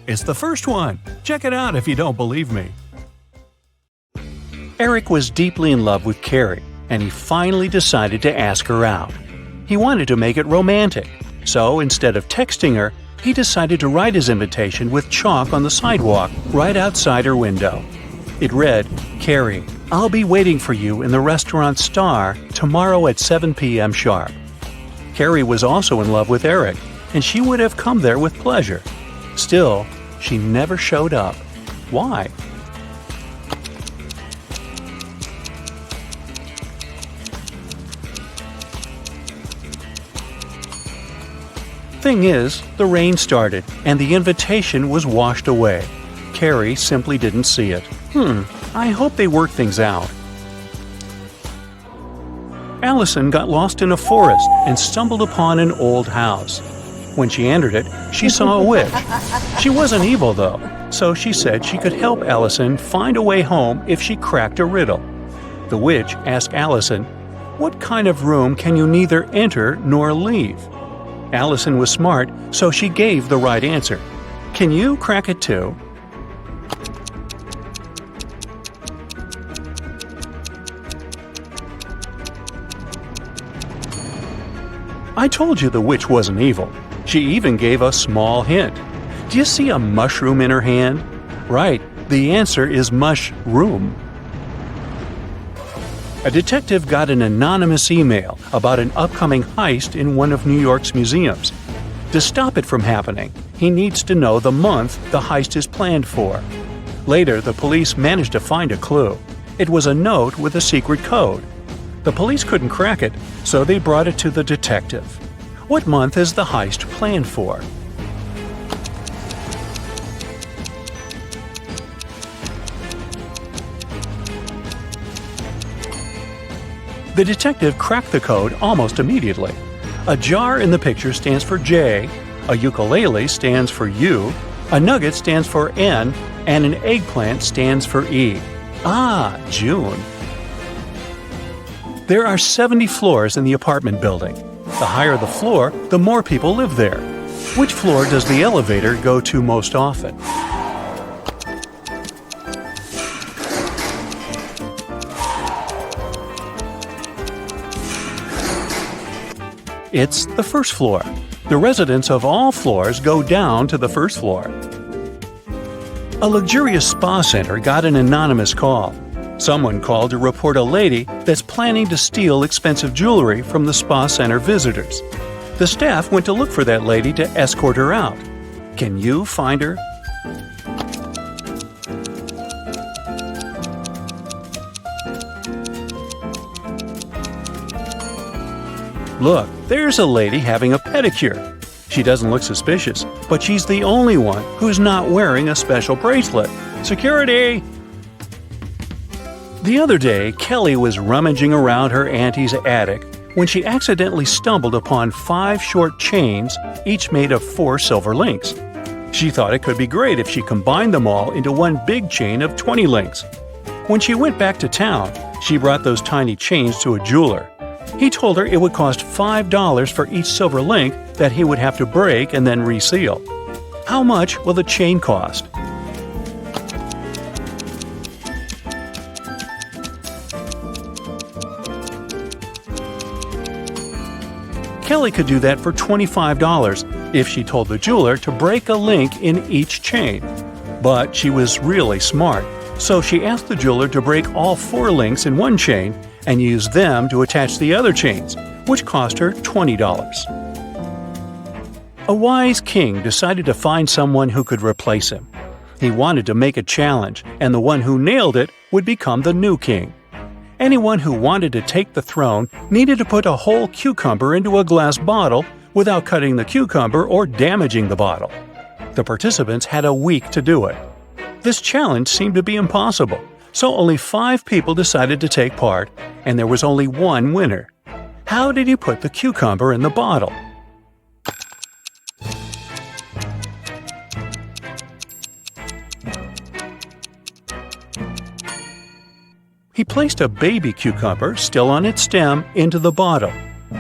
It's the first one. Check it out if you don't believe me. Eric was deeply in love with Carrie, and he finally decided to ask her out. He wanted to make it romantic, so instead of texting her, he decided to write his invitation with chalk on the sidewalk right outside her window. It read, "Carrie, I'll be waiting for you in the restaurant Star tomorrow at 7 p.m. sharp." Carrie was also in love with Eric, and she would have come there with pleasure. Still, she never showed up. Why? Thing is, the rain started, and the invitation was washed away. Carrie simply didn't see it. I hope they work things out. Allison got lost in a forest and stumbled upon an old house. When she entered it, she saw a witch. She wasn't evil, though, so she said she could help Allison find a way home if she cracked a riddle. The witch asked Allison, "What kind of room can you neither enter nor leave?" Allison was smart, so she gave the right answer. Can you crack it too? I told you the witch wasn't evil. She even gave a small hint. Do you see a mushroom in her hand? Right, the answer is mushroom. A detective got an anonymous email about an upcoming heist in one of New York's museums. To stop it from happening, he needs to know the month the heist is planned for. Later, the police managed to find a clue. It was a note with a secret code. The police couldn't crack it, so they brought it to the detective. What month is the heist planned for? The detective cracked the code almost immediately. A jar in the picture stands for J, a ukulele stands for U, a nugget stands for N, and an eggplant stands for E. Ah, June. There are 70 floors in the apartment building. The higher the floor, the more people live there. Which floor does the elevator go to most often? It's the first floor. The residents of all floors go down to the first floor. A luxurious spa center got an anonymous call. Someone called to report a lady that's planning to steal expensive jewelry from the spa center visitors. The staff went to look for that lady to escort her out. Can you find her? Look, there's a lady having a pedicure. She doesn't look suspicious, but she's the only one who's not wearing a special bracelet. Security! The other day, Kelly was rummaging around her auntie's attic when she accidentally stumbled upon 5 short chains, each made of 4 silver links. She thought it could be great if she combined them all into one big chain of 20 links. When she went back to town, she brought those tiny chains to a jeweler. He told her it would cost $5 for each silver link that he would have to break and then reseal. How much will the chain cost? Kelly could do that for $25 if she told the jeweler to break a link in each chain. But she was really smart, so she asked the jeweler to break all 4 links in one chain and use them to attach the other chains, which cost her $20. A wise king decided to find someone who could replace him. He wanted to make a challenge, and the one who nailed it would become the new king. Anyone who wanted to take the throne needed to put a whole cucumber into a glass bottle without cutting the cucumber or damaging the bottle. The participants had a week to do it. This challenge seemed to be impossible, so only 5 people decided to take part, and there was only one winner. How did he put the cucumber in the bottle? He placed a baby cucumber, still on its stem, into the bottle.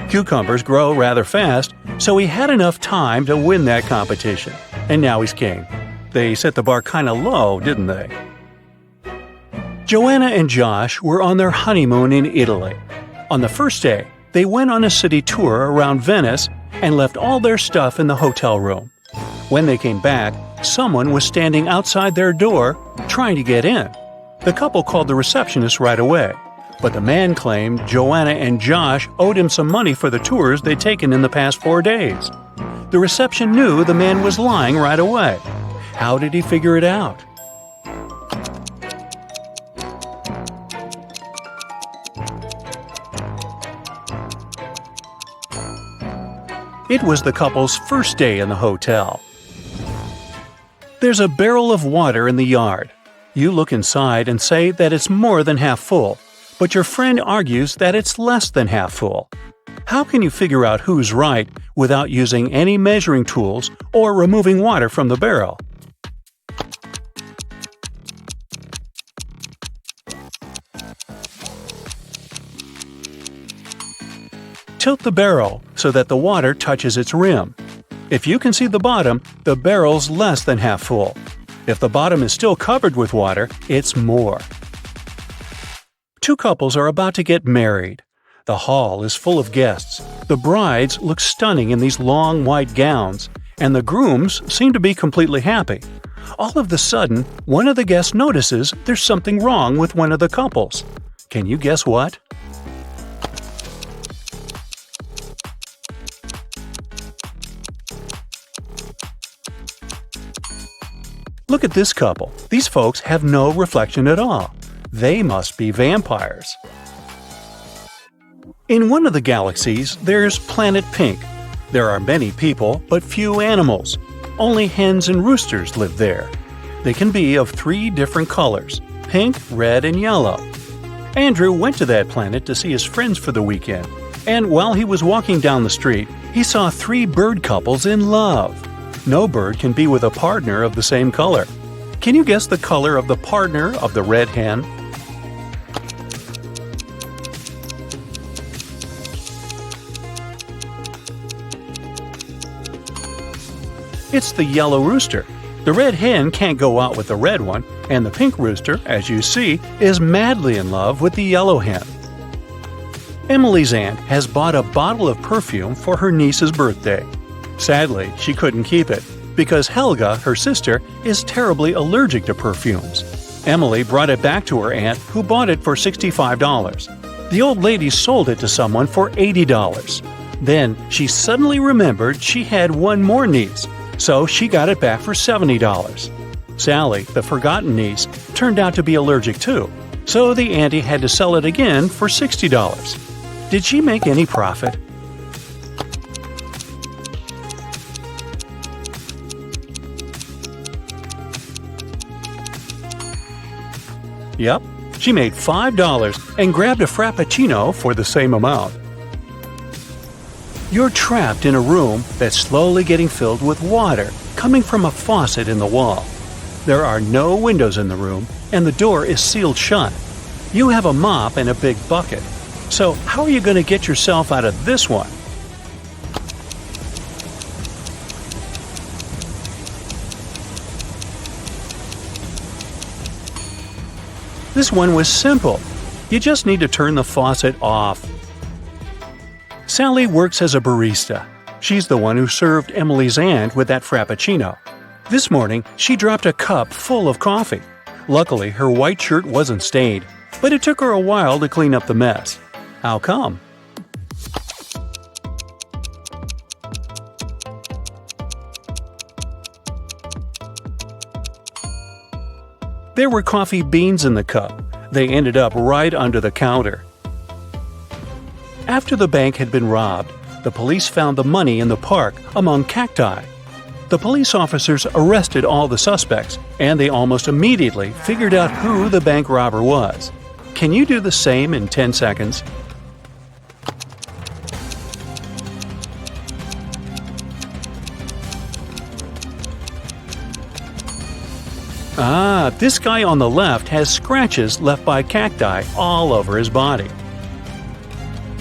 Cucumbers grow rather fast, so he had enough time to win that competition. And now he's king. They set the bar kinda low, didn't they? Joanna and Josh were on their honeymoon in Italy. On the first day, they went on a city tour around Venice and left all their stuff in the hotel room. When they came back, someone was standing outside their door trying to get in. The couple called the receptionist right away, but the man claimed Joanna and Josh owed him some money for the tours they'd taken in the past 4 days. The reception knew the man was lying right away. How did he figure it out? It was the couple's first day in the hotel. There's a barrel of water in the yard. You look inside and say that it's more than half full, but your friend argues that it's less than half full. How can you figure out who's right without using any measuring tools or removing water from the barrel? Tilt the barrel so that the water touches its rim. If you can see the bottom, the barrel's less than half full. If the bottom is still covered with water, it's more. 2 couples are about to get married. The hall is full of guests. The brides look stunning in these long white gowns, and the grooms seem to be completely happy. All of a sudden, one of the guests notices there's something wrong with one of the couples. Can you guess what? Look at this couple. These folks have no reflection at all. They must be vampires. In one of the galaxies, there's Planet Pink. There are many people, but few animals. Only hens and roosters live there. They can be of 3 different colors: pink, red, and yellow. Andrew went to that planet to see his friends for the weekend, and while he was walking down the street, he saw 3 bird couples in love. No bird can be with a partner of the same color. Can you guess the color of the partner of the red hen? It's the yellow rooster. The red hen can't go out with the red one, and the pink rooster, as you see, is madly in love with the yellow hen. Emily's aunt has bought a bottle of perfume for her niece's birthday. Sadly, she couldn't keep it, because Helga, her sister, is terribly allergic to perfumes. Emily brought it back to her aunt, who bought it for $65. The old lady sold it to someone for $80. Then she suddenly remembered she had one more niece, so she got it back for $70. Sally, the forgotten niece, turned out to be allergic too, so the auntie had to sell it again for $60. Did she make any profit? Yep, she made $5 and grabbed a frappuccino for the same amount. You're trapped in a room that's slowly getting filled with water coming from a faucet in the wall. There are no windows in the room, and the door is sealed shut. You have a mop and a big bucket. So how are you going to get yourself out of this one? This one was simple. You just need to turn the faucet off. Sally works as a barista. She's the one who served Emily's aunt with that frappuccino. This morning, she dropped a cup full of coffee. Luckily, her white shirt wasn't stained, but it took her a while to clean up the mess. How come? There were coffee beans in the cup. They ended up right under the counter. After the bank had been robbed, the police found the money in the park among cacti. The police officers arrested all the suspects, and they almost immediately figured out who the bank robber was. Can you do the same in 10 seconds? This guy on the left has scratches left by cacti all over his body.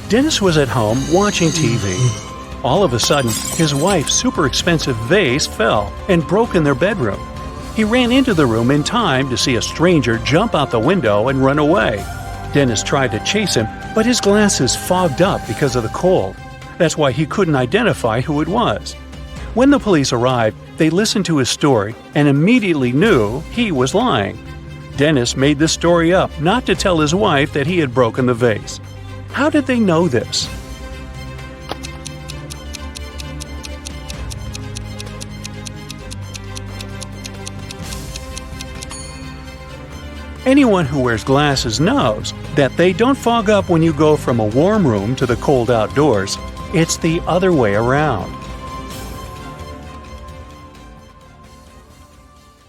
Dennis was at home watching TV. All of a sudden, his wife's super expensive vase fell and broke in their bedroom. He ran into the room in time to see a stranger jump out the window and run away. Dennis tried to chase him, but his glasses fogged up because of the cold. That's why he couldn't identify who it was. When the police arrived, they listened to his story and immediately knew he was lying. Dennis made this story up not to tell his wife that he had broken the vase. How did they know this? Anyone who wears glasses knows that they don't fog up when you go from a warm room to the cold outdoors. It's the other way around.